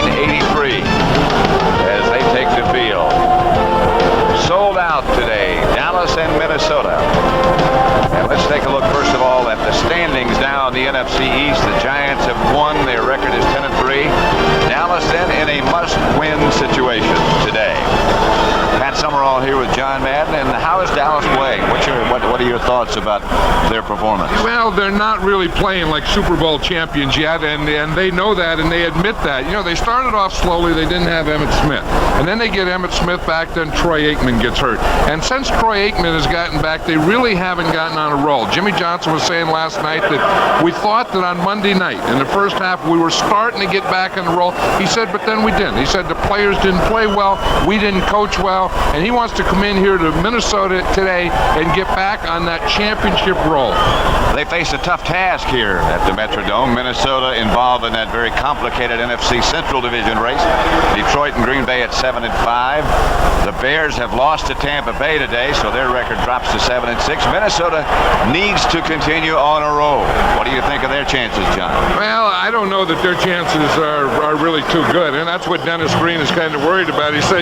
1983 as they take the field. Sold out today, Dallas and Minnesota. And let's take a look first of all at the standings now in the NFC East. The Giants have won. Their record is 10-3. Dallas then in a must-win situation today. Pat Summerall here with John Madden. And how is Dallas playing? What are your thoughts about their performance? Well, they're not really playing like Super Bowl champions yet, and they know that, and they admit that. You know, they started off slowly. They didn't have Emmitt Smith. And then they get Emmitt Smith back, then Troy Aikman gets hurt. And since Troy Aikman has gotten back, they really haven't gotten on a roll. Jimmy Johnson was saying last night that we thought that on Monday night, in the first half, we were starting to get back on the roll. He said, but then we didn't. He said the players didn't play well, we didn't coach well, and he wants to come in here to Minnesota today and get back on that championship roll. They face a tough task here at the Metrodome. Minnesota involved in that very complicated NFC Central Division race. Detroit and Green Bay at 7-5. The Bears have lost to Tampa Bay today, so their record drops to 7-6. Minnesota needs to continue on a roll. What do you think of their chances, John? Well, I don't know that their chances are really too good, and that's what Dennis Green is kind of worried about. He said,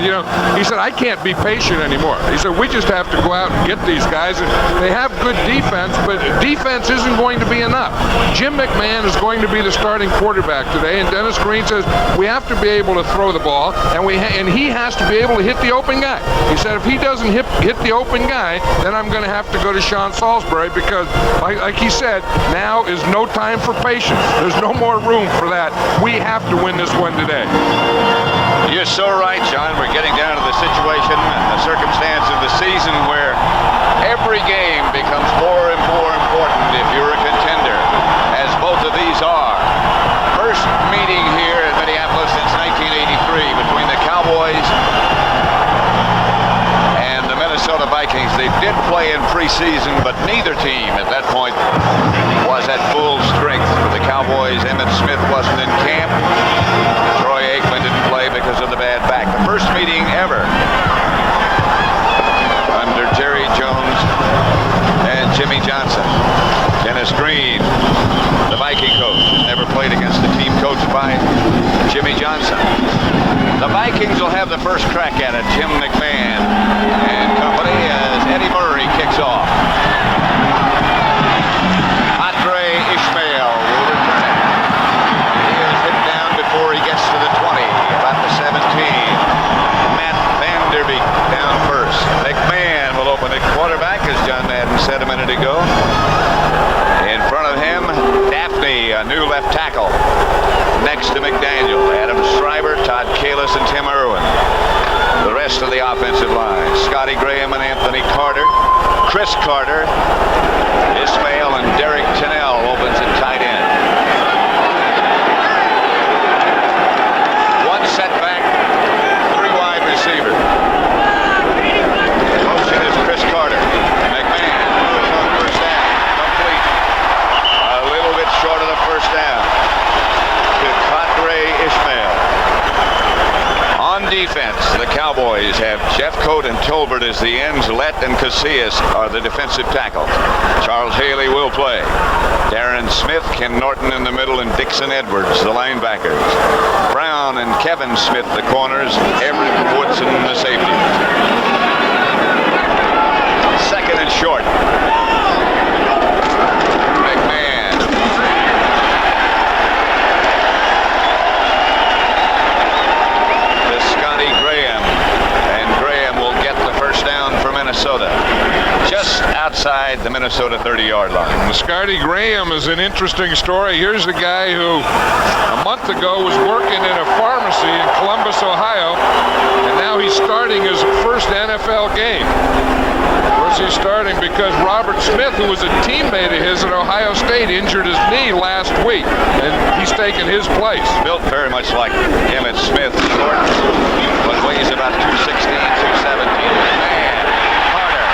I can't be patient anymore. He said, we just have to go out and get these guys. And they have good defense, but defense isn't going to be enough. Jim McMahon is going to be the starting quarterback today, and Dennis Green says we have to be able to throw the ball, and he has to be able to hit the open guy. He said if he doesn't hit the open guy, then I'm going to have to go to Sean Salisbury because, like he said, now is no time for patience. There's no more room for that. We have to win this one today. You're so right, John. We're getting down to the situation and the circumstance of the season where every game becomes more and more important if you're a contender, as both of these are. First meeting here in Minneapolis since 1983 between the Cowboys and the Minnesota Vikings. They did play in preseason, but neither team at that point was at full strength. For the Cowboys, Emmitt Smith wasn't in camp. Troy Aikman didn't play because of the bad back. The first meeting ever under Jerry Jones and Jimmy Johnson. Dennis Green, the Viking coach, has never played against a team coached by Jimmy Johnson. The Vikings will have the first crack at it. Jim McMahon and company as Eddie Murray kicks off. Andre Ishmael will return it. He is hit down before he gets to the 20, about the 17. Matt Vanderbeek down first. McMahon will open it. Quarterback, as John Madden said a minute ago. In front of him, Daphne, a new left tackle. Next to McDaniel, Adam Schreiber, Todd Kalis, and Tim Irwin. The rest of the offensive line, Scotty Graham and Anthony Carter. Chris Carter, Ismail, and Derek Tennell opens at tight end. One setback, three wide receivers. Motion is Chris Carter. McMahon moves on first down. Complete. A little bit short of the first down to Andre Ishmael. On defense, the Cowboys have Jeffcoat and Tolbert as the ends. Lett and Casillas are the defensive tackles. Charles Haley will play. Darren Smith, Ken Norton in the middle, and Dixon Edwards, the linebackers. Brown and Kevin Smith, the corners. Everett Woodson, the safeties. Second and short. McMahon. To Scotty Graham. And Graham will get the first down for Minnesota. Just outside the Minnesota 30-yard line. Scotty Graham is an interesting story. Here's a guy who a month ago was working in a pharmacy in Columbus, Ohio, and now he's starting his first NFL game. Of course, he's starting because Robert Smith, who was a teammate of his at Ohio State, injured his knee last week, and he's taken his place. Built very much like Emmitt Smith, short, but weighs about 216, 217. Man, Carter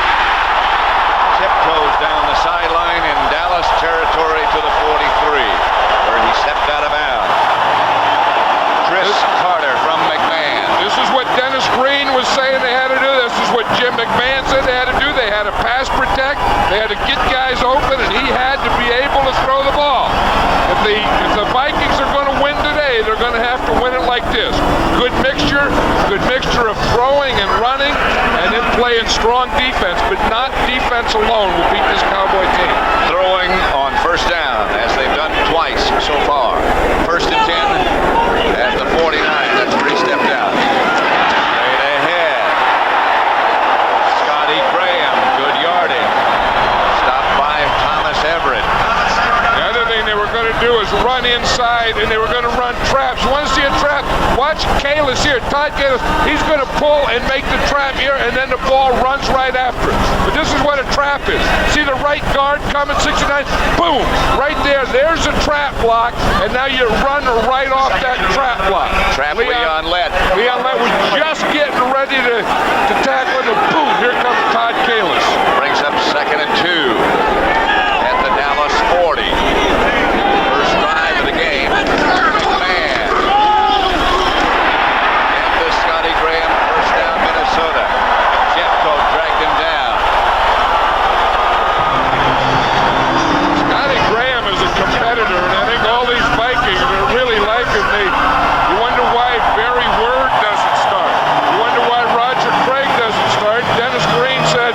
tiptoes down the sideline in Dallas territory to the 43, where he stepped out of bounds. Chris Carter from McMahon. This is what Dennis Green was saying they had to do. This is what Jim McMahon said they had to do. They had to pass protect. They had to get guys open, and he had to be able to throw the ball. If the Vikings are going to win today, they're going to have to win it like this. good mixture of throwing and running, and then playing strong defense, but not defense alone will beat this Cowboy team. Throwing on first down, as they've done twice so far. First and 10 at the 49. That's where he stepped out. Straight ahead. Scotty Graham, good yardage. Stopped by Thomas Everett. The other thing they were going to do is run inside, and they were going to run traps. You want to see a trap? Watch Kalis here, Todd Kalis. He's going to pull and make the trap here, and then the ball runs right after it. But this is what a trap is. See the right guard coming, 69? Boom! Right there. There's a trap block, and now you run right off that trap block. Trap Leon Lett. Leon Lett was just getting ready to tackle, and boom, here comes Todd Kalis. Brings up second and 2 at the Dallas 40. First drive of the game. McMahon. And the Scotty Graham first down, Minnesota. Jeffcoat dragged him down. Scotty Graham is a competitor, and I think all these Vikings are really like him. You wonder why Barry Word doesn't start. You wonder why Roger Craig doesn't start. Dennis Green said,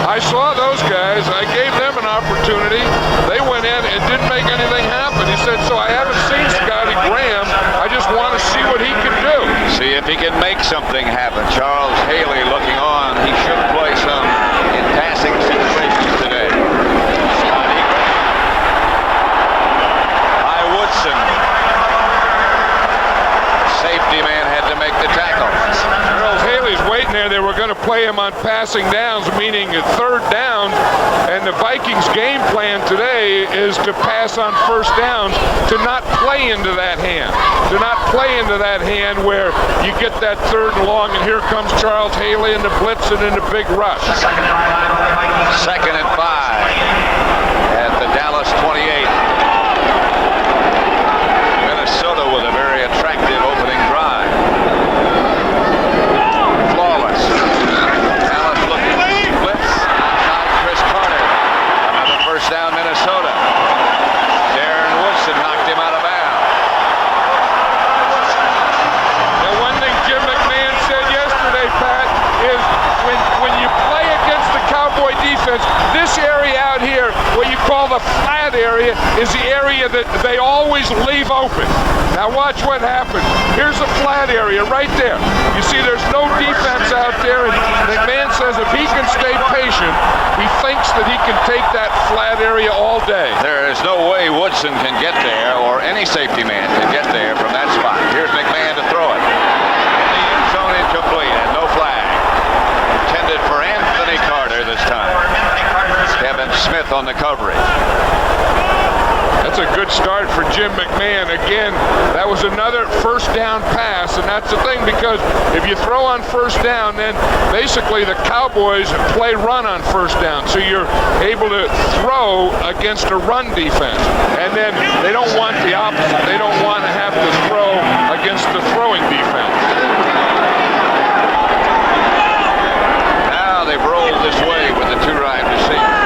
I saw those guys. I gave them an opportunity. They went in and didn't make anything happen. He said, so I haven't seen Scotty Graham. I just want to see what he can do. See if he can make something happen. Charles Haley looking on. He should play some in passing situations today. Scotty Graham. By Woodson. Safety man had to make the tackle. Charles Haley's waiting there. They were going to play him on passing downs, meaning third down. And the Vikings' game plan today is to pass on first downs, to not play into that hand. To not play into that hand where you get that third and long, and here comes Charles Haley in the blitz and in the big rush. Second and 5 at the Dallas 28. Minnesota with a very attractive opening drive. Flawless. Dallas looking blitz outside Chris Carter. Another first down, Minnesota. Darren Woodson knocked him out of bounds. The one thing Jim McMahon said yesterday, Pat, is when you play against the Cowboy defense, this area out here, what you call the flat area, is the area that they always leave open. Now watch what happens. Here's a flat area right there. You see there's no defense out there, and McMahon says if he can stay patient, he thinks that he can take that flat area all day. There is no way Woodson can get there, or any safety man can get there from that spot. Here's McMahon to throw it. In the end zone, incomplete, and no flag. Intended for Anthony Carter this time. Kevin Smith on the coverage. That's a good start for Jim McMahon. Again, that was another first down pass, and that's the thing, because if you throw on first down, then basically the Cowboys play run on first down, so you're able to throw against a run defense. And then they don't want the opposite. They don't want to have to throw against the throwing defense. Now they've rolled this way with the two wide receivers.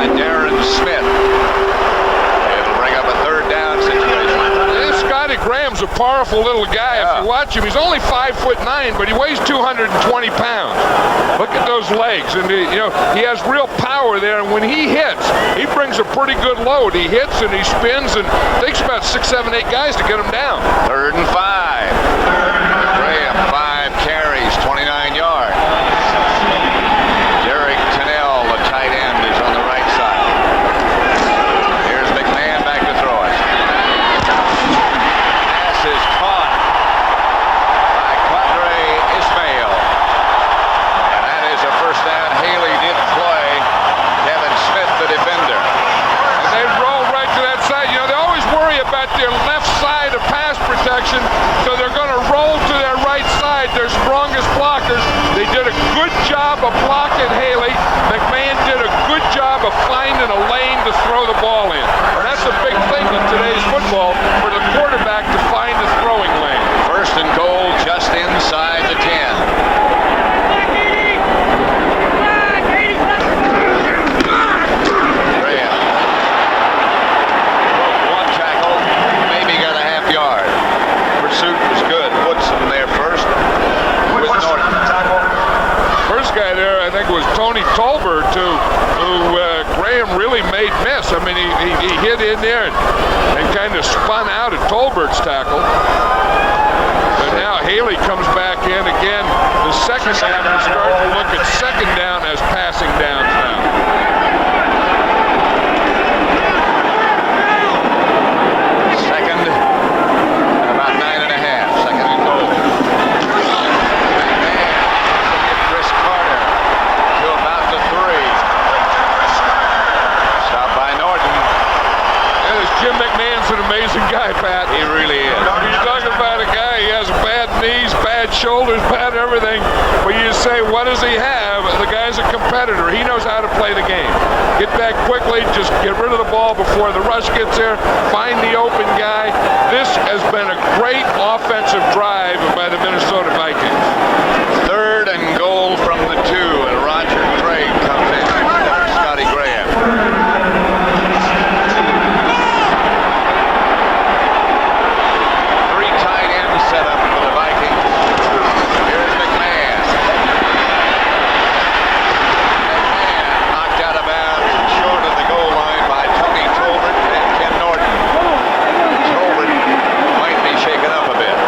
Darren Smith. It'll bring up a third down situation. Scotty Graham's a powerful little guy. Yeah. If you watch him, he's only 5'9", but he weighs 220 pounds. Look at those legs, and he has real power there. And when he hits, he brings a pretty good load. He hits and he spins, and it takes about 6, 7, 8 guys to get him down. Third and 5. Graham 5 carries, 29 yards. Derek Tennell, the tight end, is on the right side. Here's McMahon back to throw it. Pass is caught by Quadre Ismail. And that is a first down. Haley did play. Kevin Smith, the defender. And they roll right to that side. They always worry about their left side of pass protection, so they're going to roll to their right side, their strongest blockers. They did a good job of blocking Haley. McMahon did a good job of finding a lane to throw the ball in. And that's a big thing in today's football, for the quarterback to find the throwing lane. First and goal just inside the 10. think it was Tony Tolbert, who Graham really made miss. I mean, he hit in there and kind of spun out at Tolbert's tackle. But now Haley comes back in again. The second half, we're starting to look at second down as passing downs now. Second and about 9.5. Second and goal. Chris Carter to about the 3. Stopped by Norton. Yeah, this Jim McMahon's an amazing guy, Pat. He really is. You're talking about a guy, he has bad knees, bad shoulders, bad everything. But you say, what does he have? The guy's a competitor. He knows how to play the game. Get back quickly, just get rid of the ball before the rush gets there, find the open guy. This has been a great offensive drive by the Minnesota Vikings. Third and goal from the 2, and Roger Craig comes in. Scotty Graham. Set up for the Vikings. Here's McMahon. McMahon knocked out of bounds short of the goal line by Tony Tolbert and Ken Norton. Tolbert might be shaken up a bit.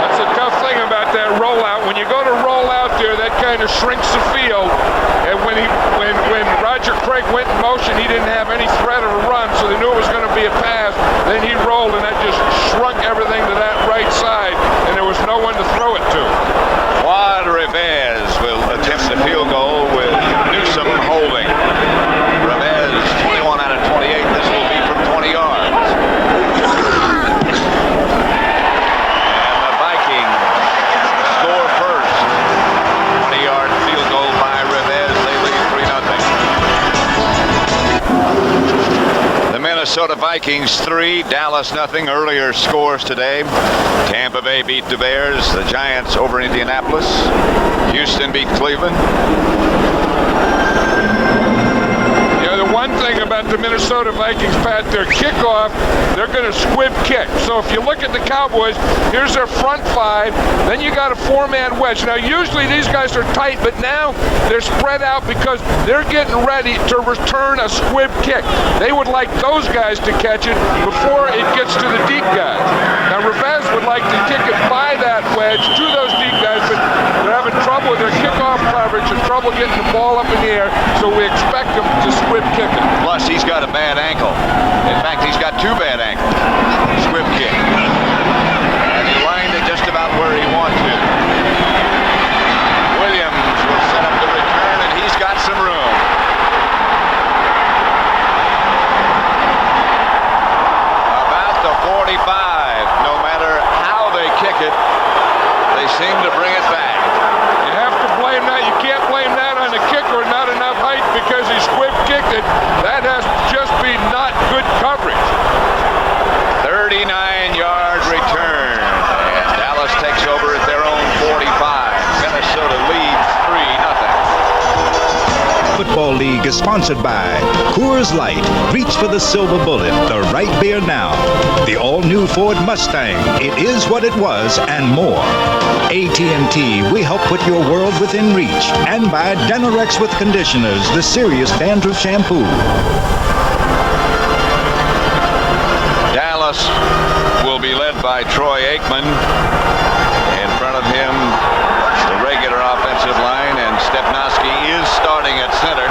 That's the tough thing about that rollout. When you go to roll out there, that kind of shrinks the field. And when Roger Craig went in motion, he didn't have any threat of a run, so they knew it was going to be a pass. Then he rolled, and that just shrunk everything to that right side, and there was no one to throw it to. Juan Rivez will attempt the field goal with Newsom holding. Rivez, 21 out of 28. This will be from 20 yards. And the Vikings score first. 20-yard field goal by Rivez. They lead 3-0. The Minnesota Vikings 3, Dallas nothing. Earlier scores today. Tampa Bay beat the Bears. The Giants over Indianapolis. Houston beat Cleveland. Yeah, the one thing about the Minnesota Vikings, Pat, their kickoff, they're going to squib kick. So if you look at the Cowboys, here's their front 5. Then you got a 4-man wedge. Now, usually these guys are tight, but now they're spread out because they're getting ready to return a squib kick. They would like those guys to catch it before it gets to the deep guys. Now, Rivez would like to kick it by that wedge to those deep guys, but they're having trouble with their kickoff coverage and trouble getting the ball up in the air, so we expect them to squib kick it. Plus, he's got a bad ankle. In fact, he's got 2 bad ankles. Squib kick. And he lined it just about where he wanted to. Williams will set up the return, and he's got some room. About the 45. No matter how they kick it, they seem to bring it back. You have to blame that. You can't blame that on the kicker, not enough height because he squib kicked it. That has to just be not good coverage. 39-yard return. And Dallas takes over at their own 45. Minnesota leads 3-0. Football League is sponsored by Coors Light. Reach for the silver bullet, the right beer now. The all-new Ford Mustang. It is what it was and more. AT&T, we help put your world within reach. And by Denorex with Conditioners, the serious dandruff shampoo. Dallas will be led by Troy Aikman. In front of him, the regular offensive line, and Stepnoski is starting at center.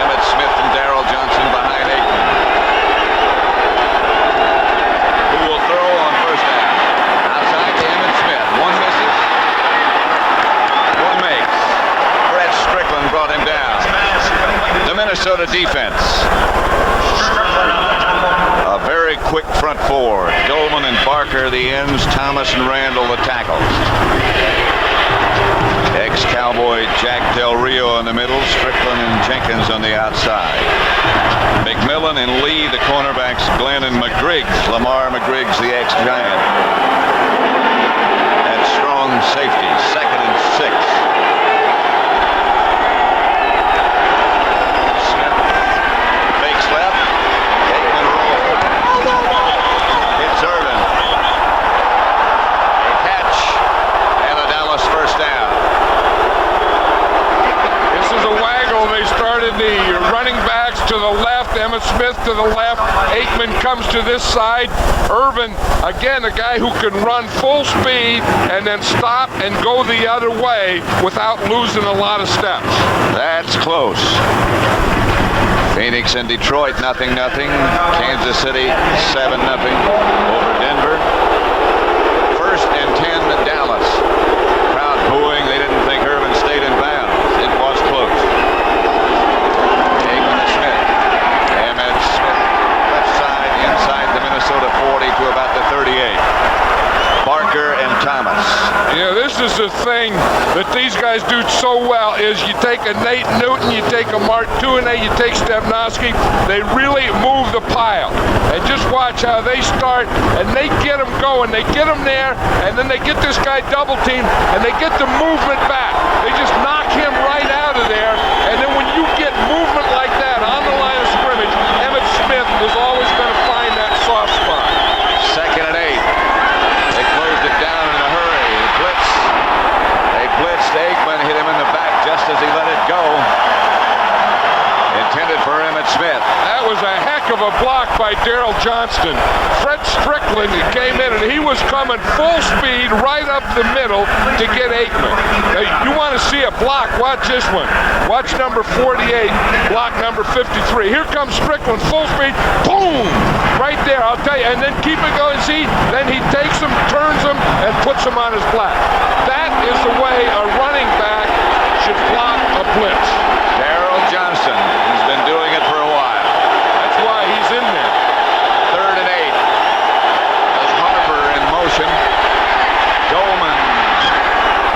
Emmett Smith and Darrell Johnson behind Aikman. Who will throw on first down? Outside to Emmett Smith. One misses. One makes. Brett Strickland brought him down. The Minnesota defense. A very quick front 4. Dolman and Barker the ends. Thomas and Randall the tackles. Ex-Cowboy Jack Del Rio in the middle. Strickland and Jenkins on the outside. McMillan and Lee the cornerbacks. Glenn and McGriggs. Lamar McGriggs the ex-Giant. At strong safety. 2nd and 6. Smith fakes left. Aikman rolls right. Hits Irvin. A catch and a Dallas first down. running backs to the left, Emmitt Smith to the left, Aikman comes to this side. Irvin, again, a guy who can run full speed and then stop and go the other way without losing a lot of steps. That's close. Phoenix and Detroit, 0-0. Kansas City, 7-0 over Denver. 1st and 10, Dallas. Crowd booing. They didn't think Irvin stayed in bounds. It was close. Aikman to Smith. Emmitt Smith, left side, inside the Minnesota 40 to about the 38. Barker and Thomas. You know, this is the thing that these guys do so well is you take a Nate Newton, you take a Mark Tuinei, you take Stepnoski, they really move the pile. And just watch how they start and they get them going. They get them there and then they get this guy double teamed and they get the movement back. They just knock him right out of there. And then when you get movement like that on the line of scrimmage, Emmitt Smith is always going to find that soft spot. 2nd and 8. They closed it down in a hurry. Blitz. They blitzed Aikman, hit him in the back just as he let it go. Intended for Emmitt Smith. That was a heck of a block by Darrell Johnston. Fred Strickland came in and he was coming full speed right up the middle to get Aikman. Now, you want to see a block, watch this one. Watch number 48, block number 53. Here comes Strickland, full speed, boom! Right there, I'll tell you. And then keep it going, see? Then he takes him, turns him, and puts him on his back. That is the way a running back should block a blitz. Darrell Johnston has been doing it for a while. That's why he's in there. 3rd and 8. There's Harper in motion. Dolman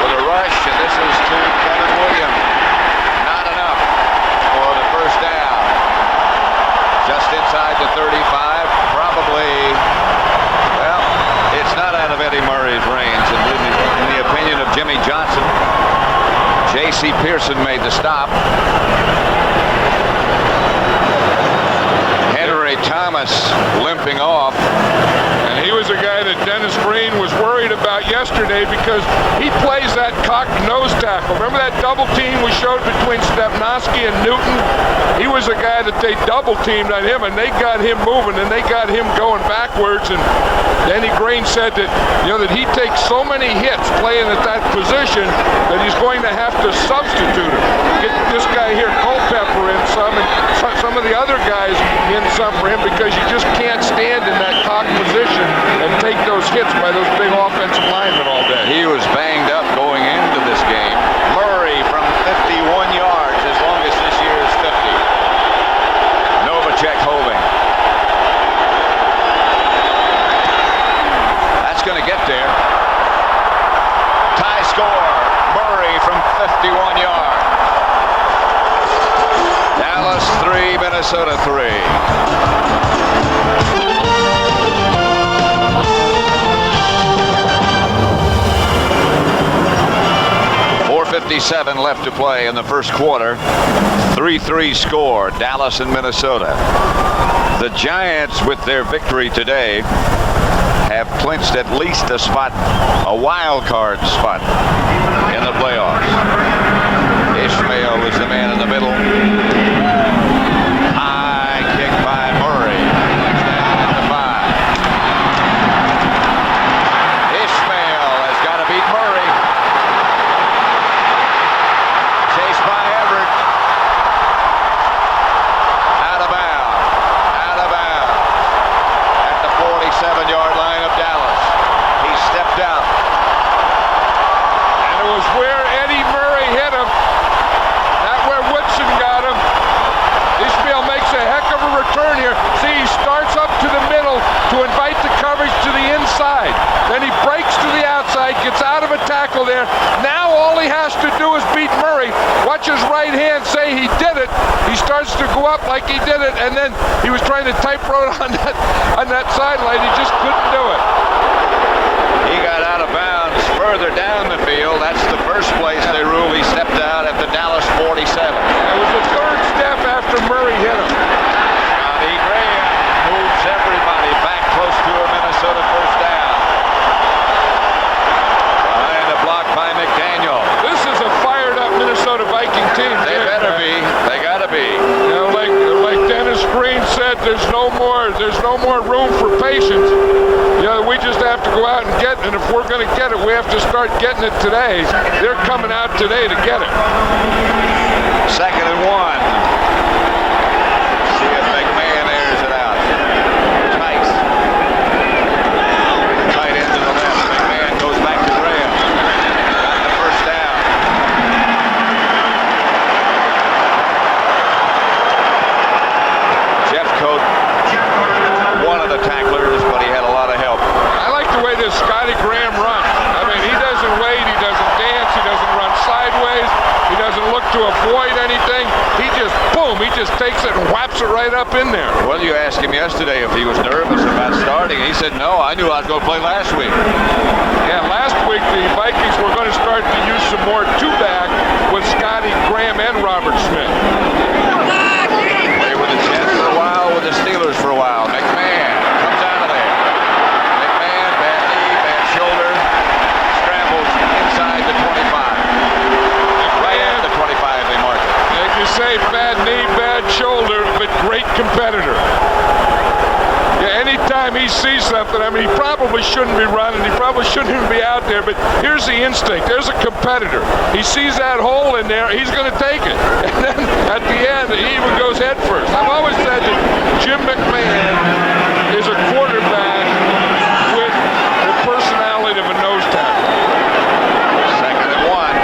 with a rush, and this is to Kevin Williams. Not enough for the first down. Just inside the 35. Probably, well, it's not out of Eddie Murray's range. And in the opinion of Jimmy Johnson, J.C. Pearson made the stop. Henry Thomas limping off. And he was a guy that Dennis Green was worried about yesterday because he plays that cocked nose tackle. Remember that double team we showed between Stepnoski and Newton? He was a guy that they double teamed on him and they got him moving and they got him going backwards. And Denny Green said that, you know, that he takes so many hits playing at that position that he's going to have to substitute him. Get this guy here, Culpepper, in some, and some of the other guys in some for him because you just can't stand in that cocked position and take those hits by those big offensive linemen all day. He was banged up going into this game. Murray from 51 yards, as long as this year is 50. Novacek holding. That's going to get there. Tie score. Murray from 51 yards. Dallas 3, Minnesota 3. 4:57 left to play in the first quarter. 3-3 score, Dallas and Minnesota. The Giants, with their victory today, have clinched at least a spot, a wild card spot in the playoffs. Ishmael is the man in the middle. High kick by Murray. Takes down at the 5. Ishmael has got to beat Murray. Chased by Everett. Out of bounds. Out of bounds. At the 47-yard line of Dallas. He stepped out. And it was where Eddie Murray hit him, not where Woodson got him. Ishmael makes a heck of a return here. See, he starts up to the middle to invite the coverage to the inside. Then he breaks to the outside, gets out of a tackle there. Now all he has to do is beat Murray. Watch his right hand say he did it. He starts to go up like he did it, and then he was trying to tightrope on that sideline. He just couldn't do it. He got out of bounds further down the field. That's the first place they rule he stepped out at the Dallas 47. It was the third step after Murray hit him. Johnny Graham moves everybody back close to a Minnesota first down. Behind the block by McDaniel. This is a fired up Minnesota Viking team. They better be. They gotta be. You know, like Green said there's no more room for patience. You know, we just have to go out and get it, and if we're going to get it, we have to start getting it today. They're coming out today to get it. 2nd and 1. See if McMahon airs it out. Tice. Tight end to the left. McMahon goes back to Graham. Got the first down. Jeffcoat, one of the tacklers, but he had a lot of help. I like the way this Scotty Graham runs. I mean, he doesn't wait, he doesn't dance, he doesn't run sideways, he doesn't look to avoid anything. He just, boom, he just takes it and whaps it right up in there. Well, you asked him yesterday if he was nervous about starting. He said, no, I knew I was going to play last week. Yeah, last week the Vikings were going to start to use some more two-back with Scotty Graham and Robert Smith. Played with the Jets for a while, with the Steelers for a while. McMahon comes out of there. McMahon, bad knee, bad shoulder. Scrambles inside the 25. Right at the 25, they mark it. Like you say, bad knee, bad shoulder, but great competitor. Yeah, anytime he sees something, I mean, he probably shouldn't be running, he probably shouldn't even be out there, but here's the instinct. There's a competitor. He sees that hole in there, he's going to take it. And then at the end, he even goes head first. I've always said that Jim McMahon is a quarterback with the personality of a nose tackle. 2nd and 1.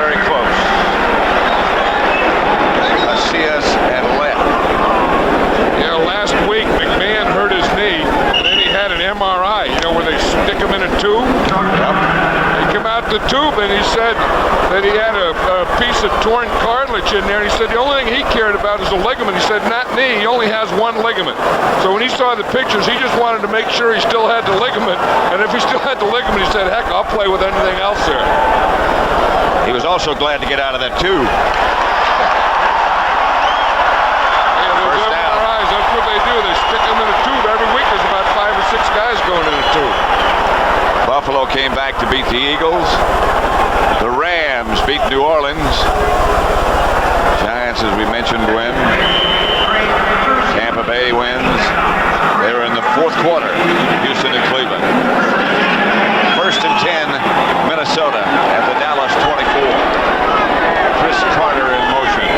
Very close. Macias had left. Yeah, last week McMahon hurt his knee, and then he had an MRI, you know, where they stick him in a tube. Yep. He came out the tube and he said that he had a piece of torn cartilage in there. And he said the only thing he cared about is the ligament. He said, not knee, he only has one ligament. So when he saw the pictures, he just wanted to make sure he still had the ligament. And if he still had the ligament, he said, heck, I'll play with anything else there. He was also glad to get out of that tube. First down. MRIs, that's what they do. They stick them in a tube. Every week there's about 5 or 6 guys going in a tube. Buffalo came back to beat the Eagles. The Rams beat New Orleans. Giants, as we mentioned, win. Tampa Bay wins. They were in the 4th quarter. Houston and Cleveland. 1st and 10, Minnesota at the Dallas 24. Chris Carter in motion.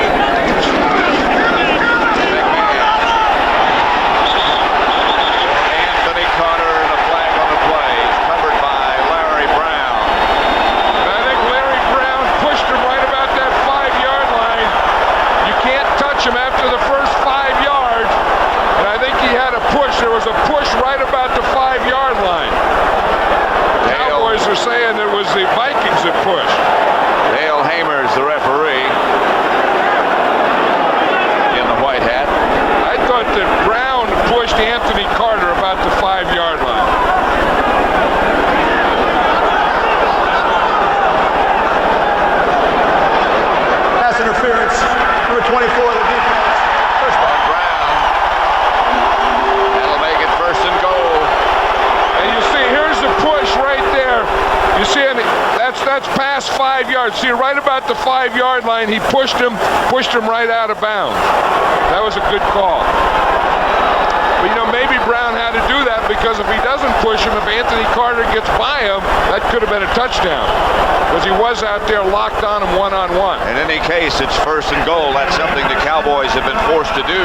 Anthony Carter and a flag on the play. Covered by Larry Brown. And I think Larry Brown pushed him right about that 5-yard line. You can't touch him after the first 5 yards. And I think he had a push. There was a push right about the 5-yard line. The Cowboys are saying it was the Vikings that pushed. Dale Hamers, the referee, in the white hat. I thought that Brown pushed Anthony Carter about the 5-yard line. Pass interference, number 24 of the defense. First On Brown. That'll make it 1st and goal. And you see, here's the push right there. You see, that's past 5 yards. See, right about the 5-yard line, he pushed him right out of bounds. That was a good call. But, you know, maybe Brown had to do that because if he doesn't push him, if Anthony Carter gets by him, that could have been a touchdown. Because he was out there locked on him one-on-one. In any case, it's 1st and goal. That's something the Cowboys have been forced to do,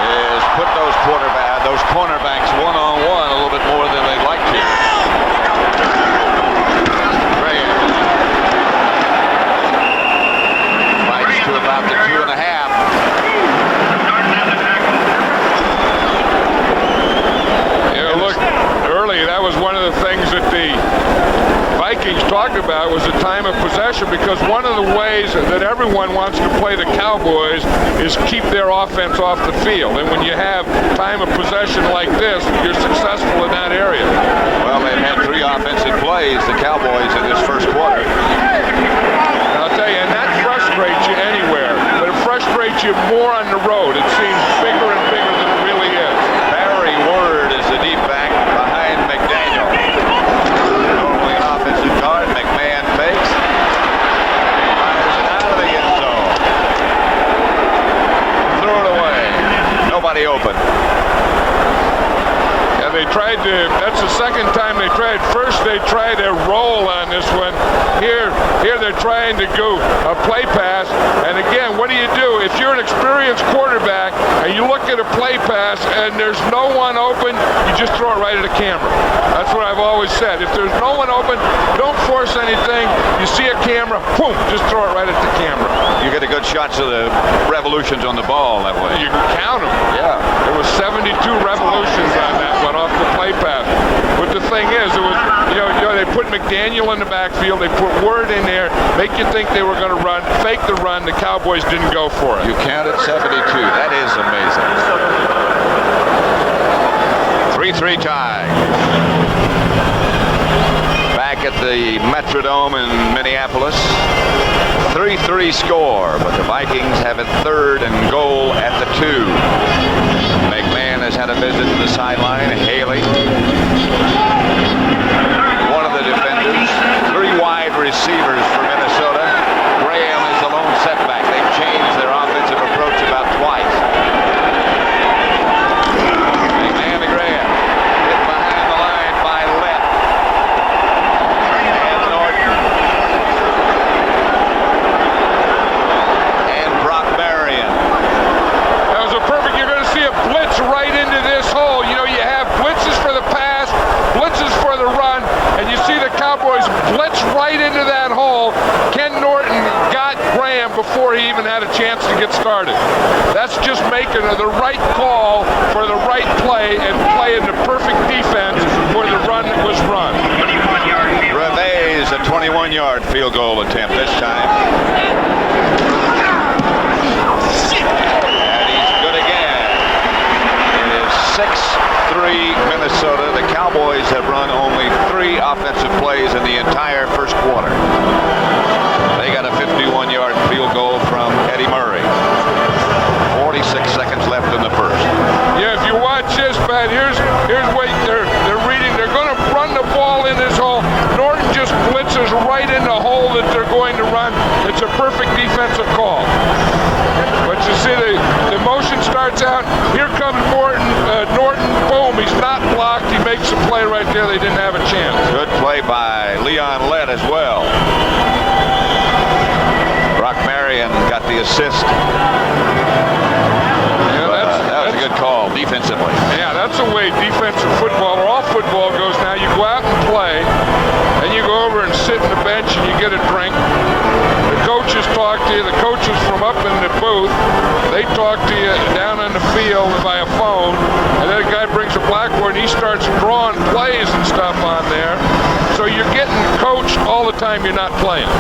is put those cornerbacks one-on-one a little bit more than they'd like to. Graham fights to about the 2.5. Yeah, look, early that was one of the things that the Vikings talked about was the time of possession, because one of the ways that everyone wants to play the Cowboys is keep their offense off the field. And when you have time of possession like this, you're successful in that area. Well, they've had 3 offensive plays, the Cowboys, in this 1st quarter. And I'll tell you, and that frustrates you anywhere, but it frustrates you more on the road. It seems bigger and bigger than it really is. Barry Word is the deep back behind McDaniel. Normally an offensive guard. McMahon fakes. second time they tried. First they tried a roll on this one. Here they're trying to go a play pass. And again, what do? If you're an experienced quarterback and you look at a play pass and there's no one open, you just throw it right at the camera. That's what I've always said. If there's no one open, don't force anything. You see a camera, boom, just throw it right at the camera. You get a good shots of the revolutions on the ball that way. You can count them. Yeah. There was 72 revolutions on that one off the play pass. But the thing is, it was, they put McDaniel in the backfield. They put Word in there, make you think they were going to run, fake the run. The Cowboys didn't go for it. You counted 72. That is amazing. 3-3 tie. Back at the Metrodome in Minneapolis. 3-3 score, but the Vikings have it 3rd and goal at the 2. McMahon has had a visit to the sideline. Haley, one of the defenders. 3 wide receivers for Minnesota. Graham is the lone setback. They've changed their offensive approach about twice. McMahon to Graham. Hit behind the line by left. And Norton. And Brock Marion. That was a perfect. You're going to see a blitz right into this hole. You have blitzes for the pass, blitzes for the run, and you see the Cowboys blitz right into that hole. Ken Norton got Graham before he even had a chance to get started. That's just making the right call for the right play and playing the perfect defense where the run was run. Reve's a 21-yard field goal attempt this time. And he's good again. It is 6-3 Minnesota. The Cowboys have run only 3 offensive plays in the entire first quarter. They got a 51-yard field goal from Eddie Murray. 46 seconds left in the first. Yeah, if you watch this, Pat, here's what they're reading. They're going to run the ball in this hole. Norton just blitzes right in the hole that they're going to run. It's a perfect defensive call. But you see the motion starts out. Here comes Norton, boom, he's not blocked. He makes a play right there. They didn't have a chance. Good play by Leon Lett as well. Brock Marion got the assist. Yeah, that was a good call defensively. Yeah, that's the way defensive football or all football goes now. You go out and play, and you go over and sit in the bench and you get a drink. The coaches talk to you. The coaches from up in the booth, they talk to you down on the field by a phone, and then a guy brings a blackboard and he starts drawing plays and stuff on there. So you're getting coached all the time you're not playing.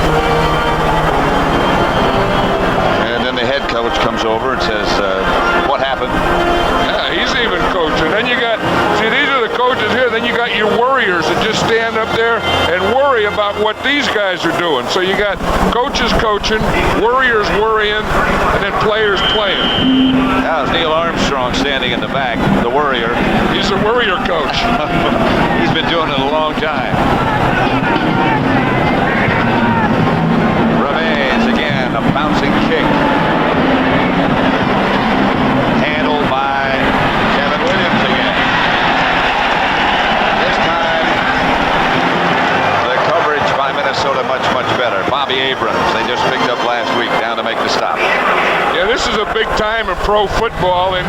And then the head coach comes over and says, what happened? Yeah, he's even coaching. Then you got, see, these are the coaches here. Then you got your worriers that just stand up there and worry about what these guys are doing. So you got coaches coaching, worriers worrying, and then players playing. That was Neil Armstrong standing in the back, the worrier. He's a worrier coach. He's been doing it a long time. Reves again, a bouncing kick. Handled by Kevin Williams again. This time, the coverage by Minnesota much better. Bobby Abrams, they just picked up last week down to make the stop. Yeah, this is a big time in pro football, and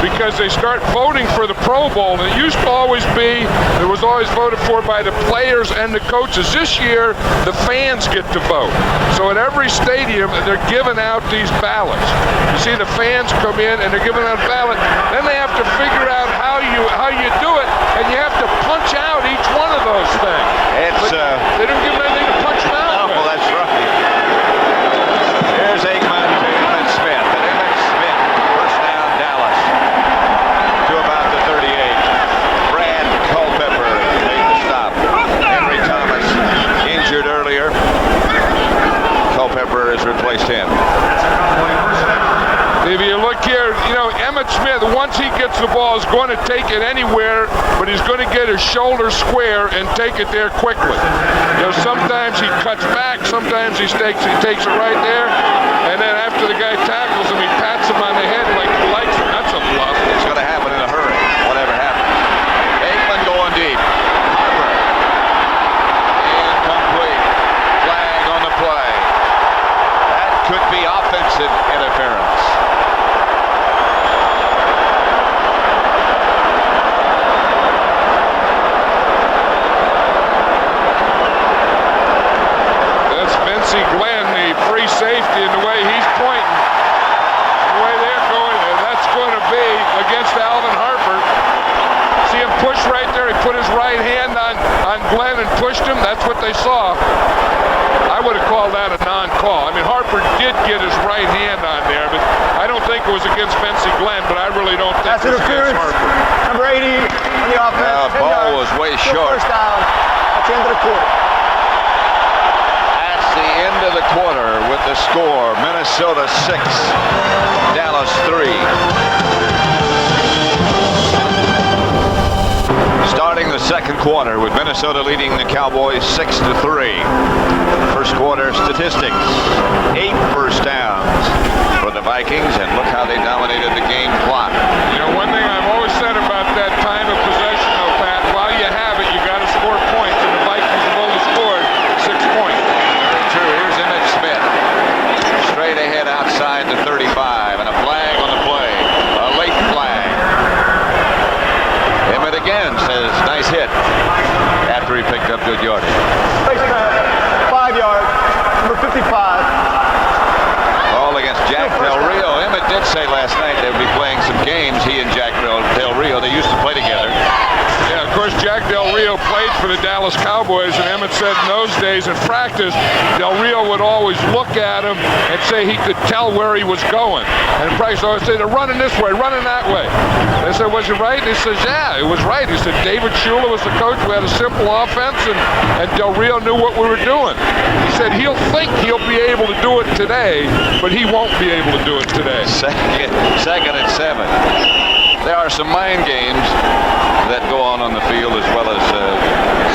because they start voting for the Pro Bowl. And it used to always be, it was always voted for by the players and the coaches. This year, the fans get to vote. So at every stadium, they're giving out these ballots. You see the fans come in and they're giving out a ballot. Then they have to figure out how you do it, and you have to punch out each one of those things. They don't give them anything to punch them out. Well, that's right. There's Aikman to Emmett Smith. And Emmett Smith, first down Dallas to about the 38. Brad Culpepper made the stop. Henry Thomas injured earlier. Culpepper has replaced him. If you look here, Emmett Smith, once he gets the ball, is going to take it anywhere, but he's going to get his shoulder square and take it there quickly. Sometimes he cuts back, sometimes he takes it right there, and then after the guy tackles him, he pats him on the head like he likes him. That's a bluff. It's going to happen in a hurry, whatever happens. Aikman going deep. pushed him. That's what they saw. I would have called that a non-call. I mean, Harper did get his right hand on there, but I don't think it was against Bensie Glenn, but I really don't think Pass it was against interference. Harper. Number 80 on the offense. 10 ball yards. was way Still short. First down. That's the end of the quarter. That's the end of the quarter with the score. Minnesota 6, Dallas 3. Starting the second quarter with Minnesota leading the Cowboys 6-3. First quarter statistics: 8 first downs for the Vikings, and look how they dominated the game clock. You know, one thing I've always said about that time of possession, though, Pat, while you have it, you got to score points, and the Vikings have only scored 6 points. Very true. Here's Emmitt Smith. Straight ahead outside the 35, and a flag on the play. A late flag. Emmitt again says, nice hit, after he picked up good yardage. Face pass, 5 yards. Number 55. Ball against Jack Del Rio. Emmitt did say last night they would be playing some games, he and Jack Del Rio. They used to play together. Yeah, of course, Jack Del Rio played for the Dallas Cowboys, and Emmitt said in those days in practice, Del Rio would always look at him and say he could tell where he was going. And in practice, always say, they're running this way, running that way. They said, was it right? He says, yeah, it was right. He said, David Shula was the coach. We had a simple offense, and Del Rio knew what we were doing. He said, he'll think he'll be able to do it today, but he won't be able to do it today. Second and 7. There are some mind games that go on the field as well as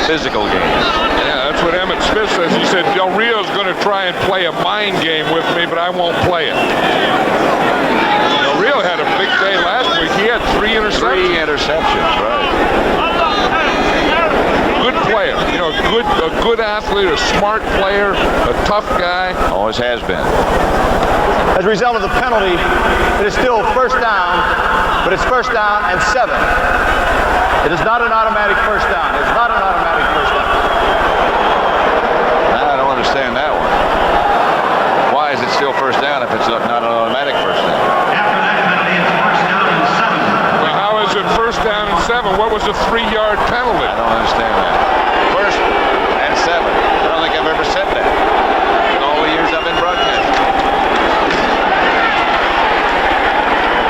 physical games. Yeah, that's what Emmitt Smith says. He said, Del Rio's going to try and play a mind game with me, but I won't play it. Del Rio had a big day last week. He had 3 interceptions. 3 interceptions, right. Good player, you know, a good athlete, a smart player, a tough guy. Always has been. As a result of the penalty, it is still first down, but it's first down and 7. It is not an automatic first down. It's not an automatic first down. I don't understand that one. Why is it still first down if it's not an automatic first down? After that penalty, it's first down and 7. Well, how is it first down and 7? What was the 3-yard penalty? I don't understand that. First and 7. I don't think I've ever said that in all the years I've been broadcasting.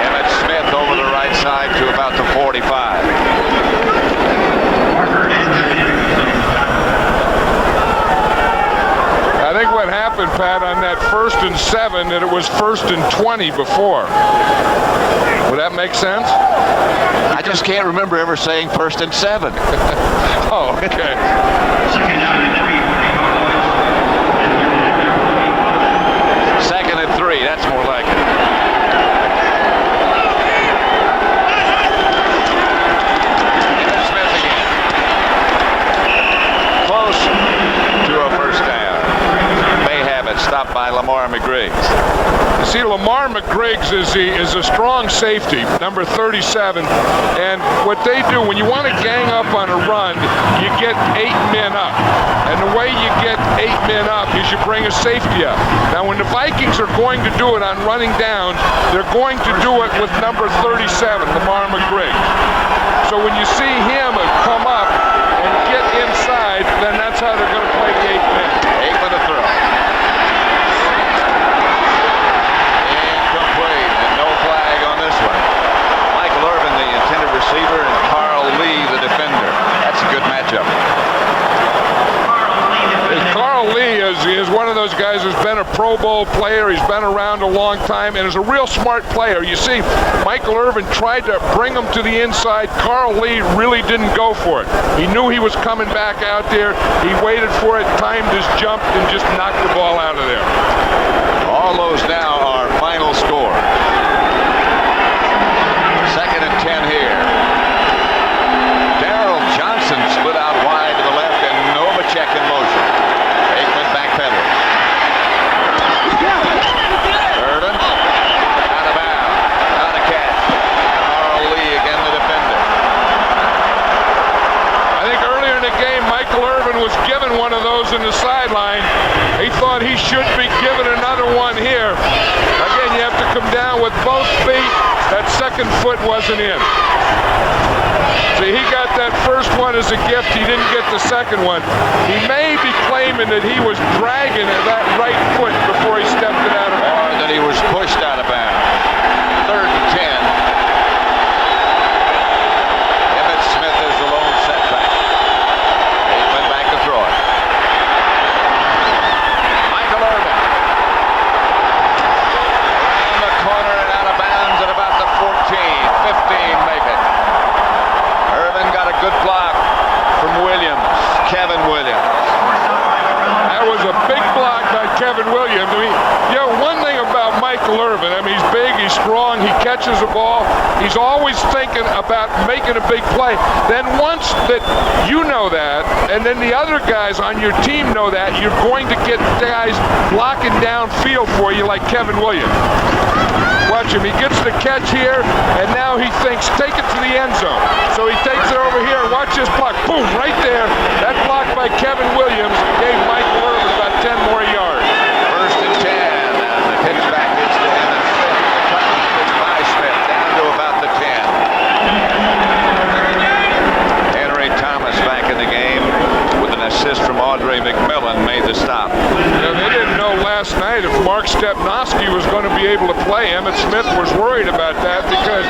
Emmitt Smith over the right side to about the 45. I think what happened, Pat, on that 1st and 7, that it was 1st and 20 before. Would that make sense? I just can't remember ever saying 1st and 7. Oh, okay. Second down and 3 for the Cowboys. 2nd and 3, that's more like it. Emmitt Smith again. Close to a first down. May have it stopped by Lamar McGriggs. You see, Lamar McGriggs is a strong safety, number 37, and what they do, when you want to gang up on a run, you get 8 men up. And the way you get 8 men up is you bring a safety up. Now, when the Vikings are going to do it on running downs, they're going to do it with number 37, Lamar McGriggs. So when you see him come up and get inside, then that's how they're going to play the 8 men. Aikman to throw. Incomplete, and no flag on this one. Michael Irvin, the intended receiver, and Carl Lee, the defender. That's a good matchup. Carl Lee is one of those guys who's been a Pro Bowl player. He's been around a long time and is a real smart player. You see, Michael Irvin tried to bring him to the inside. Carl Lee really didn't go for it. He knew he was coming back out there. He waited for it, timed his jump, and just knocked the ball out of there. All those now are final score. 2nd and 10 here. Darrell Johnson split out wide to the left, and Novacek in motion. Aikman backpedaling. Irvin out of bounds. Not a catch. Carl Lee again, the defender. I think earlier in the game, Michael Irvin was given one of those in the sideline. He thought he should be given another one here. Again, you have to come down with both feet. That second foot wasn't in. It's See, he got that first one as a gift. He didn't get the second one. He may be claiming that he was dragging that right foot before he stepped it out of bounds. Or that he was pushed out of bounds. 3rd and 10. Emmett Smith is the lone setback. Aikman back to throw it. Michael Irvin. In the corner and out of bounds at about the 14. 15 make it. Irvin got a good block from Williams. Kevin Williams. That was a big block by Kevin Williams. I mean, you know, one thing about Michael Irvin, I mean, he's big, he's strong, he catches the ball. He's always thinking about making a big play. Then once that you know that, and then the other guys on your team know that, you're going to get guys blocking downfield for you like Kevin Williams. Watch him. He gets the catch here, and now he thinks, take it to the end zone. So he takes it over here. Watch this block. Boom, right there. That block by Kevin Williams gave Michael Irvin about 10 more yards. 1st and 10. And the pitch back is to Emmett Smith. The cutoff pitch by Smith down to about the 10. Henry Thomas back in the game with an assist from Audrey McMillan made the stop. Now, they didn't know last night if Mark Stepnoski was going to be able to play. Emmett Smith was worried about that because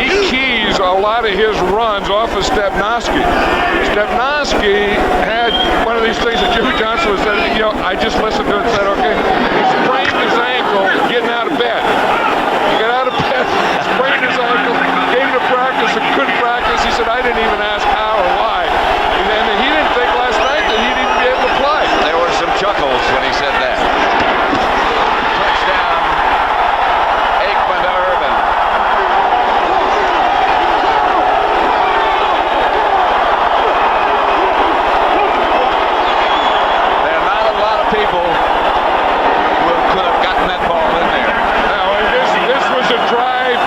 he keys a lot of his runs off of Stepnoski. Stepnoski had one of these things that Jimmy Johnson was saying, you know, I just listened to it and said, okay, he sprained his ankle getting out of bed. He got out of bed, sprained his ankle, came to practice and couldn't practice. He said, I didn't even ask how or why. And he didn't think last night that he'd even be able to play. There were some chuckles when he said that. Touchdown, Aikman to Irvin. There are not a lot of people who could have gotten that ball in there. Now, this was a drive.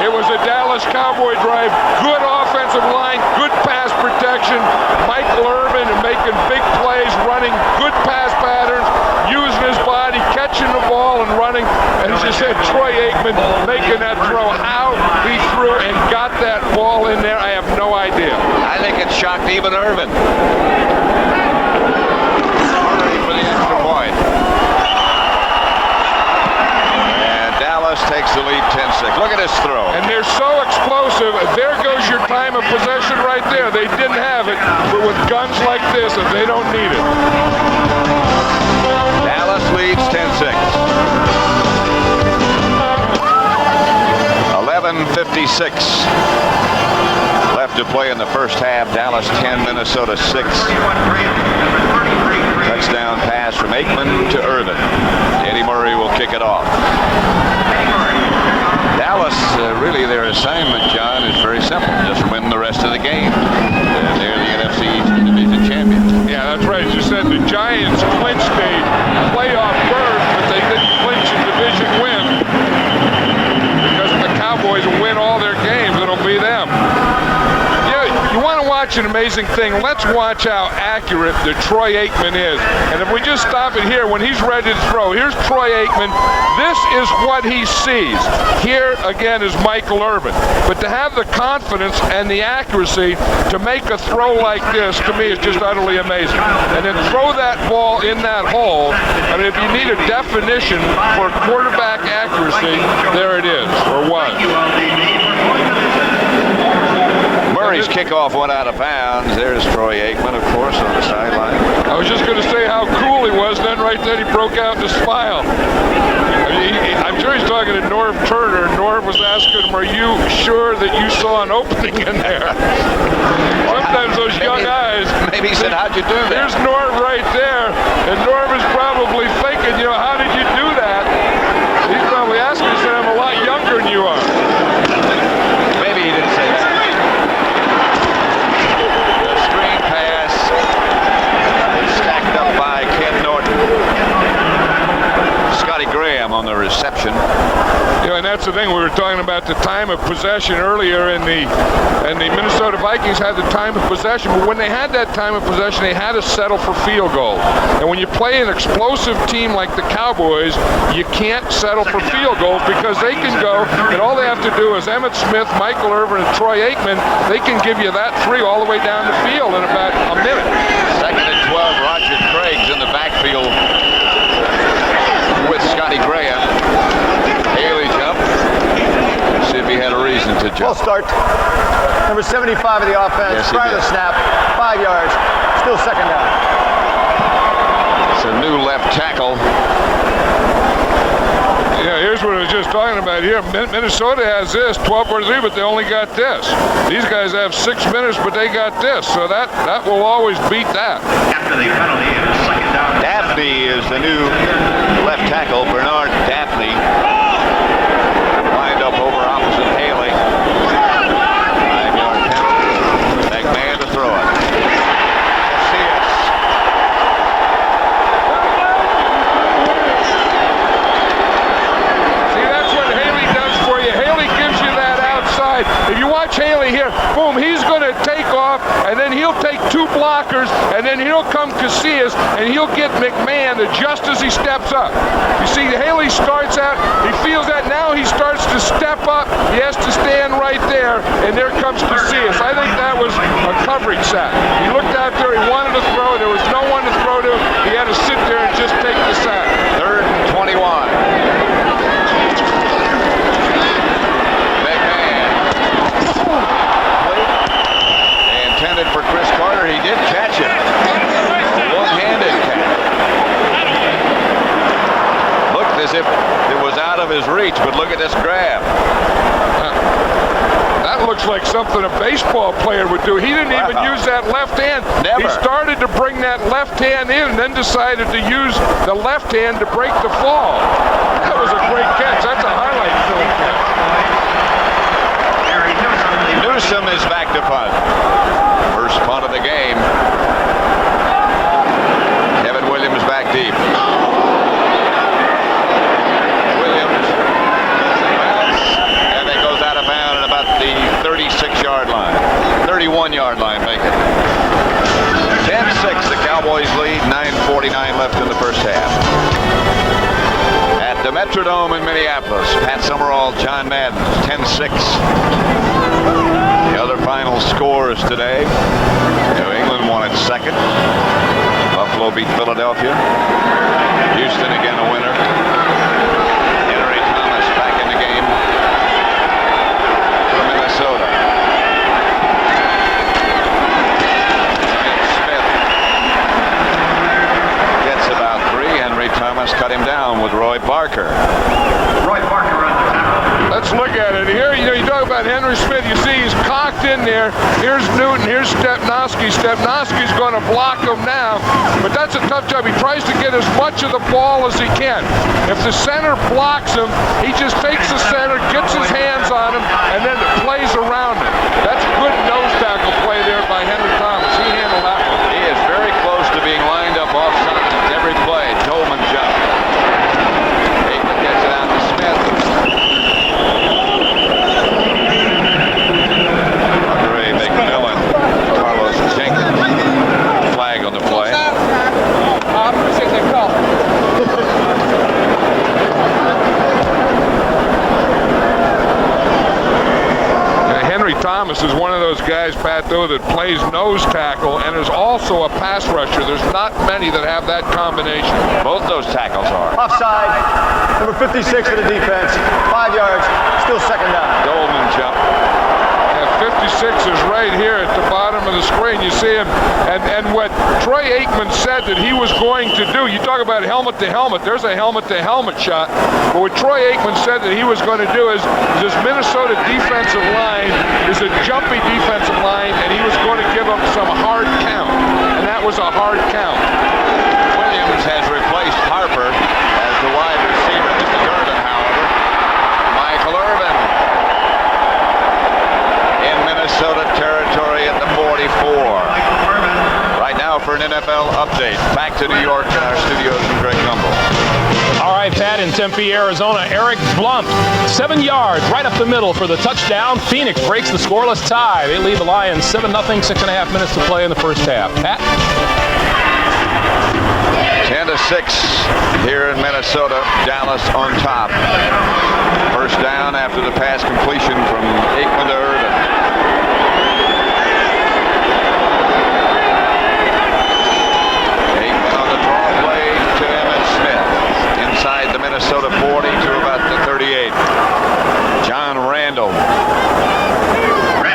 It was a Dallas Cowboy drive. Good offensive line, good pass protection. Michael Irvin making big plays, running good pass patterns, using his body, catching the ball and running. And as you said, Troy Aikman making that throw. How he threw and got that ball in there, I have no idea. I think it shocked even Irvin. Murray for the extra point. And Dallas takes the lead 10-6. Look at his throw. And they're so explosive. There goes your time of possession right there. They didn't have it, but with guns like this, if they don't need it. Dallas leads 10-6. 11:56 left to play in the first half. Dallas 10, Minnesota 6. Touchdown pass from Aikman to Irvin. Eddie Murray will kick it off. Dallas, really their assignment, John, is very simple. Just win the rest of the game. They're the NFC East Division champions. Yeah, that's right. As you said, the Giants clinched a playoff berth, but they didn't clinch a division win. Because if the Cowboys win all their games, it'll be them. Yeah, you want to watch an amazing thing. Let's watch how accurate the Troy Aikman is. And if we just stop it here, when he's ready to throw, here's Troy Aikman. This is what he sees. Here, again, is Michael Irvin. But to have the confidence and the accuracy to make a throw like this, to me, is just utterly amazing. And then throw that ball in that hole. I mean, if you need a definition for quarterback accuracy, there it is, or was. Murray's kickoff went out of bounds. There's Troy Aikman, of course, on the sideline. I was just going to say how cool he was, then right then he broke out in a smile. I mean, I'm sure he's talking to Norv Turner. Norv was asking him, are you sure that you saw an opening in there? Sometimes those young eyes. Maybe he said, how'd you do that? There's Norv right there, and Norv is probably thinking, you know, how did you do that? He's probably asking, he said, I'm a lot younger than you are. Maybe he didn't say that. The screen pass is stacked up by Ken Norton. Scotty Graham on the reception. You know, and that's the thing. We were talking about the time of possession earlier, and the Minnesota Vikings had the time of possession. But when they had that time of possession, they had to settle for field goals. And when you play an explosive team like the Cowboys, you can't settle for field goals because they can go, and all they have to do is Emmitt Smith, Michael Irvin, and Troy Aikman. They can give you that three all the way down the field in about a minute. 2nd and 12, Roger Craig's in the backfield with Scotty Graham. Haley jump. See if he had a reason to jump. Full start. Number 75 of the offense. Yes, prior to the snap. 5 yards. Still second down. It's a new left tackle. Yeah, here's what I was just talking about here. Minnesota has this, 12-3, but they only got this. These guys have 6 minutes, but they got this. So that will always beat that. After the penalty, it is second down. Daphne is the new left tackle. Bernard Daphne. Lined up over opposite Haley. 5-yard penalty. McMahon to throw it. If you watch Haley here, boom, he's going to take off, and then he'll take 2 blockers, and then he'll come Casillas, and he'll get McMahon just as he steps up. You see, Haley starts out, he feels that now he starts to step up, he has to stand right there, and there comes Casillas. I think that was a coverage sack. He looked out there, he wanted to throw, there was no one to throw to, he had to sit there and just take the sack. 3rd and 21. Intended for Chris Carter, he did catch it. One-handed catch. Looked as if it was out of his reach, but look at this grab. That looks like something a baseball player would do. He didn't even use that left hand. Never. He started to bring that left hand in and then decided to use the left hand to break the fall. That was a great catch. That's a highlight film catch. Newsom is back to punt. First punt of the game. Kevin Williams back deep. Williams bounce, and it goes out of bounds at about the 36-yard line. 31-yard line, make it. 10-6, the Cowboys lead. 9:49 left in the first half. At the Metrodome in Minneapolis, Pat Summerall, John Madden, 10-6. The other final scores today. New England won its 2nd. Buffalo beat Philadelphia. Houston again a winner. Henry Thomas back in the game for Minnesota. Smith gets about 3. Henry Thomas cut him down with Roy Barker. Roy Barker on the tackle. Let's look at it. Here, you talk about Henry Smith. You see he's cocked in there. Here's Newton. Here's Stepnoski. Stepnoski's going to block him now, but that's a tough job. He tries to get as much of the ball as he can. If the center blocks him, he just takes the center, gets his hands on him, and then plays around him. That's a good nose tackle play there by Henry Thomas. He handled that one. He is very close to being lined up offside every play. Tolman jump. Aikman gets it out to Smith. McMillan, Carlos Jenkins, flag on the play. I appreciate that call. Henry Thomas is one of those guys, Pat, though, that plays nose tackle and is also a pass rusher. There's not many that have that combination. Both those tackles are. Offside. Number 56 of the defense. 5 yards. Still second down. Dolman jump. 56 is right here at the bottom of the screen. You see him, and what Troy Aikman said that he was going to do, you talk about helmet to helmet, there's a helmet to helmet shot, but what Troy Aikman said that he was going to do is this Minnesota defensive line is a jumpy defensive line, and he was going to give them some hard count, and that was a hard count. Williams has replaced Harper as the wide receiver. This is Irvin, however. Michael Irvin in Minnesota territory at the 44. Right now for an NFL update. Back to New York in our studios from Greg Gumbel. All right, Pat, in Tempe, Arizona, Eric Blunt, 7 yards right up the middle for the touchdown. Phoenix breaks the scoreless tie. They lead the Lions 7-0, 6.5 minutes to play in the first half. Pat? 10-6 here in Minnesota. Dallas on top. First down after the pass completion from Aikman to Irvin. Aikman on the draw play to Emmitt Smith. Inside the Minnesota 40 to about the 38. John Randall.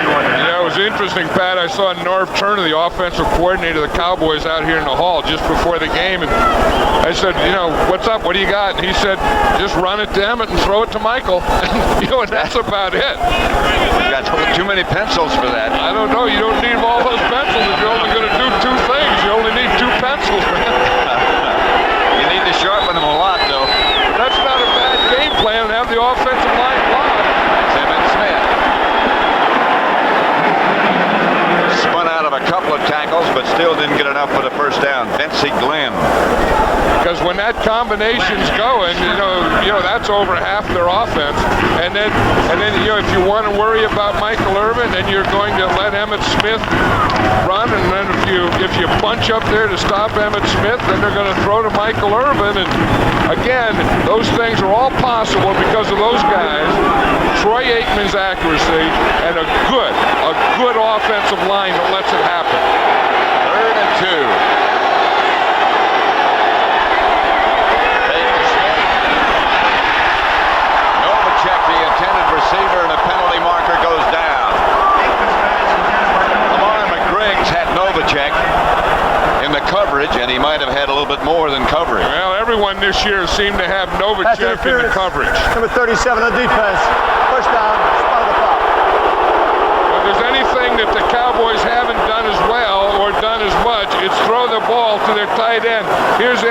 Yeah, it was interesting, Pat. I saw Norv Turner, the offensive coordinator of the Cowboys, out here in the hall just before the game, and I said, you know, what's up? What do you got? And he said, just run it to Emmitt and throw it to Michael. You know, and that's about it. You got too many pencils for that. I don't know. You don't need all those pencils if you're only going to do 2 things. You only need 2 pencils, man. You need to sharpen them a lot, though. That's not a bad game plan to have the offensive line blocked. That's Emmitt Smith. Spun out of a couple of tackles, but still didn't get enough for the first down. Vincey Glenn. Because when that combination's going, you know that's over half their offense. And then you know, if you want to worry about Michael Irvin, then you're going to let Emmitt Smith run. And then if you punch up there to stop Emmitt Smith, then they're going to throw to Michael Irvin. And again, those things are all possible because of those guys. Troy Aikman's accuracy and a good offensive line that lets it happen. 3rd and 2. Check the intended receiver, and a penalty marker goes down. Lamar McGriggs had Novacek in the coverage, and he might have had a little bit more than coverage. Well, everyone this year seemed to have Novacek in the coverage. Number 37 on defense. First down, spot of the clock. If there's anything that the Cowboys haven't done as well or done as much, it's throw the ball to their tight end. There's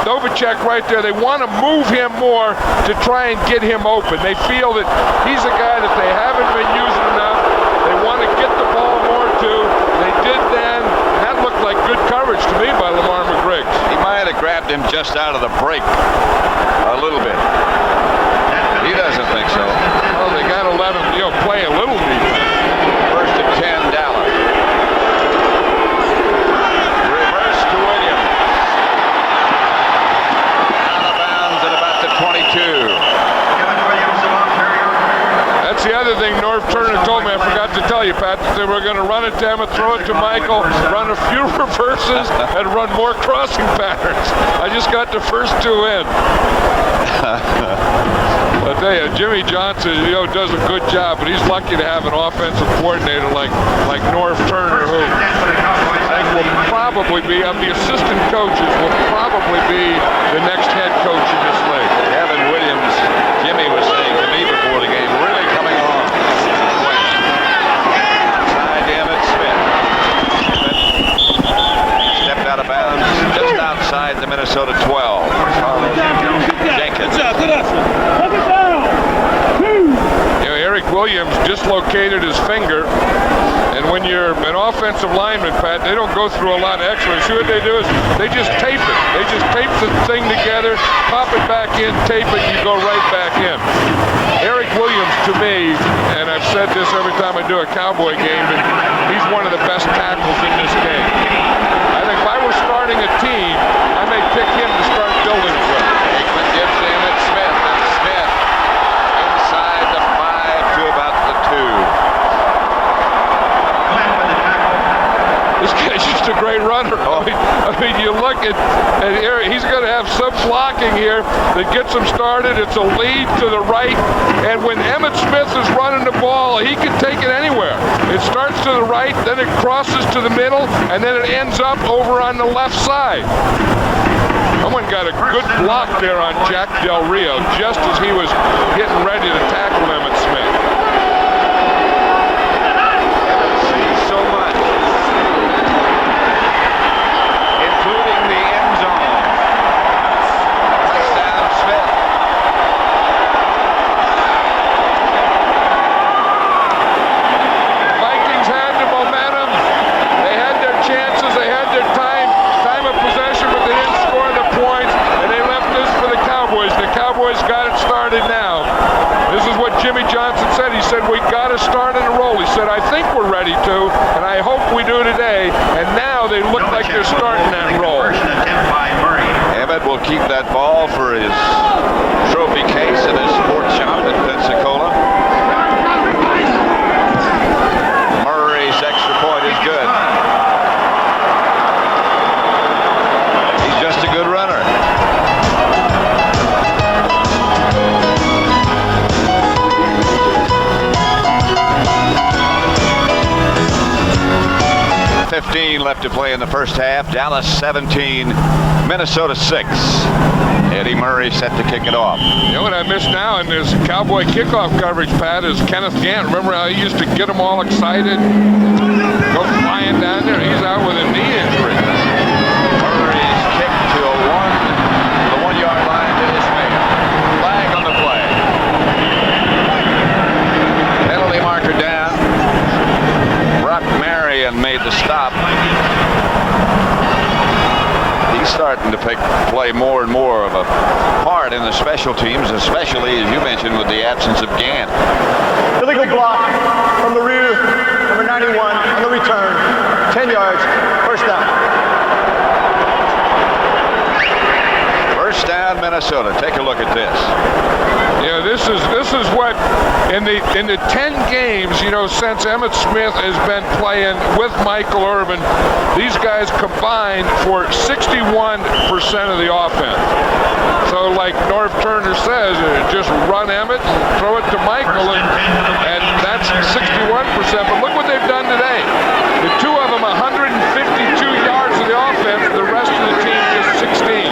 Novacek right there. They want to move him more to try and get him open. They feel that he's a guy that they haven't been using enough. They want to get the ball more to. They did then. That looked like good coverage to me by Lamar McGriggs. He might have grabbed him just out of the break a little bit. He doesn't think so. Well, they got to let him, play a little defense. 1st and 10, Dallas. Reverse to Williams. Out of bounds at about the 22. That's the other thing Norv Turner told me. I forgot to tell you, Pat. They were going to run it to Emmitt, throw it to Michael, run a few reverses, and run more crossing patterns. I just got the first 2 in. I tell you, Jimmy Johnson, does a good job, but he's lucky to have an offensive coordinator like Norv Turner, who I think will probably be, the assistant coaches will probably be the next head coach in this league. Kevin Williams, Jimmy was saying to me before the game, really coming on. Side to Emmitt Smith. Stepped out of bounds just outside the Minnesota 12. Jenkins. Eric Williams dislocated his finger, and when you're an offensive lineman, Pat, they don't go through a lot of x-rays. See what they do is they just tape it. They just tape the thing together, pop it back in, tape it, you go right back in. Eric Williams, to me, and I've said this every time I do a Cowboy game, and he's one of the best tackles in this game. I think if I were starting a team, I may pick him to start building with. Aikman gives to Emmitt Smith, and Smith inside the 5 to about the 2. This guy's just a great runner. I mean, you look at Eric, he's going to have some blocking here that gets him started. It's a lead to the right, and when Emmitt Smith is running the ball, he can take it anywhere. It starts to the right, then it crosses to the middle, and then it ends up over on the left side. Someone got a good block there on Jack Del Rio just as he was getting ready to tackle Emmitt Smith. Sees so much, including the end zone. Touchdown Smith. Vikings had the momentum. They had their chances. They had their time of possession, but they didn't score the points. And they start in a roll. He said, I think we're ready to, and I hope we do today. And now they look like they're starting that roll. First attempt by Murray. Emmett will keep that ball for his trophy case in his sports shop in Pensacola. Murray's extra point is good. He's just a good runner. .15 left to play in the first half. Dallas 17, Minnesota 6. Eddie Murray set to kick it off. You know what I miss now in this Cowboy kickoff coverage, Pat, is Kenneth Gant. Remember how he used to get them all excited? Go flying down there. He's out with a knee injury. Murray's kick to the 1 yard line to Ishmael. Flag on the play. Penalty marker down. Brock Marion made the stop. He's starting to play more and more of a part in the special teams, especially, as you mentioned, with the absence of Gant. Illegal block from the rear, number 91 on the return. 10 yards, first down. First down, Minnesota. Take a look at this. Yeah, this is what in the 10 games, you know, since Emmitt Smith has been playing with Michael Irvin, these guys combined for 61% of the offense. So like Norv Turner says, just run Emmitt, throw it to Michael, and that's 61%. But look what they've done today. The two of them, 152 yards of the offense, the rest of the team just 16.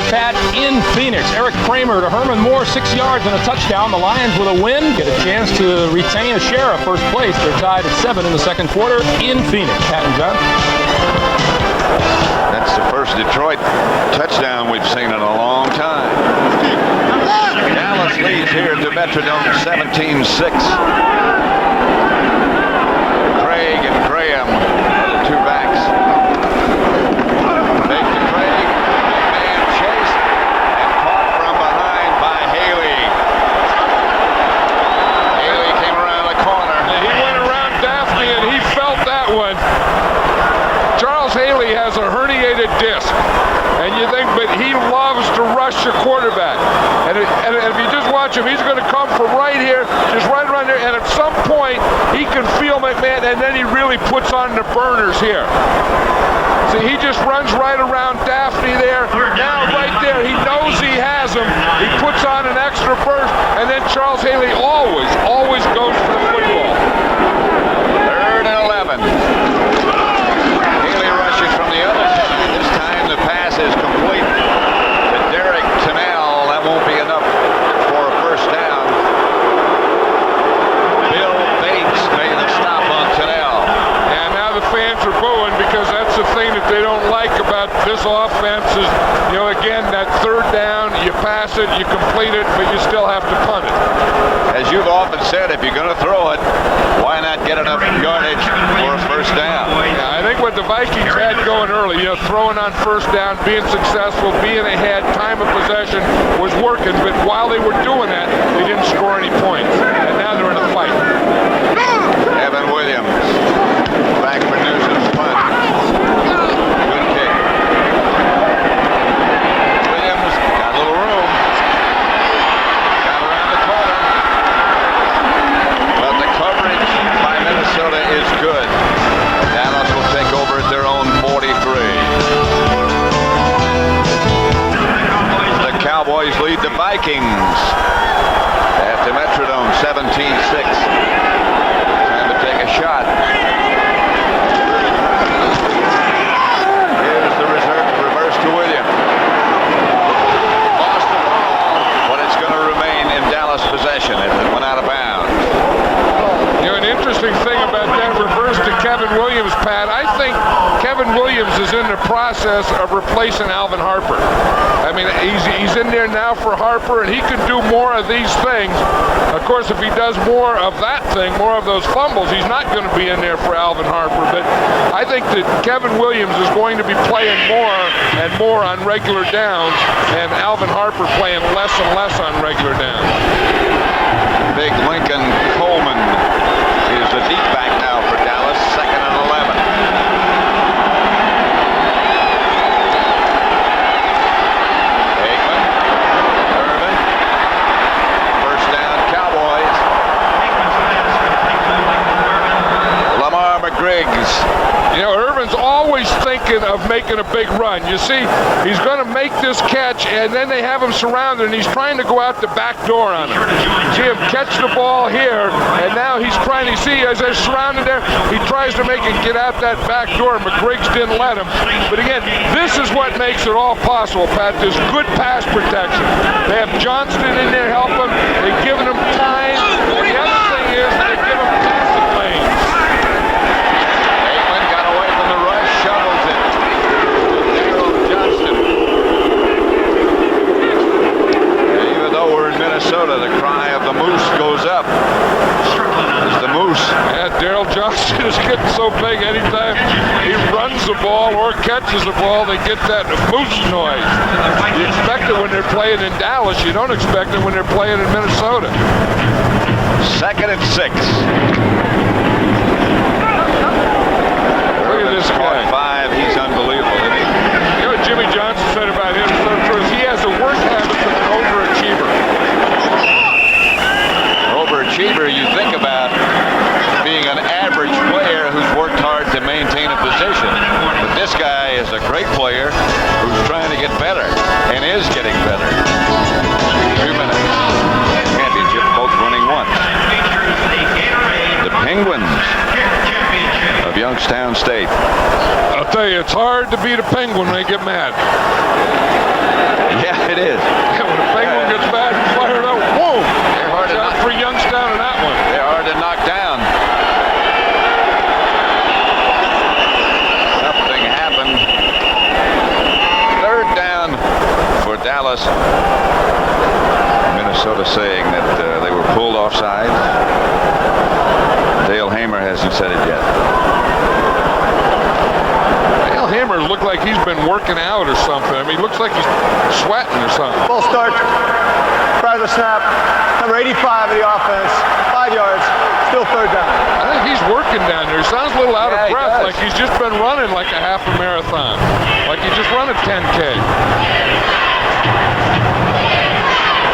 Pat, in Phoenix, Eric Kramer to Herman Moore, 6 yards and a touchdown. The Lions with a win get a chance to retain a share of first place. They're tied at 7 in the second quarter in Phoenix. Pat and John. That's the first Detroit touchdown we've seen in a long time. Dallas leads here at the Metrodome 17-6. Craig and Graham are the two backs. Fake to Craig. Man chase and caught from behind by Haley. Haley came around the corner. He went around Daphne and he felt that one. Charles Haley has a herniated disc, and you think, but he loves to rush the quarterback. And if you just watch him, he's going to come from right here, just right around there, and at some point, he can feel McMahon, and then he really puts on the burners here. See, he just runs right around Daphne there. Now, right there, he knows he has him. He puts on an extra burst, and then Charles Haley always goes for the football. 3rd and 11. Haley rushes from the other side. This time the pass is complete to Derek Tennell. That won't be enough for a first down. Bill Bates made the stop on Tennell. And now the fans are booing because that's the thing that they don't like about this offense is, you know, again, that third down, you pass it, you complete it, but you still have to punt it. As you've often said, if you're going to throw it, why not get enough yardage for a first down? Yeah, I think what the Vikings had going early, you know, throwing on first down, being successful, being ahead, time of possession was working, but while they were doing that, they didn't score any points. And now they're in a fight. Evan Williams back for Newsom's punt. Good kick. Williams got a little room. Got around the corner. But the coverage by Minnesota is good. Dallas will take over at their own 43. The Cowboys lead the Vikings at the Metrodome 17-6. Time to take a shot. Here's the reverse to Williams. Lost the ball, but it's going to remain in Dallas possession as it went out of bounds. You know, an interesting thing about that reverse to Kevin Williams, Pat, I think Kevin Williams Williams is in the process of replacing Alvin Harper. I mean, he's in there now for Harper, and he can do more of these things. Of course, if he does more of that thing, more of those fumbles, he's not going to be in there for Alvin Harper. But I think that Kevin Williams is going to be playing more and more on regular downs, and Alvin Harper playing less and less on regular downs. Big Lincoln Coleman is the deep back now for Dallas, 2nd and 11. Aikman, Irvin, first down Cowboys. Lamar McGriggs. You know, Irvin's always thinking of making a big run. You see, he's going to make this catch, and then they have him surrounded, and he's trying to go out the back door on him. See him catch the ball here, and now he's trying to see as they're surrounded there, he tries to make it get out that back door. McGriggs didn't let him. But again, this is what makes it all possible, Pat. This good pass protection. They have Johnston in there helping him. They've given him time. And the other thing is they give him passing lanes. Aikman got away from the rush, shovels it. Johnston. Even though we're in Minnesota, the cry of the moose goes up. It's the moose. Yeah, Daryl Johnston is getting so big anytime he runs the ball or catches the ball, they get that moose noise. You expect it when they're playing in Dallas. You don't expect it when they're playing in Minnesota. 2nd and 6. Look at this guy. 5, he's unbelievable, isn't he? You know what Jimmy Johnson said about him? He has the work habits of an overachiever. Overachiever, you think about being an average player who's worked hard to maintain a position. But this guy is a great player who's trying to get better and is getting better. 2 minutes. Championship, both winning once. The Penguins of Youngstown State. I'll tell you, it's hard to beat a Penguin when they get mad. Yeah, it is. Yeah, when a Penguin gets mad and fired up, whoa! They're hard to Watch out knock. for Youngstown in that one. They're hard to knock down. Something happened. 3rd down for Dallas. Minnesota saying that they were pulled offside. Dale Hamer hasn't said it yet. Dale Hamer looked like he's been working out or something. I mean, he looks like he's sweating or something. Full start. Prior to the snap. Number 85 of the offense. 5 yards. Still 3rd down. I think he's working down there. He sounds a little out Yeah, of he breath, does. like he's just been running like a half a marathon. Like he just run a 10K.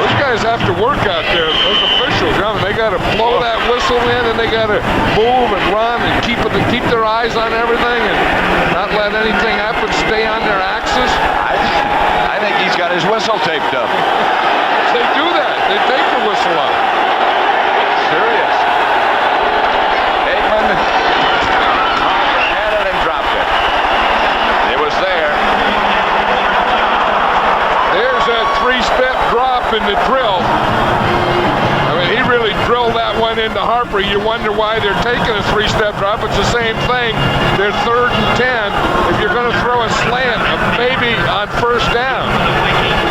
Those guys have to work out there, those officials. You know, they got to blow that whistle in, and they got to move and run and keep their eyes on everything and not let anything happen, stay on their axis. I think he's got his whistle taped up. They do that. They take the whistle up. Serious. Aikman had it and dropped it. It was there. There's that 3-step drop in the drill. I mean, he really drilled that one into Harper. You wonder why they're taking a 3-step drop. It's the same thing. They're 3rd and 10. If you're going to throw a slant, maybe on 1st down.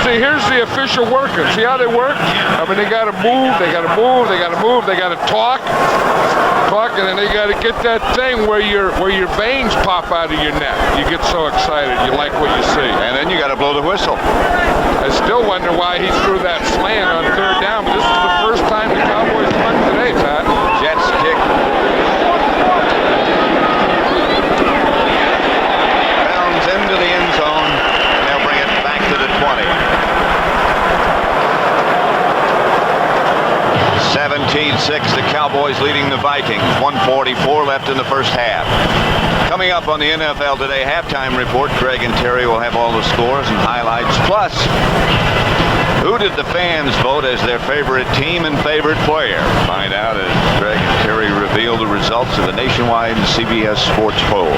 See, here's the official working. See how they work? I mean, they got to move, they got to move, they got to move, they got to talk, and then they got to get that thing where your veins pop out of your neck. You get so excited, you like what you see. And then you got to blow the whistle. I still wonder why he threw that slant on 3rd down, but this is the first time the Cowboys won today, Pat. Jets kick. Bounds into the end zone, and they'll bring it back to the 20. 17-6, the Cowboys leading the Vikings. 1:44 left in the first half. Coming up on the NFL Today halftime report, Greg and Terry will have all the scores and highlights, plus Who did the fans vote as their favorite team and favorite player? Find out as Greg and Terry reveal the results of the nationwide CBS Sports poll.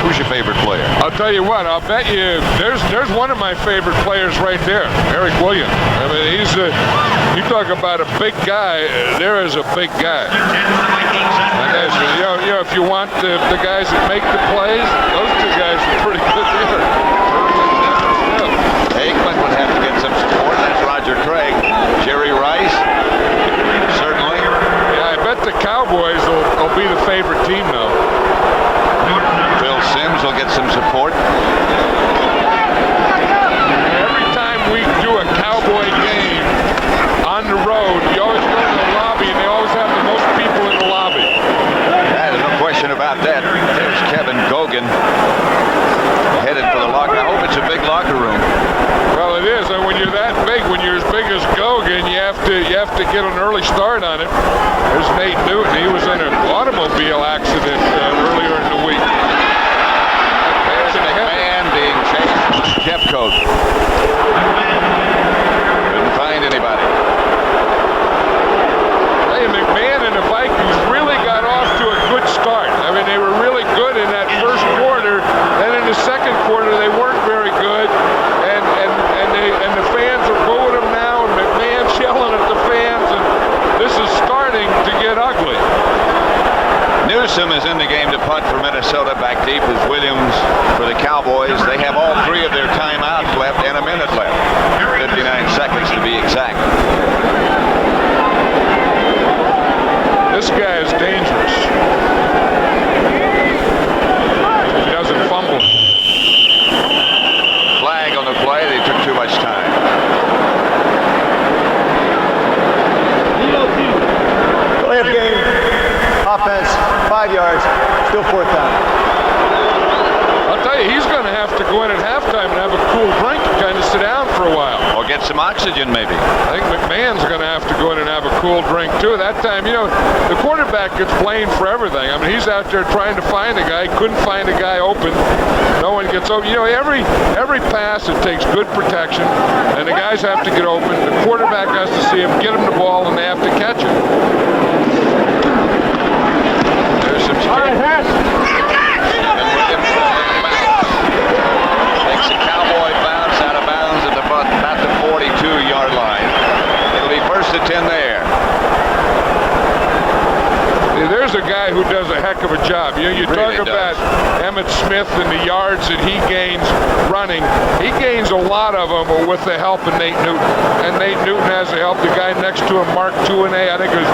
Who's your favorite player? I'll tell you what, I'll bet you there's one of my favorite players right there, Eric Williams. I mean, you talk about a big guy, there is a big guy. And there's, you know, if you want the guys that make the plays, those two guys are pretty good there. Aikman would have to get some support. That's Roger Craig. Jerry Rice, certainly. Yeah, I bet the Cowboys will be the favorite team though. Bill Sims will get some support. Every time we do a Cowboy game on the road, you always go to the lobby and they always have the most people in the lobby. There's no question about that. There's Kevin Gogan headed for the locker. I hope it's a big locker room. Well, it is, and when you're that big, when you're as big as Gogan, you have to get an early start on it. There's Nate Newton. He was in an automobile accident earlier in the week. There's McMahon being chased by Jeffcoat. Couldn't find anybody. Hey, McMahon and the Vikings really got off to a good start. I mean, they were really good in that first quarter, and in the second quarter they weren't very good. And the fans are booing him now, and McMahon's yelling at the fans, and this is starting to get ugly. Newsom is in the game to punt for Minnesota. Back deep is Williams for the Cowboys. They have all three of their timeouts left and a minute left. 59 seconds to be exact. This guy is dangerous. He doesn't fumble. Flag on the play. They took too much time. Play of game. Offense, 5 yards, still fourth down. I'll tell you, he's going to have to go in at halftime and have a cool drink and kind of sit down for a while. Or get some oxygen, maybe. I think McMahon's going to have to go in and have a cool drink, too. That time, you know, the quarterback gets blamed for everything. I mean, he's out there trying to find a guy, couldn't find a guy open. No one gets open. You know, every pass, it takes good protection, and the guys have to get open. The quarterback has to see him, get him the ball, and they have to catch it. There's some space. Takes a Cowboy bounce out of bounds at about the 42-yard line. It'll be first and 10 there. There's a guy who does a heck of a job. You talk about Emmitt Smith and the yards that he gains running. He gains a lot of them with the help of Nate Newton. And Nate Newton has the help. The guy next to him, Mark Tuinei, I think is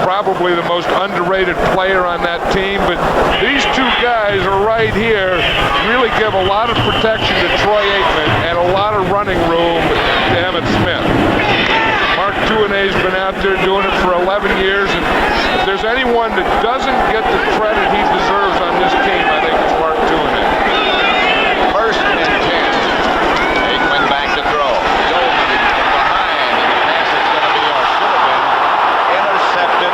probably the most underrated player on that team. But these two guys are right here really give a lot of protection to Troy Aikman and a lot of running room to Emmitt Smith. Mark Tuinei's been out there doing it for 11 years, and if there's anyone that doesn't get the credit he deserves on this team, I think it's Mark Tuinei. First and 10. Aikman back to throw. Goldman from behind, and the pass is going to be, or should have been, intercepted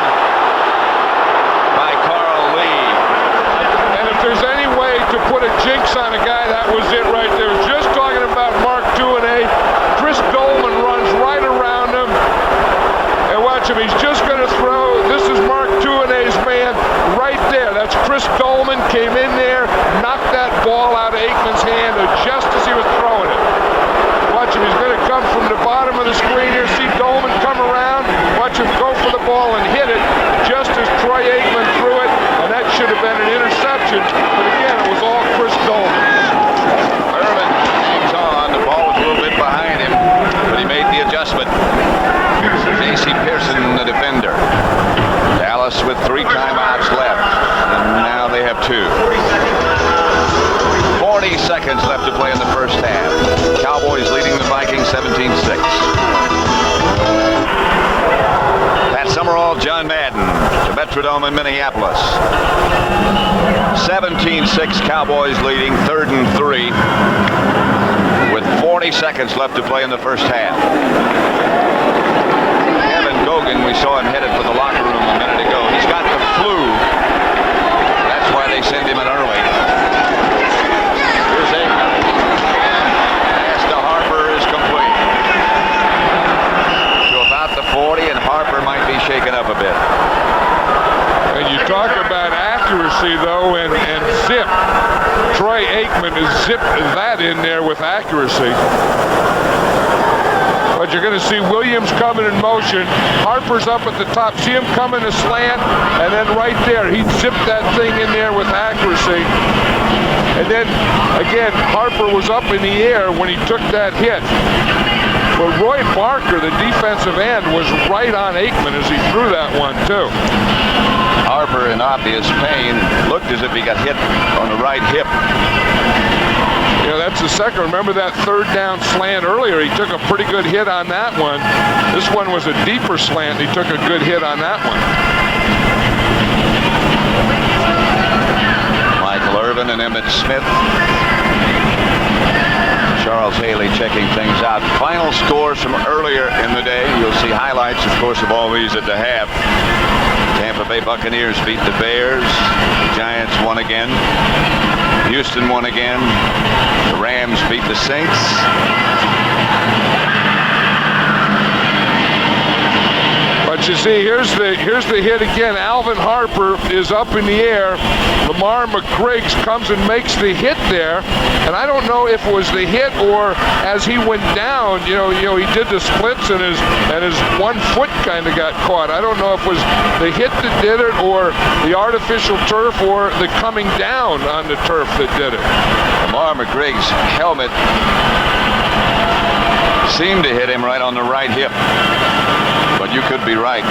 by Carl Lee. And if there's any way to put a jinx on a guy, that was it right there. Just talking about Mark Tuinei. Chris Dolman runs right around him. And watch him, he's just going to throw. This is Mark Tuinei's man right there. That's Chris Dolman, came in there, knocked that ball out of Aikman's hand just as he was throwing it. Watch him, he's going to come from the bottom of the screen here. See Dolman come around. Watch him go for the ball and hit it just as Troy Aikman threw it. And that should have been an interception. But again, it was all Chris Dolman. Irvin hangs on. The ball was a little bit behind him, but he made the adjustment. J.C. Pearson, the defender. Dallas with 3 timeouts left, and now they have 2. 40 seconds left to play in the first half. Cowboys leading the Vikings 17-6. Pat Summerall, John Madden to Metrodome in Minneapolis. 17-6 Cowboys leading, 3rd and 3 with 40 seconds left to play in the first half. Kevin Gogan, we saw him headed for the locker room a minute ago. He's got the flu. That's why they send him in early. Here's Aikman. Pass to Harper is complete. zip that in there with accuracy. But you're going to see Williams coming in motion. Harper's up at the top. See him coming a slant, and then right there, he zipped that thing in there with accuracy. And then, again, Harper was up in the air when he took that hit. But Roy Barker, the defensive end, was right on Aikman as he threw that one, too. Harper in obvious pain. Looked as if he got hit on the right hip. You know, that's the second. Remember that third down slant earlier? He took a pretty good hit on that one. This one was a deeper slant. He took a good hit on that one. Michael Irvin and Emmett Smith. Charles Haley checking things out. Final scores from earlier in the day. You'll see highlights, of course, of all these at the half. Tampa Bay Buccaneers beat the Bears. The Giants won again. Houston won again. The Rams beat the Saints. But you see, here's the hit again. Alvin Harper is up in the air. Lamar McGriggs comes and makes the hit there. And I don't know if it was the hit or as he went down, you know, he did the splits and his 1 foot kind of got caught. I don't know if it was the hit that did it or the artificial turf or the coming down on the turf that did it. Lamar McGriggs' helmet seemed to hit him right on the right hip. But you could be right.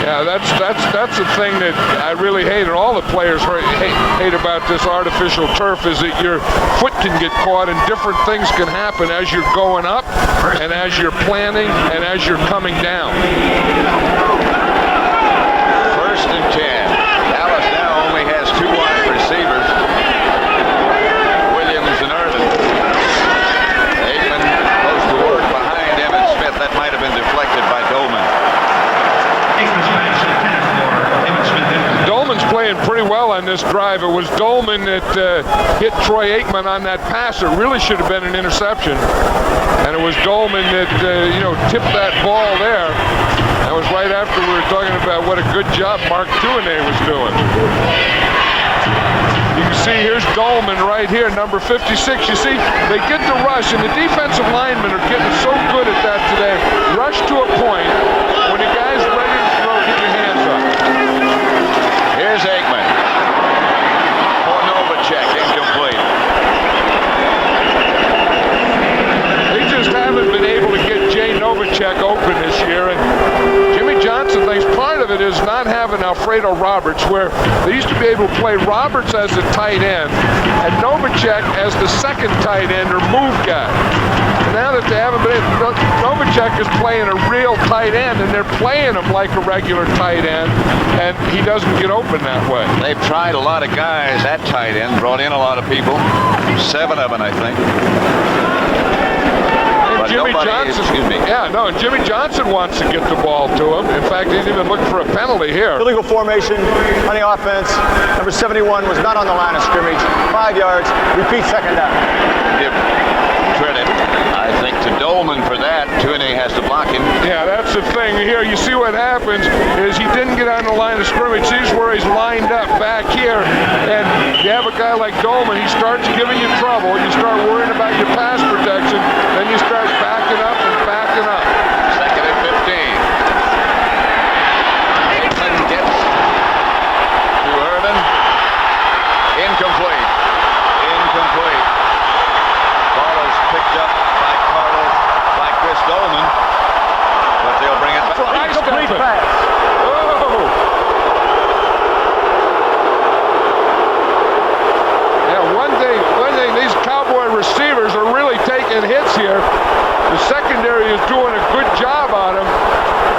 Yeah, that's the thing that I really hate, and all the players hate about this artificial turf is that your foot can get caught and different things can happen as you're going up and as you're planning and as you're coming down. 1st and 10. Dallas now only has 2 wide receivers. Williams and Irvin. Aikman close to work behind Emmett Smith. That might have been deflected by Dolman. Dolman's playing pretty well on this drive. It was Dolman that hit Troy Aikman on that pass. It really should have been an interception. And it was Dolman that, tipped that ball there. That was right after we were talking about what a good job Mark Tuinei was doing. You can see here's Dolman right here, number 56. You see, they get the rush, and the defensive linemen are getting so good at that today. Rush to a point. When the guy's ready to throw, get your hands up. Here's Aikman. For Novacek, incomplete. They just haven't been able to get Jay Novacek open this year, and Jimmy Johnson thinks part of it is not having Alfredo Roberts, where they used to be able to play Roberts as a tight end and Novacek as the second tight end or move guy. And now that they haven't been able, Novacek is playing a real tight end, and they're playing him like a regular tight end, and he doesn't get open that way. They've tried a lot of guys at tight end, brought in a lot of people. 7 of them, I think. Jimmy Johnson, Jimmy Johnson wants to get the ball to him. In fact, he's even looking for a penalty here. Illegal formation on the offense. Number 71 was not on the line of scrimmage. 5 yards. Repeat, second down. Give credit, I think, to Dolman for that. Tuinei has to block him. Yeah, that's the thing. Here, you see what happens is he didn't get on the line of scrimmage. He's where he's lined up back here. And you have a guy like Dolman, he starts giving you trouble. You start worrying about your pass protection. Then you start backing up and backing up. 2nd and 15. Aikman gets to Irvin. Incomplete. Ball is picked up by Chris Dolman. But they'll bring it back. Incomplete pass. Oh! Yeah, one day these Cowboy receivers are really taking hits here. The secondary is doing a good job on him.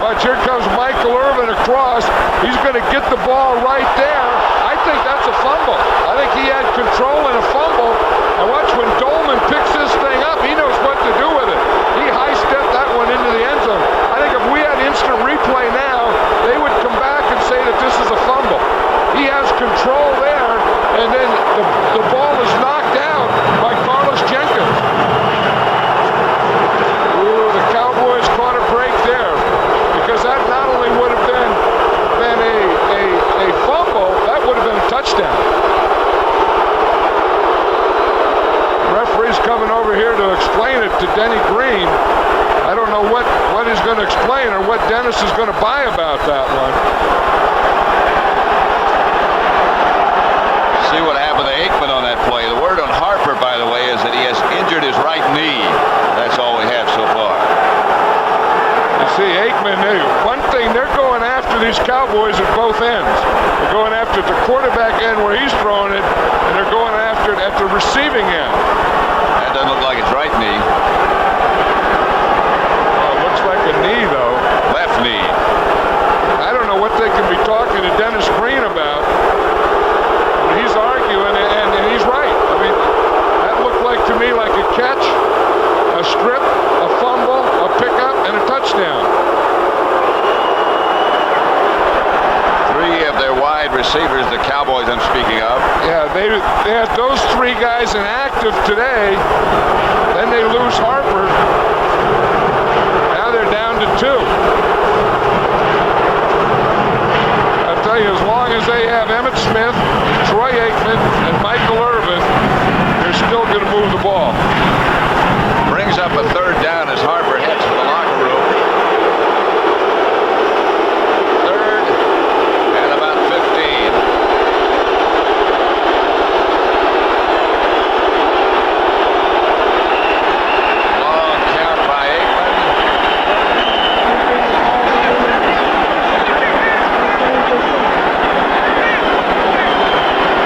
But here comes Michael Irvin across. He's going to get the ball right there. I think that's a fumble. I think he had control in a fumble. And watch when Dolman picks this thing up, he knows what to do with it. He high-stepped that one into the end zone. I think if we had instant replay now, they would come back and say that this is a fumble. He has control there, and then the ball is knocked out by Carlos Jenkins. Ooh, the Cowboys caught a break there, because that not only would have been a fumble, that would have been a touchdown. Dallas is going to buy about that one. See what happened to Aikman on that play. The word on Harper, by the way, is that he has injured his right knee. That's all we have so far. You see, Aikman, one thing, they're going after these Cowboys at both ends. They're going after the quarterback end where he's throwing it, and they're going after it at the receiving end. That doesn't look like his right knee. Well, it looks like a knee, though. Left knee. I don't know what they can be talking to Dennis Green about. He's arguing, and he's right. I mean, that looked like to me like a catch, a strip, a fumble, a pickup, and a touchdown. 3 of their wide receivers, the Cowboys I'm speaking of. Yeah, they had those 3 guys inactive today. Then they lose Harper. Now they're down to 2. I'll tell you, as long as they have Emmitt Smith, Troy Aikman, and Michael Irvin, they're still going to move the ball. Brings up a 3rd down as Harper heads for the locker room. 3rd and about 15. Long count by Aikman.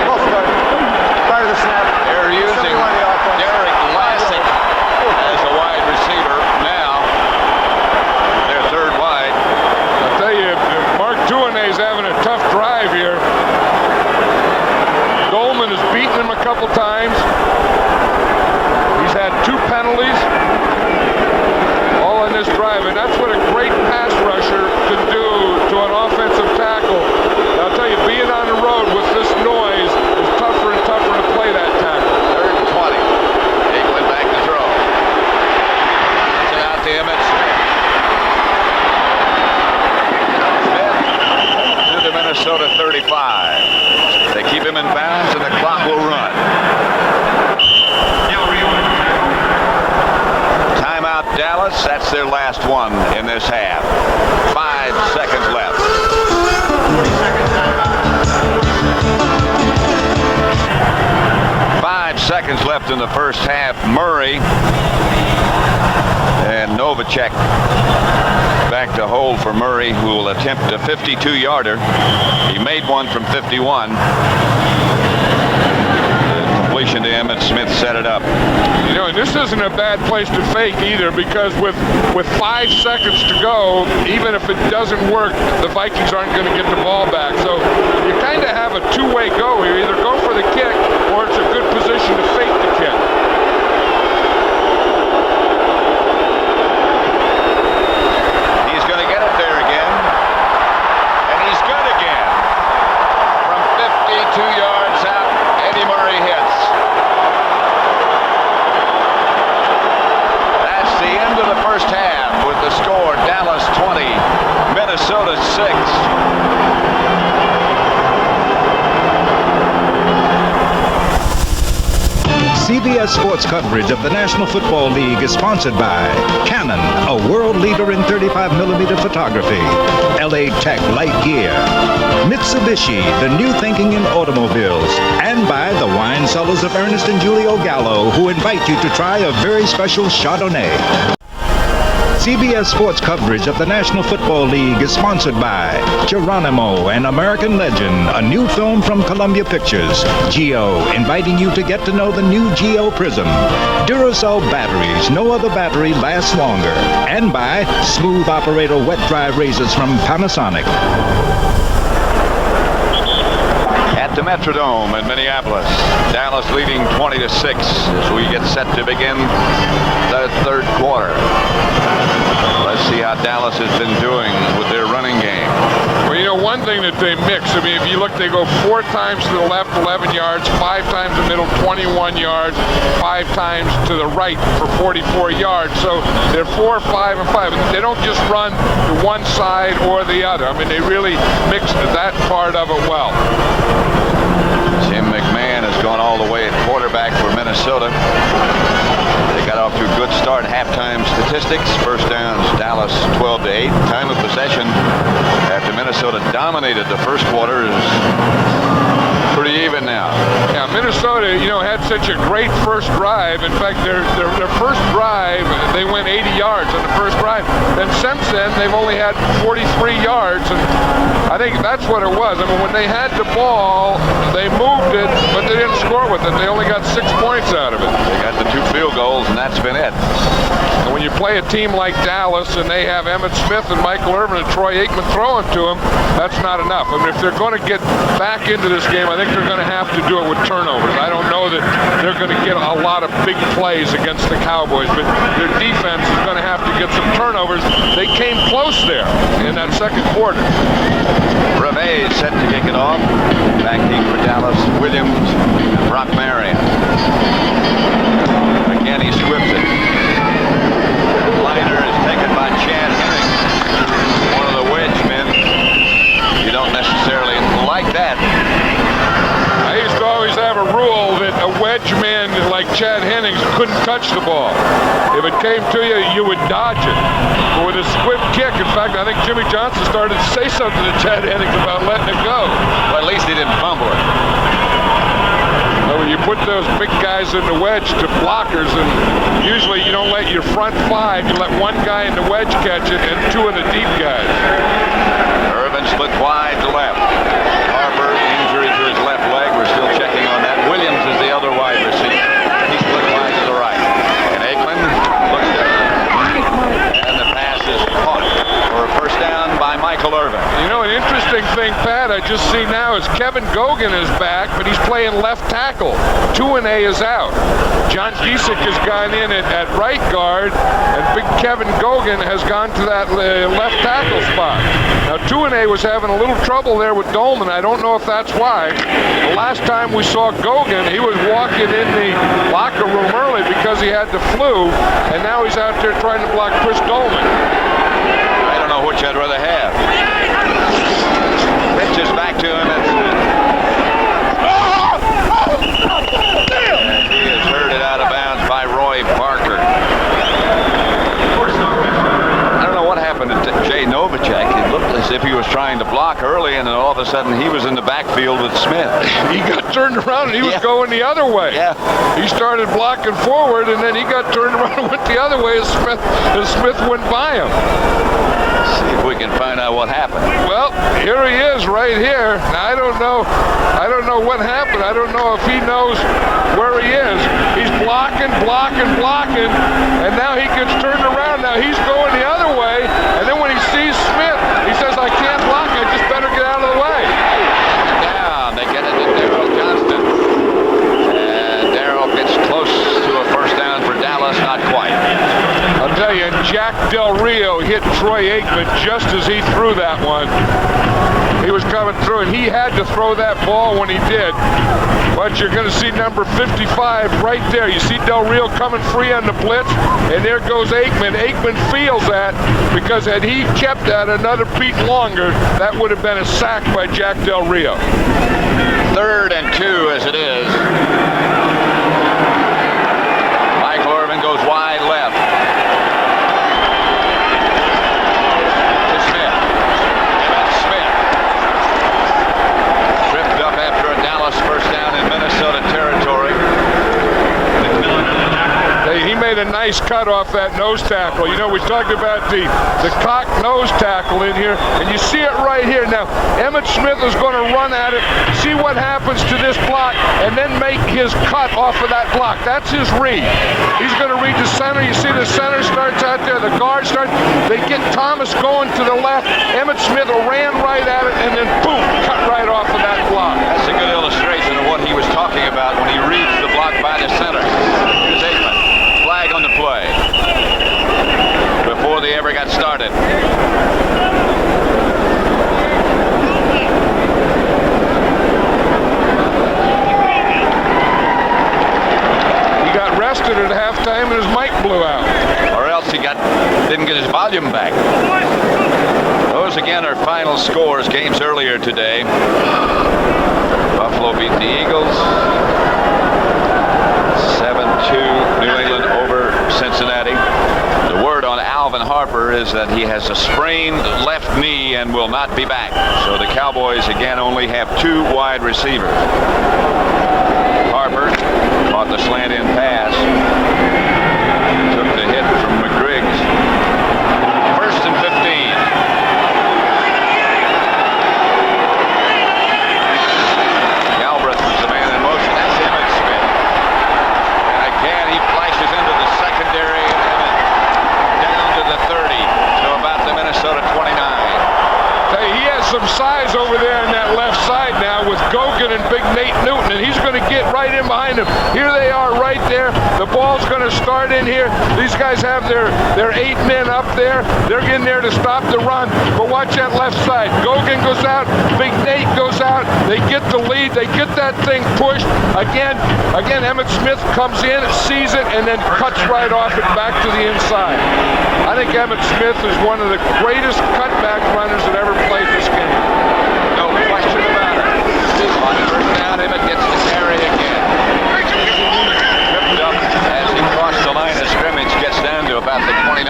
Well, start of the snap. They're using Derek Lassick as a wide receiver now. Their 3rd wide. I'll tell you, Mark Tuanay's having a tough drive here. Goldman has beaten him a couple times. He's had 2 penalties, all in this drive, and that's what a great pass rusher can do to an offensive tackle. I'll tell you, being on the road with this noise is tougher and tougher to play that tackle. 3rd and 20. Aikman back to throw. It's out to Emmitt Smith. Smith to the Minnesota 35. They keep him in bounds and the clock will run. Timeout Dallas. That's their last one in this half. 5 seconds left. 40-second timeout. 5 seconds left in the first half. Murray and Novacek back to hold for Murray, who will attempt a 52-yarder. He made one from 51. The completion to Emmitt Smith set it up. You know, and this isn't a bad place to fake either, because with 5 seconds to go, even if it doesn't work, the Vikings aren't going to get the ball back. So you kind of have a 2-way go here. Either go for the kick, or it's a good position to fake the kick. He's going to get it there again. And he's good again. From 52 yards out, Eddie Murray hits. That's the end of the first half with the score Dallas 20, Minnesota 6. CBS Sports coverage of the National Football League is sponsored by Canon, a world leader in 35mm photography, LA Tech Light Gear, Mitsubishi, the new thinking in automobiles, and by the wine cellars of Ernest and Julio Gallo, who invite you to try a very special Chardonnay. CBS Sports coverage of the National Football League is sponsored by Geronimo, an American Legend, a new film from Columbia Pictures. Geo, inviting you to get to know the new Geo Prism. Duracell batteries, no other battery lasts longer. And by Smooth Operator Wet Dry Razors from Panasonic. At the Metrodome in Minneapolis, Dallas leading 20-6 as we get set to begin the 3rd quarter. Let's see how Dallas has been doing with their running game. Well, you know, one thing that they mix, I mean, if you look, they go 4 times to the left, 11 yards, 5 times the middle, 21 yards, 5 times to the right for 44 yards. So they're 4, 5, and 5. They don't just run to one side or the other. I mean, they really mix that part of it well. Jim McMahon has gone all the way at quarterback for Minnesota. They got off to a good start start halftime statistics. First downs, Dallas 12-8. Time of possession after Minnesota dominated the first quarter is pretty even now. Yeah, Minnesota, had such a great first drive. In fact, their first drive, they went 80 yards on the first drive. And since then, they've only had 43 yards. And I think that's what it was. I mean, when they had the ball, they moved it, but they didn't score with it. They only got 6 points out of it. They got the 2 field goals, and that's been it. And when you play a team like Dallas and they have Emmitt Smith and Michael Irvin and Troy Aikman throwing to them, that's not enough. I mean, if they're going to get back into this game, I think they're going to have to do it with turnovers. I don't know that they're going to get a lot of big plays against the Cowboys, but their defense is going to have to get some turnovers. They came close there in that second quarter. Reve set to kick it off. Backing for Dallas, Williams, Brock Marion. Again, he swips it. The liner is taken by Chad Henning, one of the wedge men. You don't necessarily like that. I used to always have a rule that a wedge man like Chad Hennings couldn't touch the ball. If it came to you, you would dodge it. But with a swift kick, in fact, I think Jimmy Johnson started to say something to Chad Hennings about letting it go. Well, at least he didn't fumble it. So when you put those big guys in the wedge to blockers, and usually you don't let your front 5, you let one guy in the wedge catch it and 2 of the deep guys. Irvin split wide to left. Harper, injury to his left leg. We're still checking on that. Williams is the other wide receiver. He split wide to the right. And Aikman looks there. And the pass is caught for a first down by Michael Irvin. An interesting thing, Pat, I just see now is Kevin Gogan is back, but he's playing left tackle. 2A is out. John Giesick has gone in at right guard, and big Kevin Gogan has gone to that left tackle spot. Now, 2A was having a little trouble there with Dolman. I don't know if that's why. The last time we saw Gogan, he was walking in the locker room early because he had the flu, and now he's out there trying to block Chris Dolman. I don't know which I'd rather have. Pitches back to him. And he is herded out of bounds by Roy Parker. I don't know what happened to Jay Novacek. It looked as if he was trying to block early, and then all of a sudden he was in the backfield with Smith. He got turned around and he was going the other way. Yeah. He started blocking forward, and then he got turned around and went the other way as Smith went by him. Let's see if we can find out what happened. Well, here he is right here. Now, I don't know what happened. I don't know if he knows where he is. He's blocking, and now he gets turned around. Now he's going the other way, and then when he sees Smith, he says, I can't block, I just better get out of the way. Down, they get it to Darrell Johnston. And Darrell gets close to a first down for Dallas, not quite. I'll tell you, Jack Del Rio hit Troy Aikman just as he threw that one. He was coming through, and he had to throw that ball when he did. But you're going to see number 55 right there. You see Del Rio coming free on the blitz, and there goes Aikman. Aikman feels that, because had he kept that another beat longer, that would have been a sack by Jack Del Rio. 3rd and 2 as it is. Michael Irvin goes wide left. To Smith. Emmitt Smith. Tripped up after a Dallas first down in Minnesota territory. He made a nice cut off that nose tackle. We talked about the cock nose tackle in here, and you see it right here. Now, Emmitt Smith is going to run at it, see what happens to this block, and then make his cut off of that block. That's his read. He's going to read the center. You see the center starts out there, the guard starts. They get Thomas going to the left. Emmitt Smith ran right at it, and then boom, cut right off of that block. That's a good illustration of what he was talking about when he reads the block by the center. Here's Aikman. Flag on the play before they ever got started. He got rested at halftime and his mic blew out. Or else he didn't get his volume back. Those again are final scores, games earlier today. Buffalo beat the Eagles. 7-2, New England over Cincinnati. Alvin Harper is that he has a sprained left knee and will not be back. So the Cowboys again only have 2 wide receivers. Harper caught the slant-in pass. Took the hit from McGriggs. 1st and 15. Galbraith was the man in motion. That's Emmett Smith. And again, he flashes into the secondary and Emmett down to the 30. So about the Minnesota 29. Hey, he has some size over there on that left side now with Gogan and Big Nate Newton, and he's going to get right in behind him. Here they are right there. The ball's going to start in here. These guys have their 8 men up there. They're getting there to stop the run. But watch that left side. Gogan goes out. Big Nate goes out. They get the lead. They get that thing pushed. Again, Emmett Smith comes in, sees it, and then cuts right off it back to the inside. I think Emmett Smith is one of the greatest cutback runners that ever played this game. No question about it. On 1st down, Emmett gets the carry again. Tripped up as he crossed the line of scrimmage, gets down to about the 29.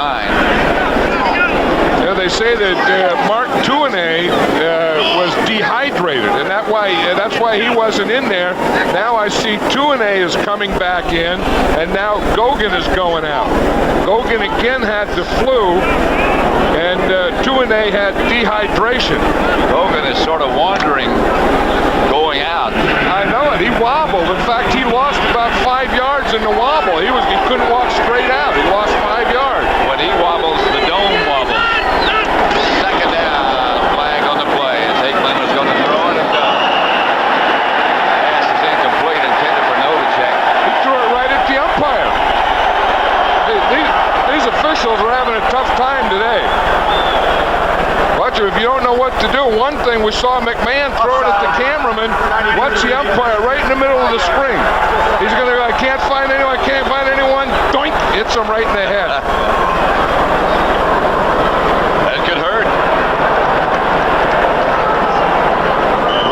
Yeah, they say that Mark Tuinei was dehydrated, and that's why he wasn't in there. Now I see Tuinei is coming back in, and now Gogan is going out. Gogan again had the flu, and Tuinei had dehydration. Gogan is sort of wandering, going out. I know it. He wobbled. In fact, he lost about 5 yards in the wobble. He couldn't walk straight out. He lost 5 yards. When he wobbles, the dome wobbles. 2nd down, flag on the play. As Aikman was going to throw it and does. Pass is incomplete, intended for Novacek. He threw it right at the umpire. These officials are having a tough time today. Watch it. If you don't know what to do, one thing we saw McMahon throw it at the cameraman. Watch the umpire right in the middle of the screen. He's going to go, I can't find anyone, doink, hits him right in the head. That could hurt.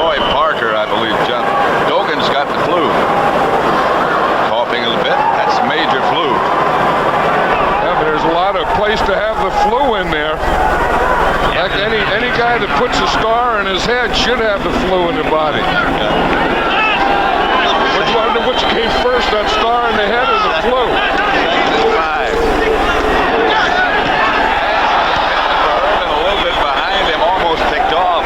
Roy Parker, I believe, John. Gogan's got the flu. Coughing a little bit. That's major flu. Yeah, but there's a lot of place to have the flu in there. Like any guy that puts a star in his head should have the flu in the body. Which came first, that star in the head or the flu? 5. A little bit behind him, almost picked off.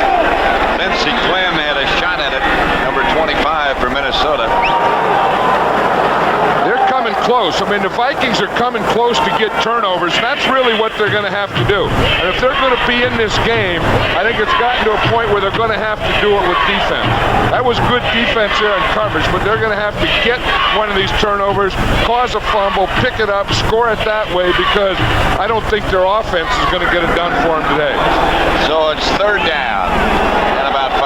Lindsey Clem had a shot at it. Number 25 for Minnesota. They're coming close. I mean, the Vikings are coming close to get turnovers. That's really what they're going to have to do. And if they're going to be in this game, I think it's gotten to a point where they're going to have to do it with defense. That was good defense there in coverage, but they're going to have to get one of these turnovers, cause a fumble, pick it up, score it that way, because I don't think their offense is going to get it done for them today. So it's 3rd down and about 5.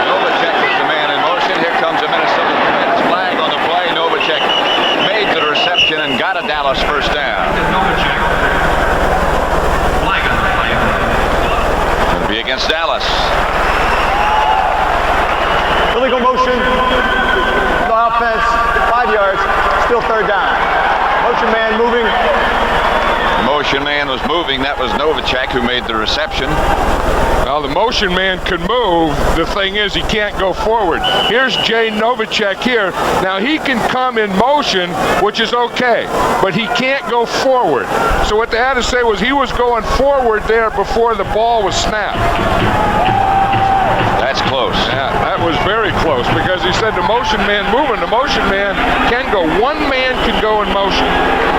Novacek was the man in motion. Here comes a Minnesota defense. Flag on the play. Novacek made the reception and got a Dallas 1st down. Novacek. Flag on the play. It'll be against Dallas. Illegal motion. No offense. 5 yards. Still 3rd down. Motion man moving. Motion man was moving. That was Novacek who made the reception. Now, the motion man can move. The thing is, he can't go forward. Here's Jay Novacek here. Now, he can come in motion, which is okay, but he can't go forward. So what they had to say was he was going forward there before the ball was snapped. That's close. Yeah, that was very close, because he said the motion man moving. The motion man can go. One man can go in motion,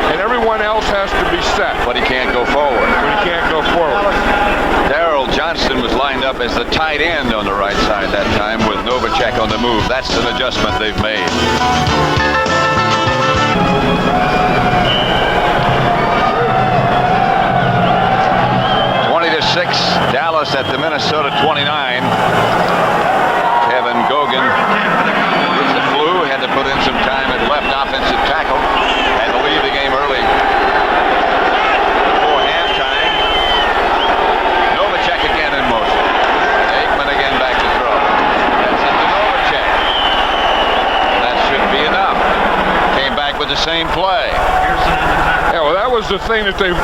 and everyone else has to be set. But he can't go forward. But he can't go forward. Darrell Johnston was lined up as the tight end on the right side that time with Novacek on the move. That's an adjustment they've made. 20-6, Dallas at the Minnesota 29. Kevin Gogan with the flu, had to put in some time at left offensive tackle. Had to leave the game early before halftime. Novacek again in motion. Aikman again back to throw. That's it to Novacek. That should be enough. the same play. Yeah, well, that was the thing that they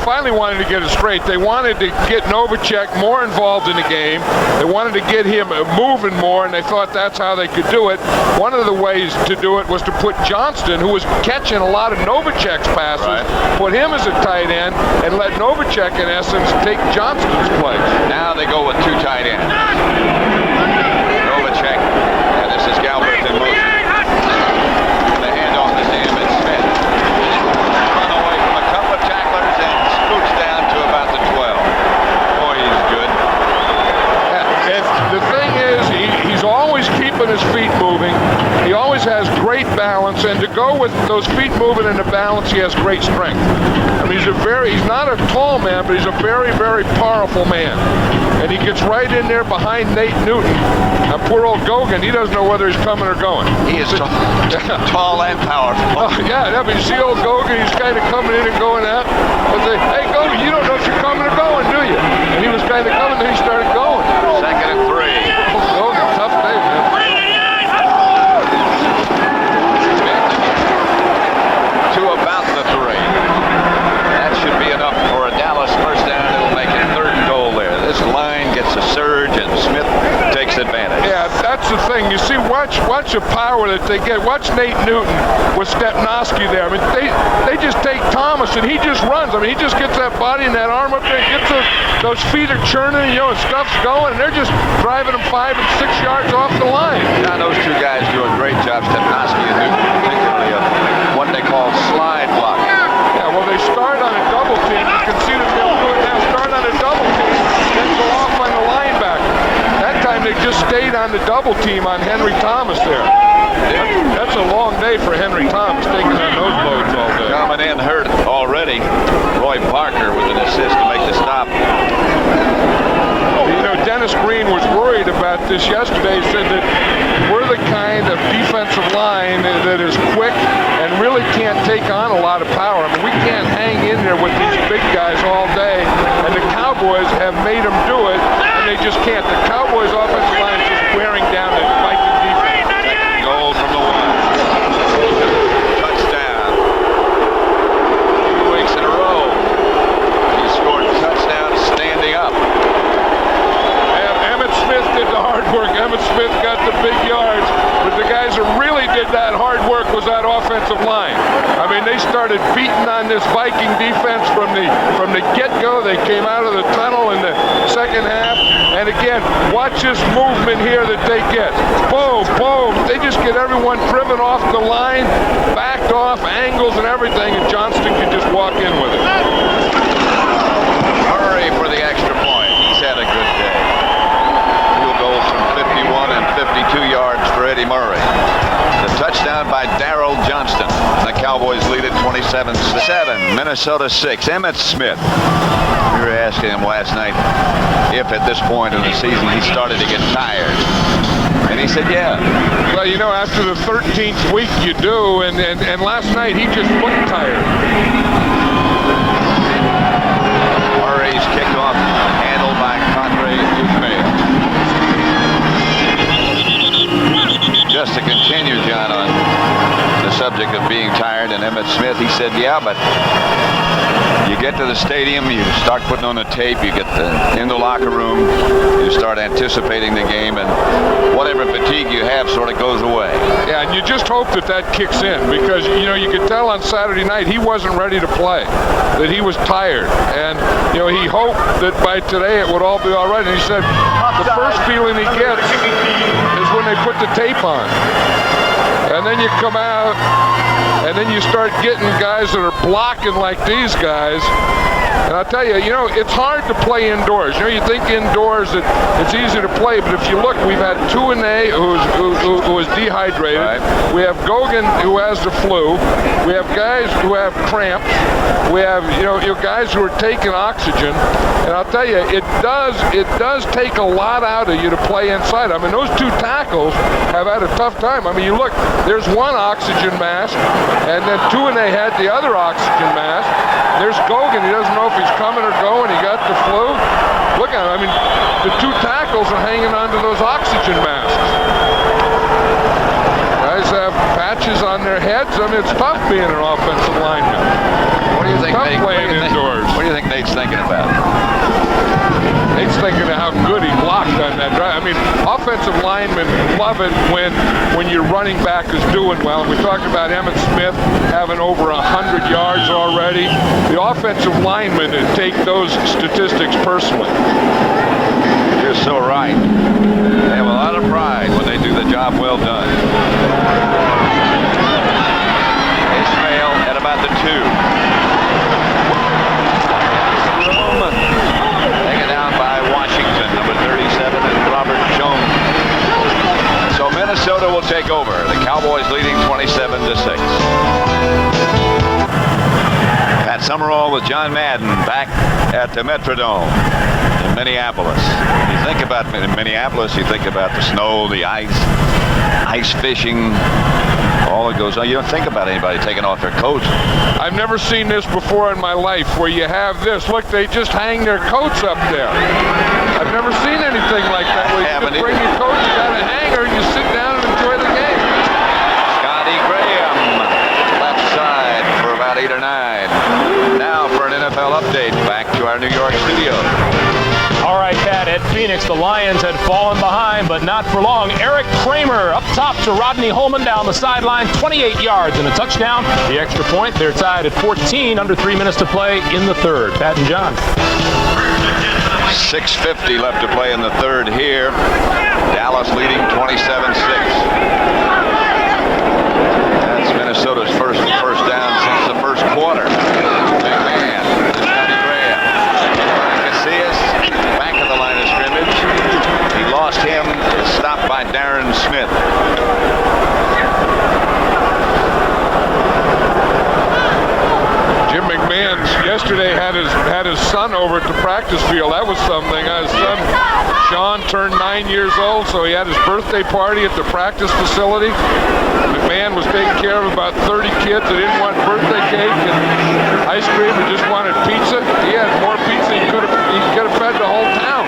finally wanted to get it straight. They wanted to get Novacek more involved in the game. They wanted to get him moving more, and they thought that's how they could do it. One of the ways to do it was to put Johnston, who was catching a lot of Novacek's passes, put him as a tight end, and let Novacek, in essence, take Johnston's place. Now they go with 2 tight ends. Novacek, and this is Galbraith in motion. The handoff is to Emmett Smith. Run away from a couple of tacklers and scoots down to about the 12. Boy, he's good. And the thing is, he's always keeping his feet moving. He always has great balance, and to go with those feet moving and the balance, he has great strength. I mean, he's not a tall man, but he's a very, very powerful man. And he gets right in there behind Nate Newton. Now, poor old Gogan, he doesn't know whether he's coming or going. He is tall and powerful. Oh, yeah, but you see old Gogan, he's kind of coming in and going out. And say, hey, Gogan, you don't know if you're coming or going, do you? And he was kind of coming, then he started going. 2nd and 3. Oh, Gogan, tough day, man. To about the 3. That should be enough for a Dallas first down. It'll make it 3rd and goal there. This line gets a surge, and Smith takes advantage. Yeah, that's the thing. You see, watch the power that they get. Watch Nate Newton with Stepnoski there. I mean, they just take Thomas, and he just runs. I mean, he just gets that body and that arm up there, gets those feet are churning, and stuff's going, and they're just driving them 5 and 6 yards off the line. Now, those 2 guys do a great job, Stepnoski and Newton, particularly of what they call slide block. Yeah, well, they start on a double team. You can see that they'll do it now. Start on a double team, then go off on the linebacker. That time they just stayed on the double team on Henry Thomas there. That's a long day for Henry Thomas, taking on those loads all day. Coming in hurt already. Roy Parker with an assist to make the stop. Dennis Green was worried about this yesterday. He said that we're the kind of defensive line that is quick and really can't take on a lot of power. I mean, we can't hang in there with these big guys all day, and the Cowboys have made them do it, and they just can't. The Cowboys' offensive line is just wearing down the Viking defense. Goal from the 1. Touchdown. 2 weeks in a row. He scored touchdowns standing up. Emmett Smith did the hard work. Emmett Smith got the big yards, but the guys who really did that hard work was that offensive line. I mean, they started beating on this Viking defense from the get-go. They came out of the tunnel in the second half, and again, watch this movement here that they get. Boom, boom. They just get everyone driven off the line, backed off, angles and everything, and Johnston can just walk in with it. Hurry for the extra point. He's had a good day. Goals from 51 and 52 yards for Eddie Murray. The touchdown by Darrell Johnston. The Cowboys lead at 27-7. Minnesota 6. Emmett Smith. We were asking him last night if at this point in the season he started to get tired. And he said, yeah. Well, after the 13th week you do, and last night he just looked tired. Murray's kickoff handled by Andre Uthmail. Just to continue, John, on the subject of being tired and Emmett Smith, he said, yeah, but you get to the stadium, you start putting on the tape, you get in the locker room, you start anticipating the game, and whatever fatigue you have sort of goes away. Yeah, and you just hope that kicks in, because, you could tell on Saturday night he wasn't ready to play, that he was tired, and, he hoped that by today it would all be all right, and he said the first feeling he gets is when they put the tape on. And then you come out, and then you start getting guys that are blocking like these guys. And I'll tell you, it's hard to play indoors. You think indoors that it's easy to play, but if you look, we've had Tuane who is dehydrated. Right. We have Gogan who has the flu. We have guys who have cramps. We have guys who are taking oxygen. And I'll tell you, it does take a lot out of you to play inside. I mean, those 2 tackles have had a tough time. I mean, you look, there's one oxygen mask, and then Tuane had the other oxygen mask. There's Gogan. He doesn't know if he's coming or going. He got the flu. Look at him. I mean, the 2 tackles are hanging onto those oxygen masks. Guys have patches coaches on their heads. I mean, it's tough being an offensive lineman. What do you think? Tough Nate, playing indoors. What do you think Nate's thinking about? Nate's thinking of how good he blocked on that drive. I mean, offensive linemen love it when your running back is doing well. And we talked about Emmitt Smith having over 100 yards already. The offensive linemen take those statistics personally. You're so right. They have a lot of pride when they do the job well done. Ishmael at about the 2. Taken down by Washington, number 37, and Robert Jones. So Minnesota will take over. The Cowboys leading 27-6. Pat Summerall with John Madden back at the Metrodome in Minneapolis. You think about Minneapolis, you think about the snow, the ice fishing, all that goes on. You don't think about anybody taking off their coats. I've never seen this before in my life where you have this. Look, they just hang their coats up there. I've never seen anything like that where you just bring your coat, you got a hanger, and you sit down and enjoy the game. Scotty Graham, left side for about 8 or 9. Now for an NFL update, back to our New York studio. All right, Pat, at Phoenix, the Lions had fallen behind, but not for long. Eric Kramer up top to Rodney Holman down the sideline, 28 yards and a touchdown. The extra point, they're tied at 14, under 3 minutes to play in the third. Pat and John. 6:50 left to play in the third here. Dallas leading 27-6. That's Minnesota's first down since the first quarter. Big man, Scotty Graham. Casillas back at the line of scrimmage. He lost him, stopped by Darren Smith. Jim McMahon yesterday had his son over at the practice field. That was something. His son Sean turned 9 years old, so he had his birthday party at the practice facility. McMahon was taking care of about 30 kids that didn't want birthday cake and ice cream and just wanted pizza. He had more pizza he could have fed the whole town.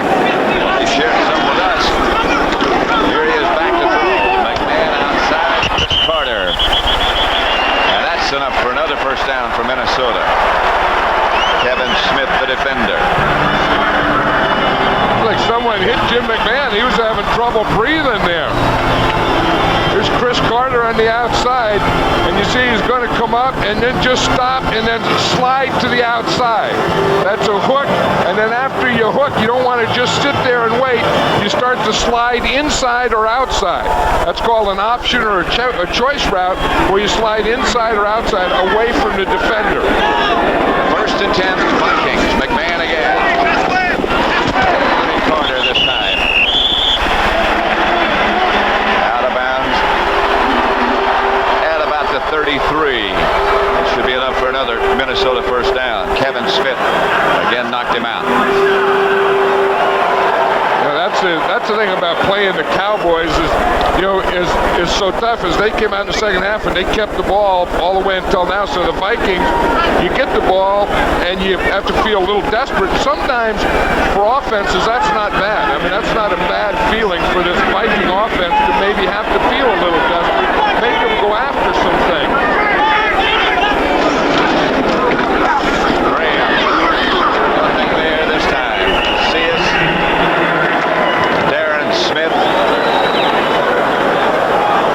He shared some with us. Here he is back to throw. McMahon outside. Chris Carter. And that's enough for another first down for Minnesota. Kevin Smith, the defender. Like someone hit Jim McMahon. He was having trouble breathing there. There's Chris Carter on the outside, and you see he's going to come up and then just stop and then slide to the outside. That's a hook, and then after you hook, you don't want to just sit there and wait. You start to slide inside or outside. That's called an option or a choice route, where you slide inside or outside away from the defender. First and 10, Vikings. McMahon again. Carter this time. Out of bounds at about the 33. Should be enough for another Minnesota first down. Kevin Smith again knocked him out. That's the thing about playing the Cowboys is so tough. As they came out in the second half and they kept the ball all the way until now. So the Vikings, you get the ball and you have to feel a little desperate. Sometimes for offenses, that's not bad. I mean, that's not a bad feeling for this Viking offense to maybe have to feel a little desperate, make them go after some things. Graham, nothing there this time. Casillas. Smith.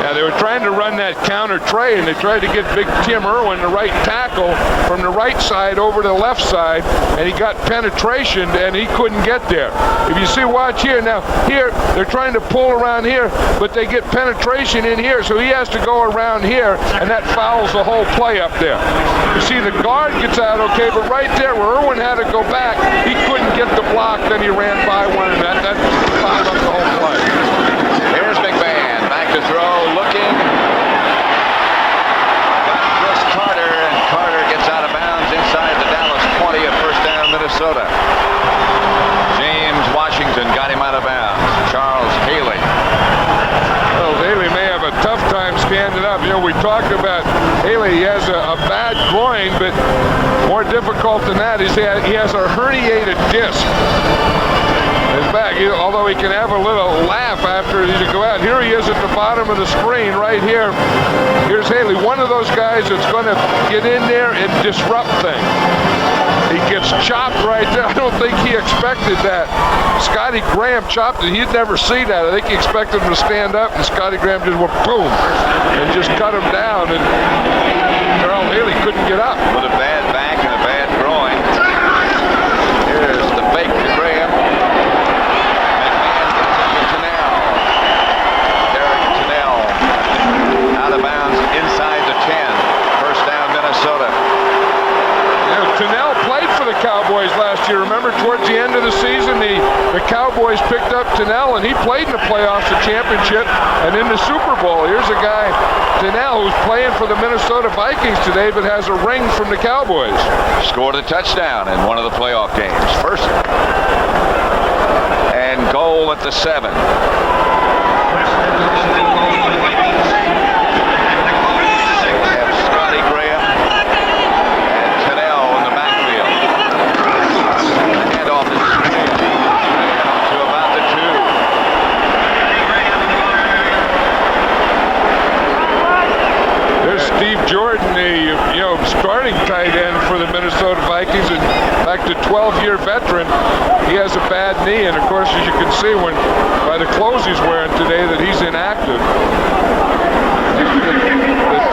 Yeah, they were trying to run that counter trey, and they tried to get big Tim Irwin, the right tackle, from the right side over to the left side, and he got penetration, and he couldn't get there. If you see, watch here. Now, here, they're trying to pull around here, but they get penetration in here, so he has to go around here, and that fouls the whole play up there. You see, the guard gets out okay, but right there where Irwin had to go back, he couldn't get the block, then he ran by one, and that fouled up the whole play. Here's McMahon, back to throw, looking. Got Chris Carter, and Carter gets out of bounds inside the Dallas 20, a first down Minnesota. James Washington got him out of bounds. Charles Haley. Well, Haley may have a tough time standing up. You know, we talked about Haley. He has a bad groin, but more difficult than that is he has a herniated disc. His back, although he can have a little laugh after he go out. Here he is at the bottom of the screen right here. here's Haley, one of those guys that's going to get in there and disrupt things. He gets chopped right there. I don't think he expected that. Scotty Graham chopped it. He'd never see that. I think he expected him to stand up, and Scotty Graham just went boom and just cut him down. And Terrell Haley couldn't get up. With a bad back and a bad groin. Here's the fake to Graham. McMahon gets it to Tunnell. Derek Tunnell out of bounds inside the 10. First down, Minnesota. Tunnell played for the Cowboys last year. Remember, towards the end of the season, the Cowboys picked up Tunnell, and he played in the playoffs, the championship, and in the Super Bowl. Here's a guy, Tunnell, who's playing for the Minnesota Vikings today, but has a ring from the Cowboys. Scored a touchdown in one of the playoff games. First and goal at the 7. Jordan, the starting tight end for the Minnesota Vikings, and in fact a 12-year veteran. He has a bad knee, and of course, as you can see by the clothes he's wearing today, that he's inactive.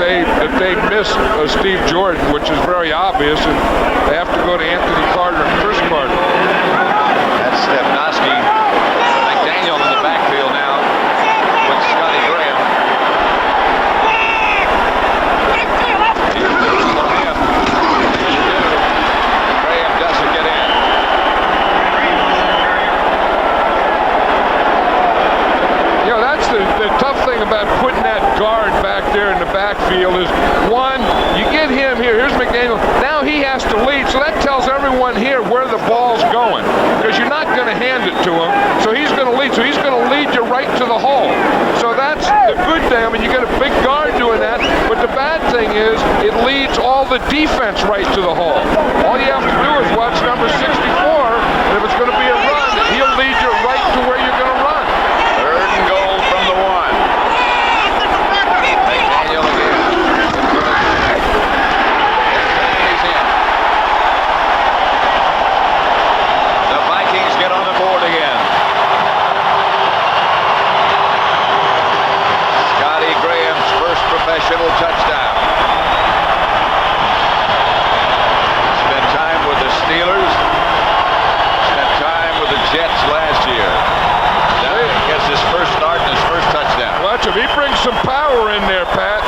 That they miss Steve Jordan, which is very obvious, and they have to go to Anthony Carter and Chris Carter. That's Stepnoski. McDaniel in the backfield now with Scotty Graham. Graham doesn't get in. That's the tough thing about putting that guard back there in the backfield is, one, you get him here. Here's McDaniel. Now he has to lead, so that tells everyone here where the ball's going, because you're not going to hand it to him. So he's going to lead. So he's going to lead you right to the hole. So that's the good thing. I mean, you get a big guard doing that, but the bad thing is it leads all the defense right to the hole. All you have to do is watch number 64, and if it's going to be a run, he'll lead you right to where you're going to run. Third and goal from the 1. McDaniel again. He's in. The Vikings get on the board again. Scotty Graham's first professional touchdown. Spent time with the Steelers. Spent time with the Jets last year. Now he gets his first start and his first touchdown. Watch him. He brings some power in there, Pat.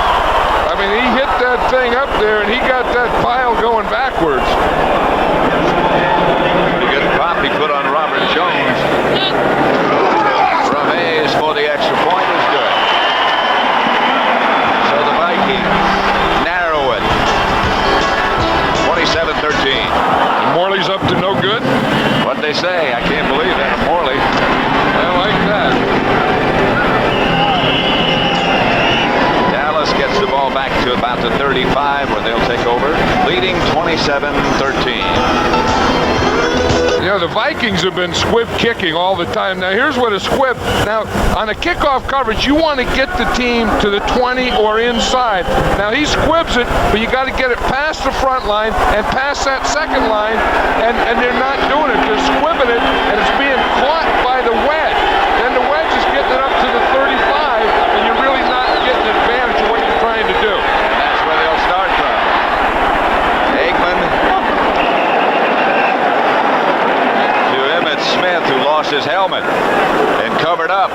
I mean, he hit that thing up there, and he got that pile going backwards. Pretty good pop he put on Robert Jones. From Hayes for the extra point is good. So the Vikings narrow it. 27-13. Morley's up to no good. What they say, I can't believe that. Morley. I like that. Dallas gets the ball back to about the 35 where they'll take over, leading 27-13. The Vikings have been squib kicking all the time. Now, here's what a squib. Now, on a kickoff coverage, you want to get the team to the 20 or inside. Now, he squibs it, but you got to get it past the front line and past that second line, and they're not doing it. They're squibbing it, and it's being caught by the wedge. Then the wedge is getting it up to the 35, and you're really not getting advantage of what you're trying to do. And that's where they'll start from. Aikman to Emmett Smith, who lost his helmet and covered up.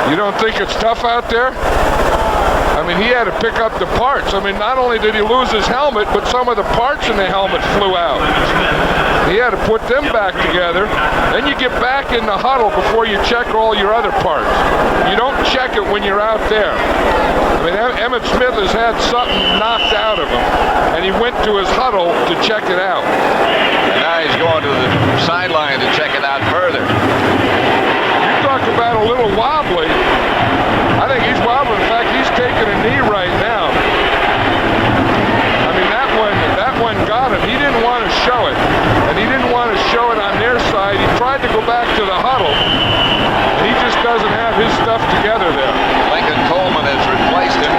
You don't think it's tough out there? I mean, he had to pick up the parts. I mean, not only did he lose his helmet, but some of the parts in the helmet flew out. He had to put them back together. Then you get back in the huddle before you check all your other parts. You don't check it when you're out there. I mean, Emmett Smith has had something knocked out of him, and he went to his huddle to check it out. And now he's going to the sideline to check it out further. You talk about a little wobbly. I think he's wobbling. In fact, he's taking a knee right now. I mean, that one got him. He didn't want to show it, and he didn't want to show it on their side. He tried to go back to the huddle, and he just doesn't have his stuff together there. Lincoln Coleman has replaced him.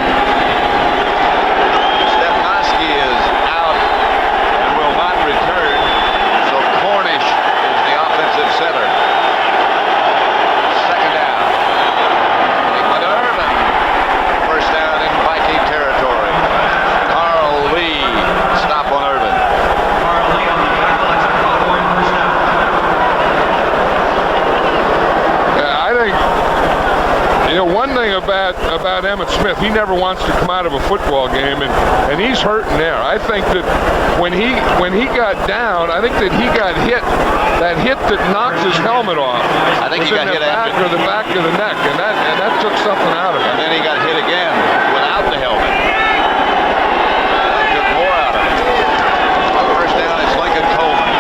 he never wants to come out of a football game, and he's hurting there. I think that when he got down, I think that he got hit. That hit that knocked his helmet off. I think he got hit after the back of the neck, and that took something out of him. And then he got hit again without the helmet. That took more out of it. On first down, it's Lincoln Coleman.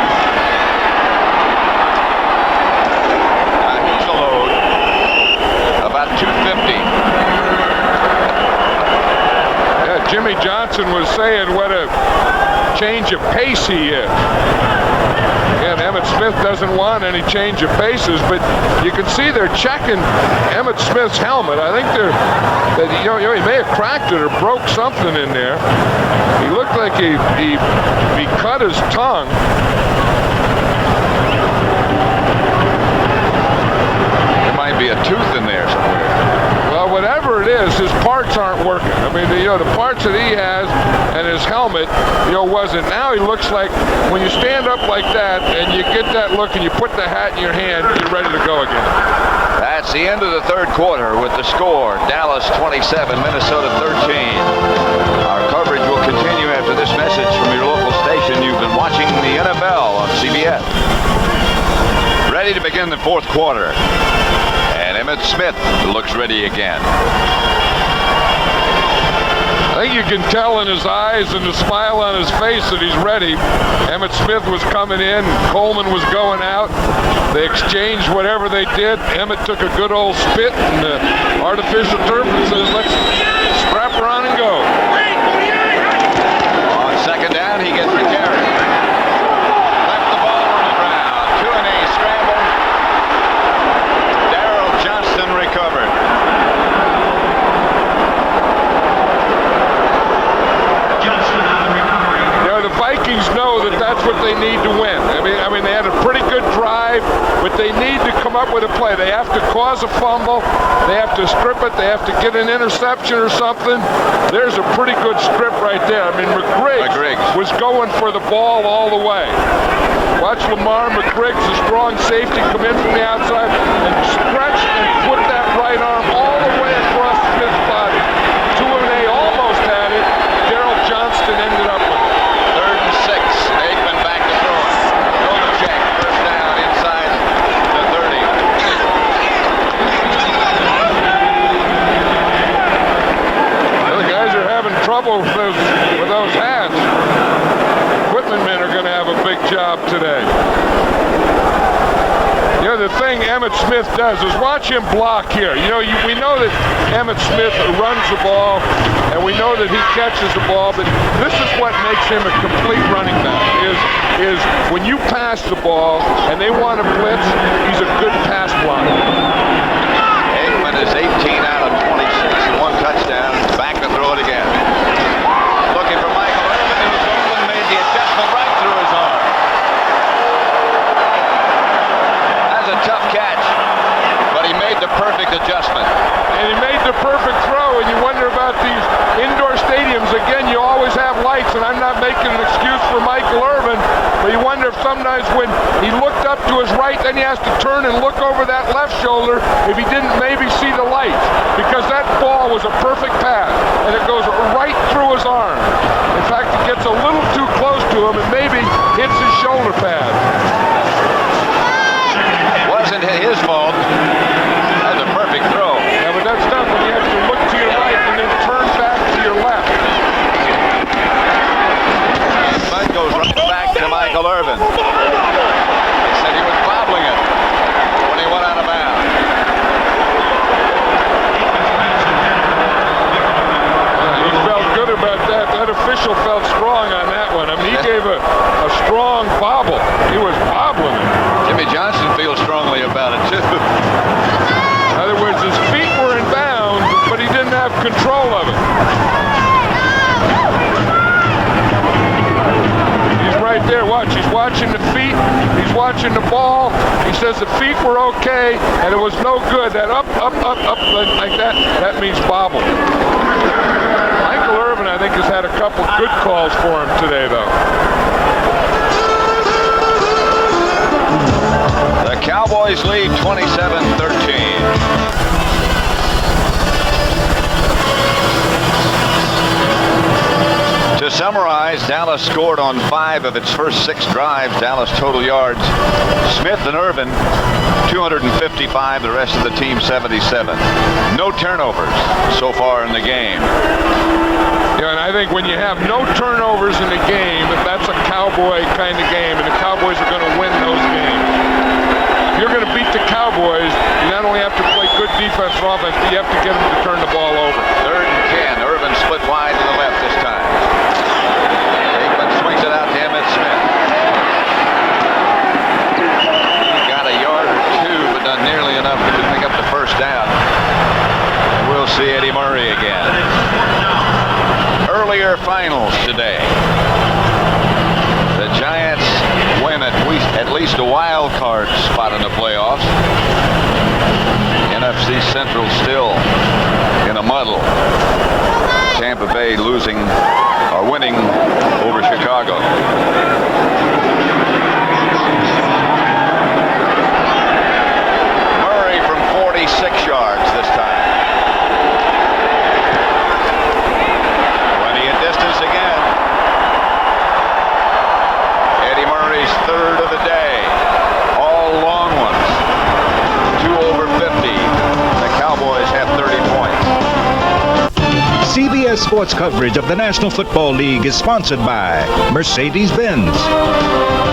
He's a load. About 250. Yeah, Jimmy Johnson was saying what a change of pace he is. And Emmitt Smith doesn't want any change of paces, but you can see they're checking Emmitt Smith's helmet. I think he may have cracked it or broke something in there. He looked like he cut his tongue. There might be a tooth in there somewhere. Well, whatever it is, his parts aren't working. I mean, the parts that he has and his helmet, wasn't. Now he looks like when you stand up like that and you get that look and you put the hat in your hand, you're ready to go again. That's the end of the third quarter with the score. Dallas 27, Minnesota 13. Our coverage will continue after this message from your local station. You've been watching the NFL on CBS. Ready to begin the fourth quarter. And Emmitt Smith looks ready again. I think you can tell in his eyes and the smile on his face that he's ready. Emmitt Smith was coming in, Coleman was going out. They exchanged whatever they did. Emmitt took a good old spit in the artificial turf and says, let's strap her on and go. On second down, he gets the carry. Left the ball on the ground. 2-and-A scramble. Darrell Johnston recovered. The Vikings know that that's what they need to win. I mean, they had a pretty good drive, but they need to come up with a play. They have to cause a fumble. They have to strip it. They have to get an interception or something. There's a pretty good strip right there. I mean, McGriggs was going for the ball all the way. Watch Lamar McGriggs, a strong safety, come in from the outside and stretch and put that right arm all the way across Smith's body. 2-and-A almost had it. Darrell Johnston ended up with it. 3rd and 6. Aikman back to throw it. Novacek, first down inside the 30. Well, the guys are having trouble with those hats. Equipment men are going to have a big job today. The thing Emmitt Smith does is watch him block here. We know that Emmitt Smith runs the ball, and we know that he catches the ball, but this is what makes him a complete running back, is when you pass the ball and they want to blitz, he's a good pass blocker. Aikman is 18 out of 26 and 1 touchdown. Back to throw it again. Looking for Michael Irvin, who's open, made the adjustment right through his arm. A tough catch, but he made the perfect adjustment. And he made the perfect throw, and you wonder about these indoor stadiums. Again, you always have lights, and I'm not making an excuse for Michael Irvin, but you wonder if sometimes when he looked up to his right, then he has to turn and look over that left shoulder if he didn't maybe see the lights, because that ball was a perfect pass, and it goes right through his arm. In fact, it gets a little too close to him and maybe hits his shoulder pad. Wasn't his fault. That was a perfect throw. Yeah, but that's tough when you have to look to your right and then turn back to your left. Bud goes right back to Michael Irvin. They said he was bobbling it when he went out of bounds. He felt good about that. That official felt strong on that one. I mean, he gave a strong bobble. He was bobbling it. Jimmy Johnson feels strongly about it, too. In other words, his feet were in bounds, but he didn't have control of it. He's right there. Watch. He's watching the feet. He's watching the ball. He says the feet were okay, and it was no good. That up, like that, that means bobble. Michael Irvin, I think, has had a couple good calls for him today, though. The Cowboys lead 27-13. summarize, Dallas scored on 5 of its first 6 drives. Dallas total yards. Smith and Irvin, 255. The rest of the team, 77. No turnovers so far in the game. Yeah, and I think when you have no turnovers in the game, that's a Cowboy kind of game, and the Cowboys are going to win those games. If you're going to beat the Cowboys, you not only have to play good defense and offense, but you have to get them to turn the ball over. 3rd and 10. Irvin split wide to the left this time. Aikman swings it out to Emmitt Smith. He got a yard or 2, but not nearly enough to pick up the first down. And we'll see Eddie Murray again. Earlier finals today. The Giants win at least a wild card spot in the playoffs. NFC Central still in a muddle. Tampa Bay winning over Chicago. Murray from 46 yards this time. Again. Eddie Murray's 3rd of the day. All long ones. 2 over 50. The Cowboys have 30 points. CBS Sports coverage of the National Football League is sponsored by Mercedes-Benz.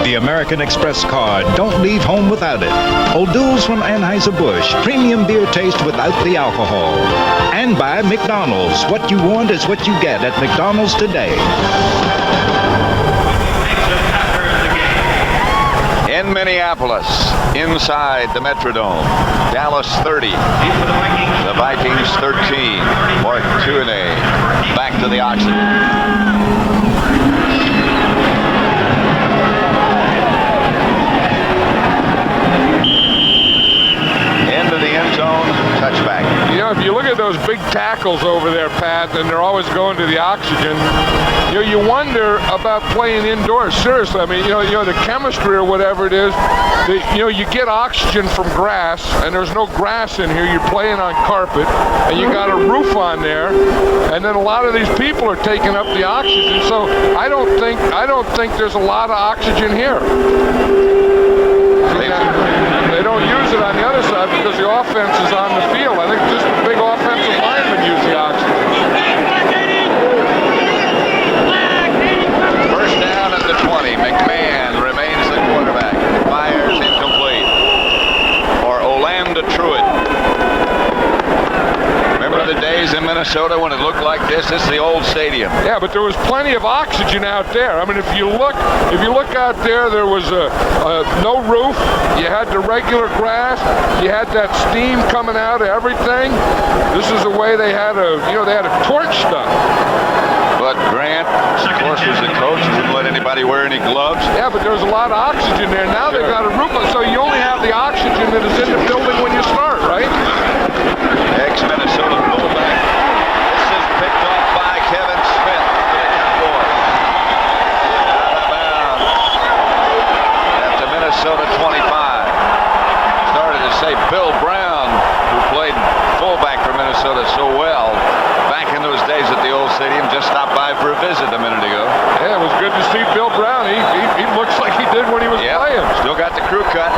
The American Express card. Don't leave home without it. O'Doul's from Anheuser-Busch. Premium beer taste without the alcohol. And by McDonald's. What you want is what you get at McDonald's today. In Minneapolis, inside the Metrodome, Dallas 30, the Vikings 13. Mark Tuinei back to the oxygen. Into the end zone, touchback. You know, if you look at those big tackles over there, Pat, and they're always going to the oxygen, you wonder about playing indoors. Seriously, I mean, the chemistry or whatever it is, you get oxygen from grass, and there's no grass in here. You're playing on carpet, and you got a roof on there, and then a lot of these people are taking up the oxygen. So I don't think there's a lot of oxygen here. They don't use it on the other side because the offense is on the field. I think just the big offensive linemen use the oxygen. First down at the 20. McMahon remains the quarterback. Fires incomplete. For Orlando Truitt. Remember the days in Minnesota when it looked like this? This is the old stadium. Yeah, but there was plenty of oxygen out there. I mean, if you look out there, there was no roof. You had the regular grass. You had that steam coming out of everything. This is the way they had to torch stuff. But Grant, of course, was the coach. Didn't let anybody wear any gloves. Yeah, but there's a lot of oxygen there. Now they've got a roof, so you only have the oxygen that is in the building when you start, right? Ex-Minnesota fullback. This is picked off by Kevin Smith for the Cowboys. Out of bounds. At the Minnesota 25. Started to say Bill Brown, who played fullback for Minnesota so well back in those days at the old stadium, just stopped by for a visit a minute ago. Yeah, it was good to see Bill Brown. He looks like he did when he was playing. Still got the crew cut.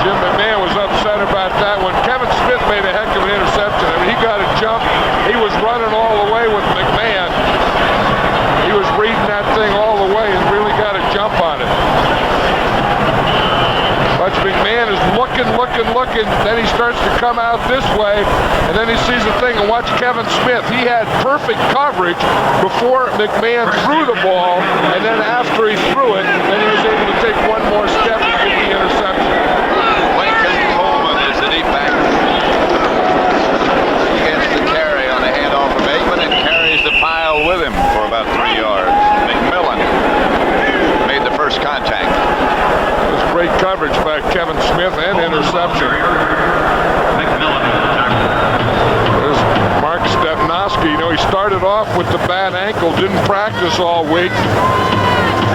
Jim McMahon was upset about that when Kevin Smith made a heck of an interception. I mean, he got a jump. He was running all the way with McMahon. He was reading that thing all the way and really got a jump on it. But McMahon is looking. Then he starts to come out this way, and then he sees the thing. And watch Kevin Smith. He had perfect coverage before McMahon threw the ball, and then after he threw it, then he was able to take one more step and get the interception. Lincoln Coleman is the deep back. He gets the carry on the handoff from Aikman and carries the pile with him for about 3 yards. McMillan made the first contact. It was great coverage by Kevin Smith and interception. There's Mark Stepnoski. He started off with the bad ankle, didn't practice all week.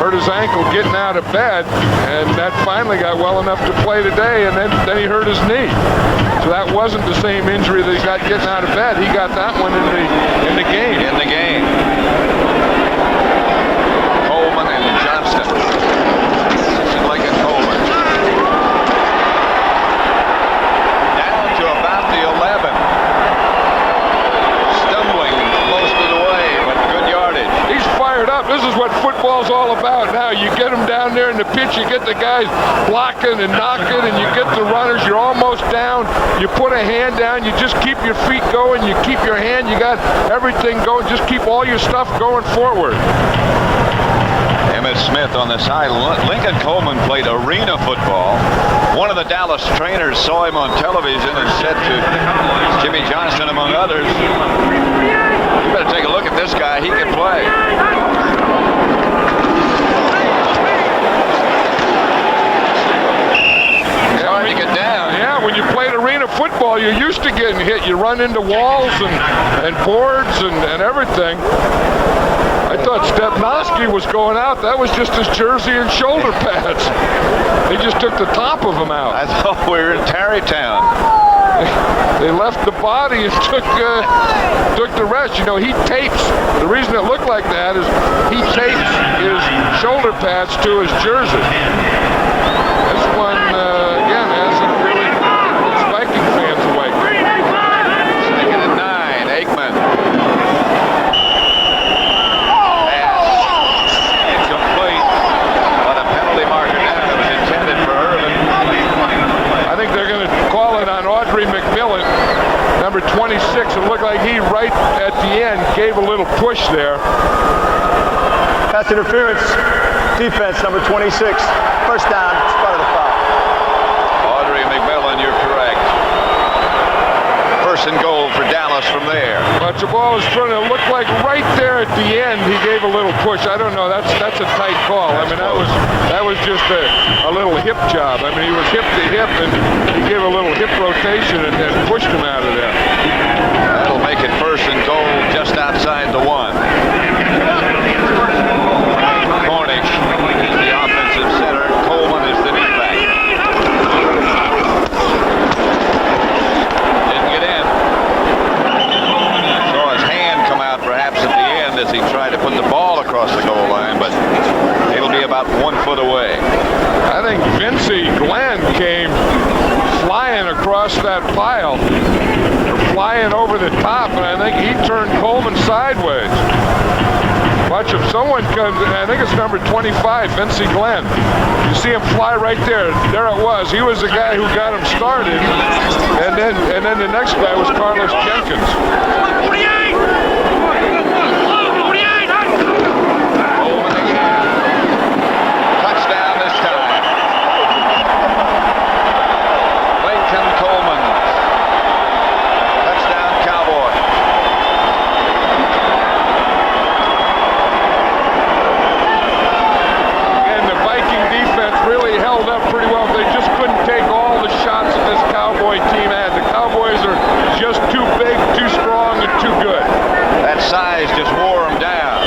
Hurt his ankle getting out of bed, and that finally got well enough to play today, and then he hurt his knee. So that wasn't the same injury that he got getting out of bed. He got that one in the game. In the game. This is what football's all about now. You get them down there in the pitch, you get the guys blocking and knocking, and you get the runners. You're almost down. You put a hand down. You just keep your feet going. You keep your hand. You got everything going. Just keep all your stuff going forward. Emmitt Smith on the side. Lincoln Coleman played arena football. One of the Dallas trainers saw him on television and said to Jimmy Johnson, among others, "You better take a look at this guy. He can play." It's hard to get down. Yeah, when you played arena football, you're used to getting hit. You run into walls and boards and everything. I thought Stepnoski was going out. That was just his jersey and shoulder pads. They just took the top of him out. I thought we were in Tarrytown. They left the body and took the rest. You know, he tapes. The reason it looked like that is he tapes his shoulder pads to his jersey. This one, again, hasn't really keeps Viking fans awake. Second and 9. Aikman. I think they're going to call it on Audrey McMillan, number 26. It looked like he, right at the end, gave a little push there. Pass interference, defense, number 26. First down, spot of the foul. Audrey McMillan, you're correct. First and goal for Dallas from there. But the ball was trying to look like right there at the end, he gave a little push. I don't know. That's a tight call. I mean, that was just a little hip job. I mean, he was hip to hip, and he gave a little hip rotation and pushed him out of there. That'll make it first and goal just outside the 1. Cornish is the offensive center. Coleman is the deep back. Didn't get in. Saw his hand come out perhaps at the end as he tried to put the ball across the goal line, but it'll be about 1 foot away. I think Vincey Glenn came flying across that pile, flying over the top, and I think he turned Coleman sideways. Watch if someone comes, I think it's number 25, Vincey Glenn. You see him fly right there. There it was. He was the guy who got him started, and then the next guy was Carlos Jenkins. Coleman again. Touchdown this time. Lincoln Coleman. Touchdown Cowboys. And the Viking defense really held up pretty well. They just couldn't take all the shots that this Cowboy team had. The Cowboys are just too big, too strong, and too good. That size just wore him down.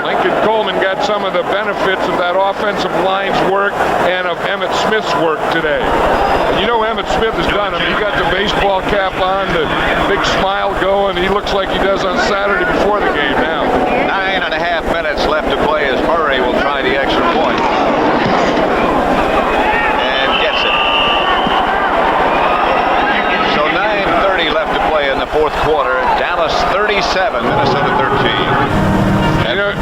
Lincoln Coleman got some of the benefits of that offensive line's work and of Emmitt Smith's work today. And you know Emmitt Smith has done him. He got the baseball cap on, the big smile going. He looks like he does on Saturday before the game now. 9.5 minutes left to play as Murray will try the extra point. And gets it. So 9:30 left to play in the fourth quarter. Dallas 37, Minnesota 13. You know,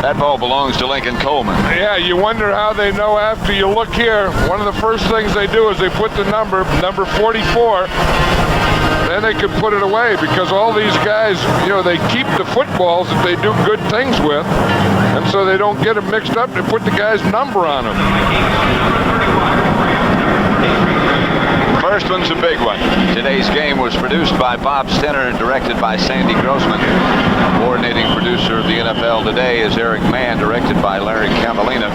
That ball belongs to Lincoln Coleman. yeah, you wonder how they know after you look here. One of the first things they do is they put the number 44. Then they can put it away because all these guys, you know, they keep the footballs that they do good things with, and so they don't get them mixed up. They put the guy's number on them. First one's a big one. Today's game was produced by Bob Stenner and directed by Sandy Grossman. Coordinating producer of the NFL Today is Eric Mann, directed by Larry Cavalina.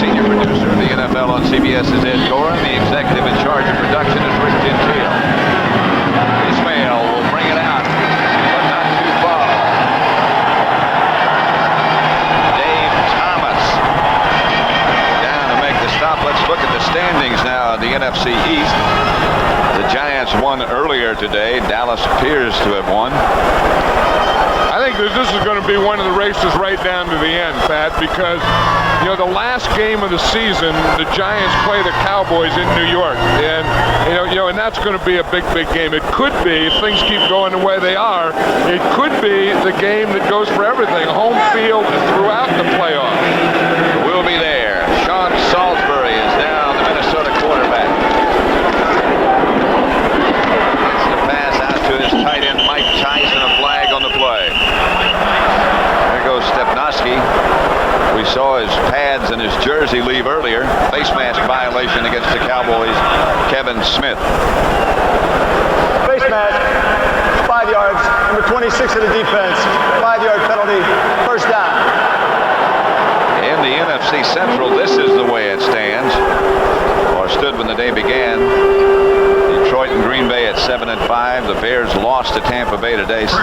Senior producer of the NFL on CBS is Ed Gorin. The executive in charge of production is Rick Gentile. Ismail will bring it out, but not too far. Dave Thomas down to make the stop. Let's look at the standings now in the NFC East. The Giants won earlier today. Dallas appears to have won. I think think that this is going to be one of the races right down to the end, Pat, because, you know, the last game of the season, the Giants play the Cowboys in New York, and and that's going to be a big game. It could be, if things keep going the way they are, it could be the game that goes for everything, home field throughout the playoffs. We'll be there. Sean Salisbury is now the Minnesota quarterback. Gets the pass out to his tight end, Mike Tice, and a flag on the play. There goes Stepnoski. We saw his pads and his jersey leave earlier. Face mask violation against the Cowboys, Kevin Smith. Face mask, 5 yards. Number 26 of the defense, 5-yard penalty, first down. In the NFC Central, this is the way it stands, or stood when the day began. Detroit and Green Bay at 7-5. The Bears lost to Tampa Bay today, so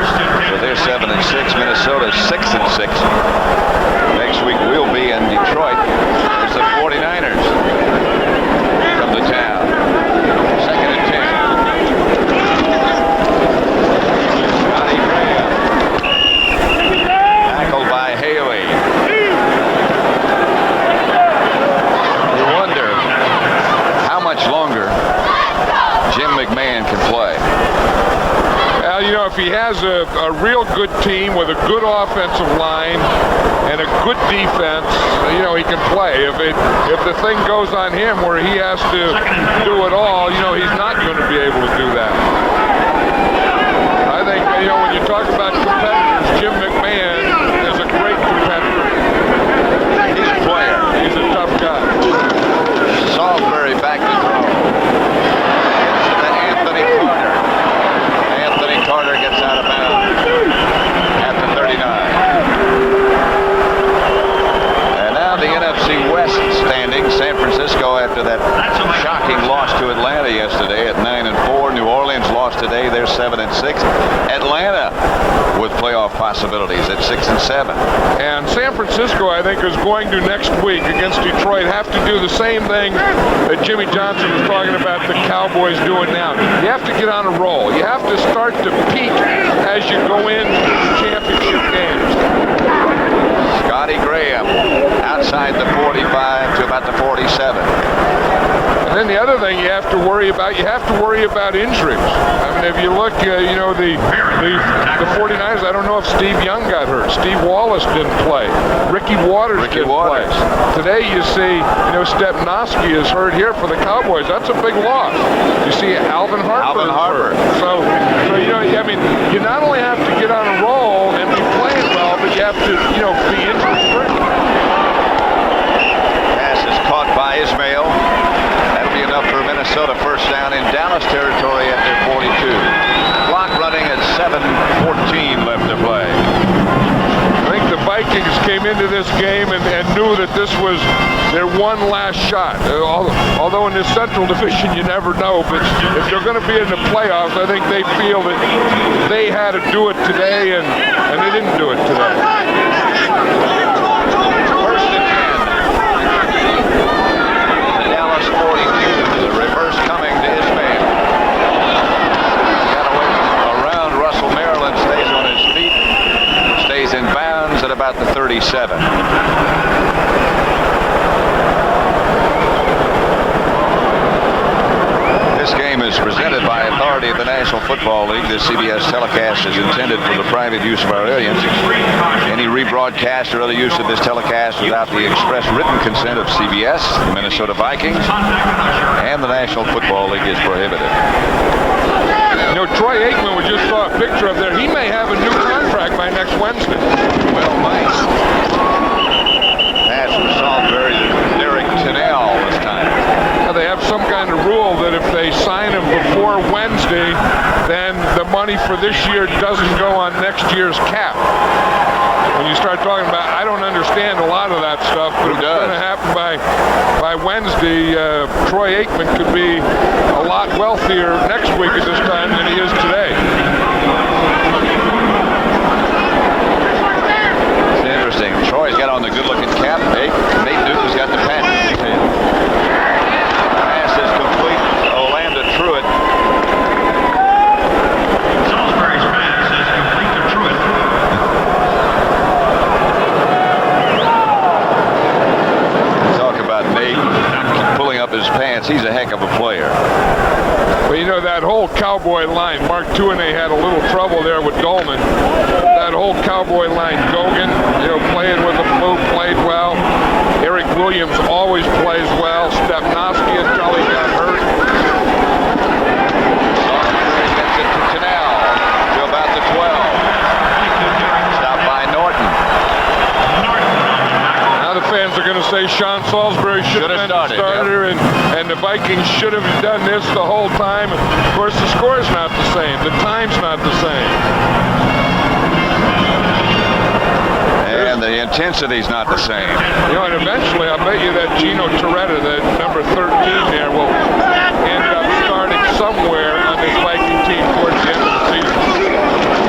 they're 7-6. Minnesota 6-6. Next week we'll be in Detroit as the 49ers come to town. 2nd and 10. Scotty Graham. Tackled by Haley. You wonder how much longer Jim McMahon can play. Well, you know, if he has a real good team with a good offensive line and a good defense, you know, he can play. If the thing goes on him where he has to do it all, you know, he's not going to be able to do that. I think, you know, when you talk about competitors, Jim McMahon is a great competitor. He's a player. He's a tough guy. Salisbury back to throw. Gets to Anthony Carter. Anthony Carter gets out of bounds at the 39. And now the NFC West standing. San Francisco, after that shocking loss to Atlanta yesterday at 9-4. New Orleans lost today. They're 7-6. Atlanta with playoff possibilities at 6-7. And San Francisco, I think, is going to next week against Detroit have to do the same thing that Jimmy Johnson was talking about the Cowboys doing now. You have to get on a roll. You have to start to peak as you go into championship games. Scotty Graham outside the 45 to about the 47. And then the other thing you have to worry about injuries. I mean, if you look, you know, the 49ers, I don't know if Steve Young got hurt. Steve Wallace didn't play. Ricky Waters didn't play. Today you see, you know, Stepnoski is hurt here for the Cowboys. That's a big loss. You see Alvin Harper. So, you know, I mean, you not only have to get on a roll and be playing well, but you have to, you know, be injury-free. Pass is caught by Ismail. That'll be enough for Minnesota first down in Dallas territory at their 42. Clock running at 7:14 left to play. I think the Vikings came into this game and knew that this was their one last shot. Although in the Central Division you never know, but if they're going to be in the playoffs, I think they feel that they had to do it today, and they didn't do it today. First and 10. The Dallas 42. The reverse coming to Ismail. Got away around Russell. Maryland stays on his feet. Stays in bounds at about the 37. This game is presented by authority of the National Football League. This CBS telecast is intended for the private use of our audience. Any rebroadcast or other use of this telecast without the express written consent of CBS, the Minnesota Vikings, and the National Football League is prohibited. You know, Troy Aikman, we just saw a picture of there. He may have a new contract by next Wednesday. Well, nice. Pass from Salisbury to Derek Tennell this time. Now, they have some kind of rule that if they sign him before Wednesday, then the money for this year doesn't go on next year's cap. When you start talking about, I don't understand a lot of that stuff, but if it's going to happen by Wednesday, Troy Aikman could be a lot wealthier next week at this time than he is today. It's interesting. Troy's got on the good-looking cap. Nate Newton's got the pass. Pass is complete. Orlando Truitt. Salisbury's pass is complete to Truitt. chance. He's a heck of a player. Well, you know, that whole Cowboy line, Mark Tuinei had a little trouble there with Dolman. That whole Cowboy line, Gogan, you know, playing with the blue, played well. Eric Williams always plays well. Stepnoski until he got hurt. Salisbury gets it to Canal to about the 12. Stopped by Norton. Now the fans are going to say Sean Salisbury should have been the starter, and the Vikings should have done this the whole time. Of course, the score's not the same. The time's not the same. And the intensity's not the same. You know, and eventually, I bet you that Gino Toretta, that number 13 there, will end up starting somewhere on this Viking team towards the end of the season.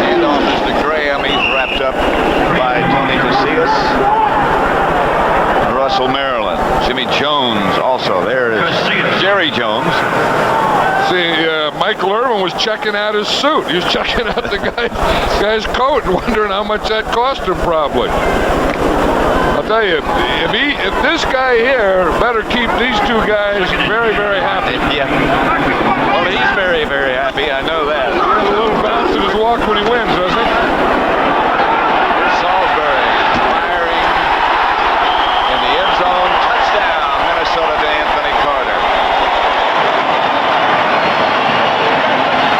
Handoff is to Graham. He's wrapped up by Tony Casillas. Russell, Maryland. Jimmy Jones also. There is Jerry Jones. See, Michael Irvin was checking out his suit. He was checking out the guy's coat and wondering how much that cost him probably. I'll tell you, if this guy here better keep these two guys very, very happy. Yeah. Well, he's very, very happy. I know that. He has a little bounce in his walk when he wins, doesn't he? Salisbury firing in the end zone. Touchdown, Minnesota to Anthony Carter.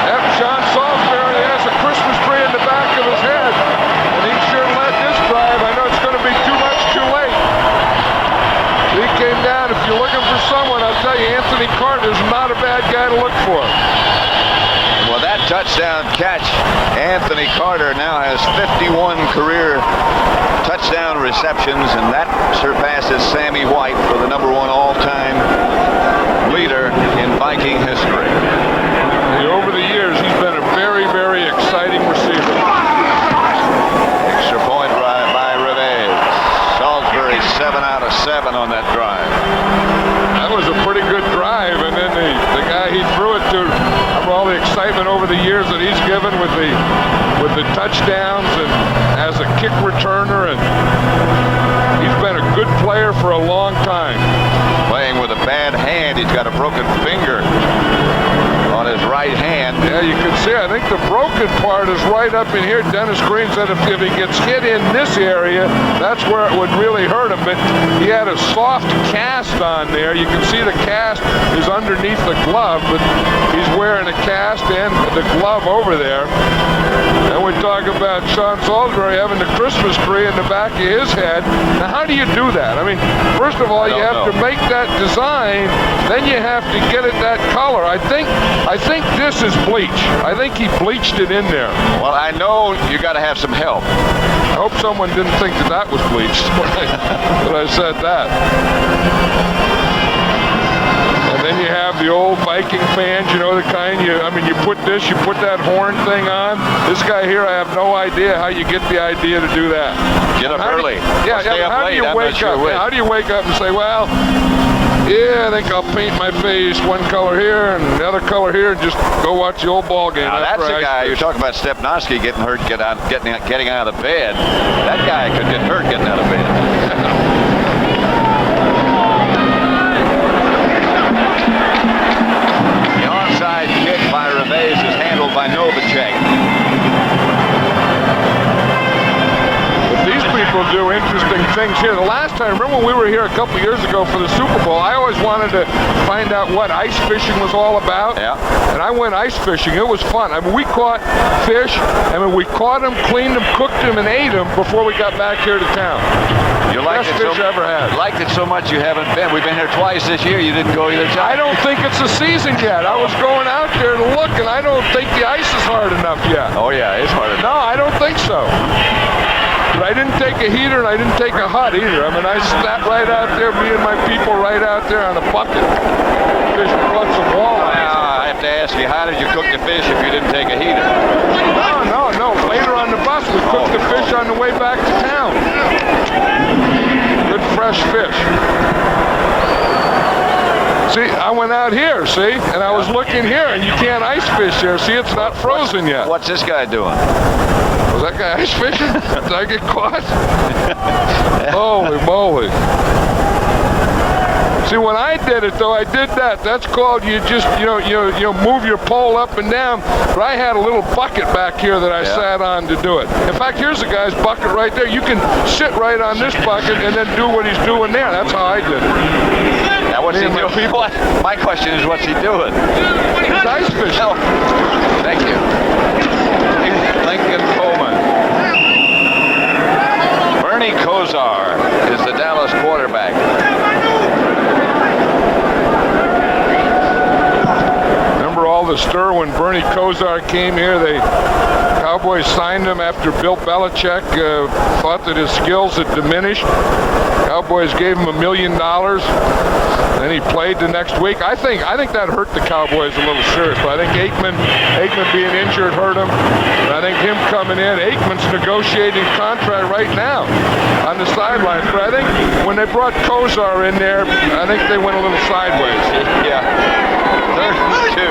Yep, Sean Salisbury has a Christmas tree in the back of his head, and he sure led this drive. I know it's going to be too much too late. He came down. If you're looking for someone, I'll tell you, Anthony Carter is not a bad guy to look for. Well, that touchdown catch, Anthony Carter now has 51 career touchdown receptions, and that surpasses Sammy White for the #1 all-time leader in Viking history. Over the years, he's been a very, very exciting receiver. Extra point by Revez. Salisbury 7 out of 7 on that drive. That was a pretty good drive, and then the guy he threw it to, remember all the excitement over the years that he's given with the touchdowns and as a kick returner, and he's been a good player for a long time. Playing with a bad hand. He's got a broken finger on his right hand. Yeah, you can see, I think the broken part is right up in here. Dennis Green said if he gets hit in this area, that's where it would really hurt him. But he had a soft cast on there. You can see the cast is underneath the glove, but he's wearing a cast and the glove over there. And we talk about Sean Salisbury having the Christmas tree in the back of his head. Now, how do you do that? I mean, first of all, you have to make that design, then you have to get it that color. I think this is bleach. I think he bleached it in there. Well, I know you got to have some help. I hope someone didn't think that was bleached when I said that. And then you have the old Viking fans, you know, the kind you put that horn thing on. This guy here, I have no idea how you get the idea to do that. Get up early. Stay up late. How do you wake up? How do you wake up and say, well, yeah, I think I'll paint my face one color here and the other color here and just go watch the old ball game. Now, that's the guy you're talking about, Stepnoski getting hurt, getting out of the bed. That guy could get hurt getting out of bed. The onside kick by Revez is handled by Novacek. These people do interesting things here. The last time, remember when we were here a couple years ago for the Super Bowl, I always wanted to find out what ice fishing was all about. Yeah. And I went ice fishing. It was fun. I mean, we caught fish. I mean, we caught them, cleaned them, cooked them, and ate them before we got back here to town. You liked Best fish I ever had. Liked it so much you haven't been. We've been here twice this year. You didn't go either time. I don't think it's the season yet. I was going out there to look, and I don't think the ice is hard enough yet. Oh, yeah, it's hard enough. No, I don't think so. But I didn't take a heater and I didn't take a hut either. I mean, I sat right out there, me and my people right out there on a bucket. Fish caught some walleye. I have to ask you, how did you cook the fish if you didn't take a heater? No. Later on the bus, we cooked the fish on the way back to town. Good fresh fish. See, I went out here, see, and I was looking here, and you can't ice fish there. See, it's not frozen yet. What's this guy doing? Was that guy ice fishing? Did I get caught? Holy moly. See, when I did it, though, I did that. That's called you just, move your pole up and down. But I had a little bucket back here that I sat on to do it. In fact, here's the guy's bucket right there. You can sit right on this bucket and then do what he's doing there. That's how I did it. Now, what's he doing? My question is, what's he doing? He's ice fishing. No. Thank you. Lincoln Coleman. Bernie Kosar is the Dallas quarterback. Remember all the stir when Bernie Kosar came here? The Cowboys signed him after Bill Belichick thought that his skills had diminished. Cowboys gave him $1 million. Then he played the next week. I think that hurt the Cowboys a little serious. But I think Aikman being injured hurt him. And I think him coming in, Aikman's negotiating contract right now on the sidelines. But I think when they brought Kosar in there, I think they went a little sideways. Yeah. 32.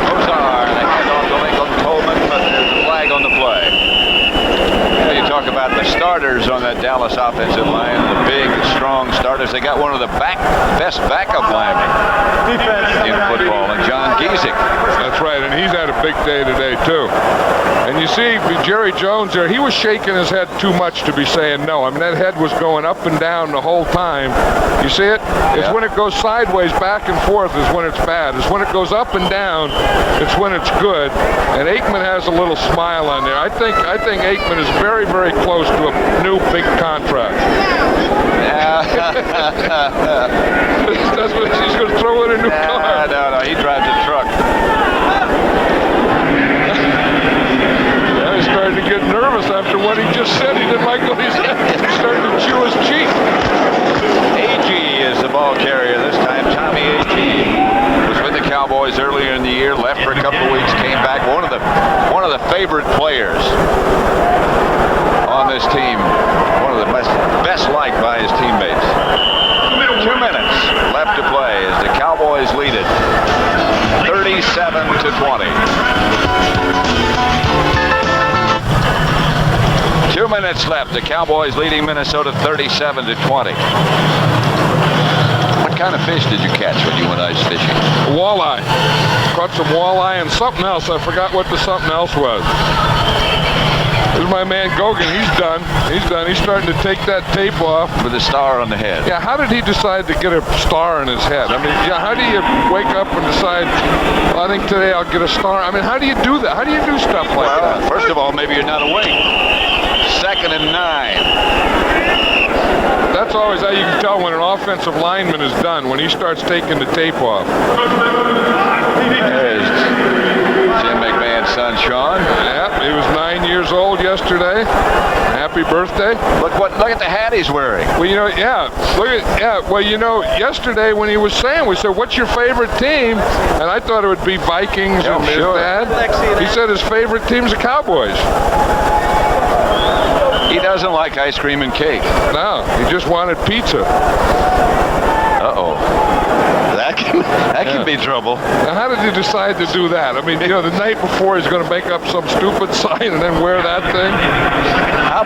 Kosar, they hand off to Lincoln Coleman, but there's a flag on the play. You talk about the starters on that Dallas offensive line, the big, strong starters. They got one of the best backup linemen in football, and John Giesick. That's right, and he's had a big day today, too. And you see Jerry Jones there, he was shaking his head too much to be saying no. I mean, that head was going up and down the whole time. You see it? It's when it goes sideways, back and forth is when it's bad. It's when it goes up and down, it's when it's good. And Aikman has a little smile on there. I think Aikman is very, very close to a new big contract. That's what he's going to throw in a new car. No, he drives a truck. He's starting to get nervous after what he just said. He didn't like what he said. He's starting to chew his cheek. Agee is the ball carrier this time. Tommy Agee was with the Cowboys earlier in the year, left for a couple of weeks, came back. One of the favorite players on this team. One of the best liked by his teammates. 2 minutes left to play as the Cowboys lead it 37-20. 2 minutes left. The Cowboys leading Minnesota 37-20. What kind of fish did you catch when you went ice fishing? Walleye. Caught some walleye and something else. I forgot what the something else was. This is my man Gogan. He's done. He's starting to take that tape off. With a star on the head. Yeah, how did he decide to get a star in his head? I mean, how do you wake up and decide, well, I think today I'll get a star? I mean, how do you do that? How do you do stuff like that? First of all, maybe you're not awake. 2nd and 9. That's always how you can tell when an offensive lineman is done, when he starts taking the tape off. There's Jim McMahon's son, Sean. Yeah, he was 9 years old yesterday. Happy birthday. Look at the hat he's wearing. Well, yesterday when he was saying, we said, what's your favorite team? And I thought it would be Vikings and his dad. He said his favorite team's the Cowboys. He doesn't like ice cream and cake. No, he just wanted pizza. Uh-oh. That can be trouble. Now, how did you decide to do that? I mean, the night before he's going to make up some stupid sign and then wear that thing? How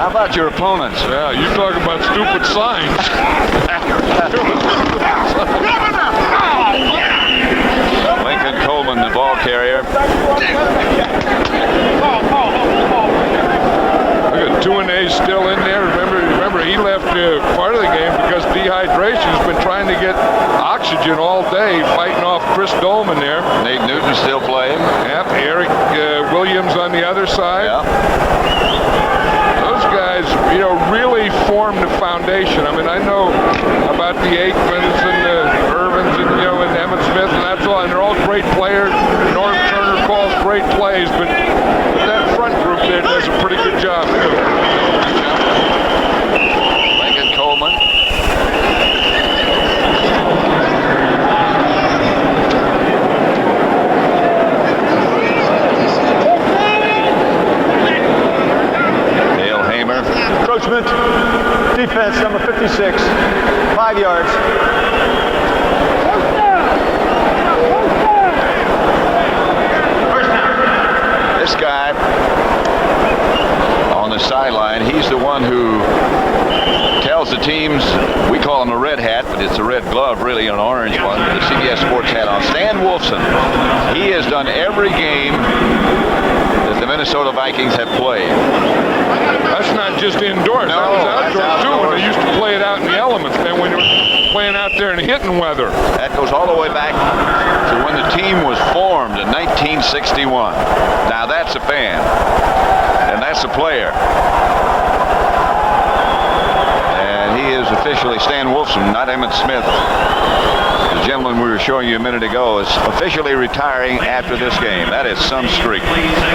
about your opponents? Yeah, you talk about stupid signs. Lincoln Coleman, the ball carrier. Look at 2-A's still in there. Remember, he left part of the game because dehydration. Has been trying to get oxygen all day, fighting off Chris Dolman there. Nate Newton still playing. Yep, Eric Williams on the other side. Yeah. Those guys, really formed the foundation. I mean, I know about the Aikmans and the Irvins and Emmett Smith and that's all, and they're all great players. Norm Turner calls great plays, but that front group there does a pretty good job too. Lincoln Coleman. Dale Hamer. Encroachment. Defense, number 56. 5 yards. This guy on the sideline, he's the one who tells tells the teams, we call him a red hat, but it's a red glove, really an orange one, with the CBS Sports hat on. Stan Wolfson, he has done every game that the Minnesota Vikings have played. That's not just indoors. No, that was that's outdoors, too, when outdoors. they used to play it out in the elements. Then when you were playing out there in hitting weather. That goes all the way back to when the team was formed in 1961. Now that's a fan, and that's a player. And he is officially, Stan Wolfson, not Emmett Smith. The gentleman we were showing you a minute ago is officially retiring after this game. That is some streak.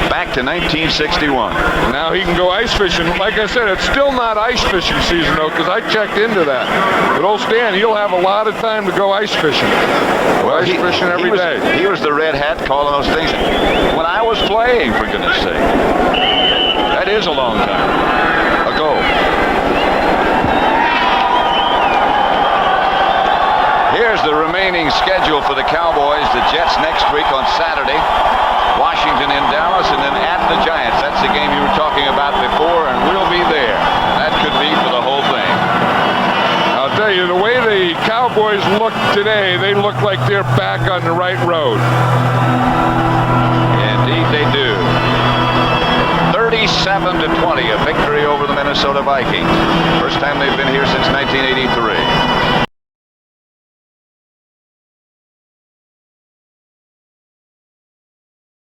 Back to 1961. Now he can go ice fishing. Like I said, it's still not ice fishing season, though, because I checked into that. But old Stan, he'll have a lot of time to go ice fishing. Ice fishing every day. He was the red hat calling those things when I was playing, for goodness sake. That is a long time ago. Here's the remaining schedule for the Cowboys. The Jets next week on Saturday. Washington in Dallas, and then at the Giants. That's the game you were talking about before, and we'll be there. That could be for the whole thing. I'll tell you, the way the Cowboys look today, they look like they're back on the right road. Indeed they do. 37-20, a victory over the Minnesota Vikings. First time they've been here since 1983.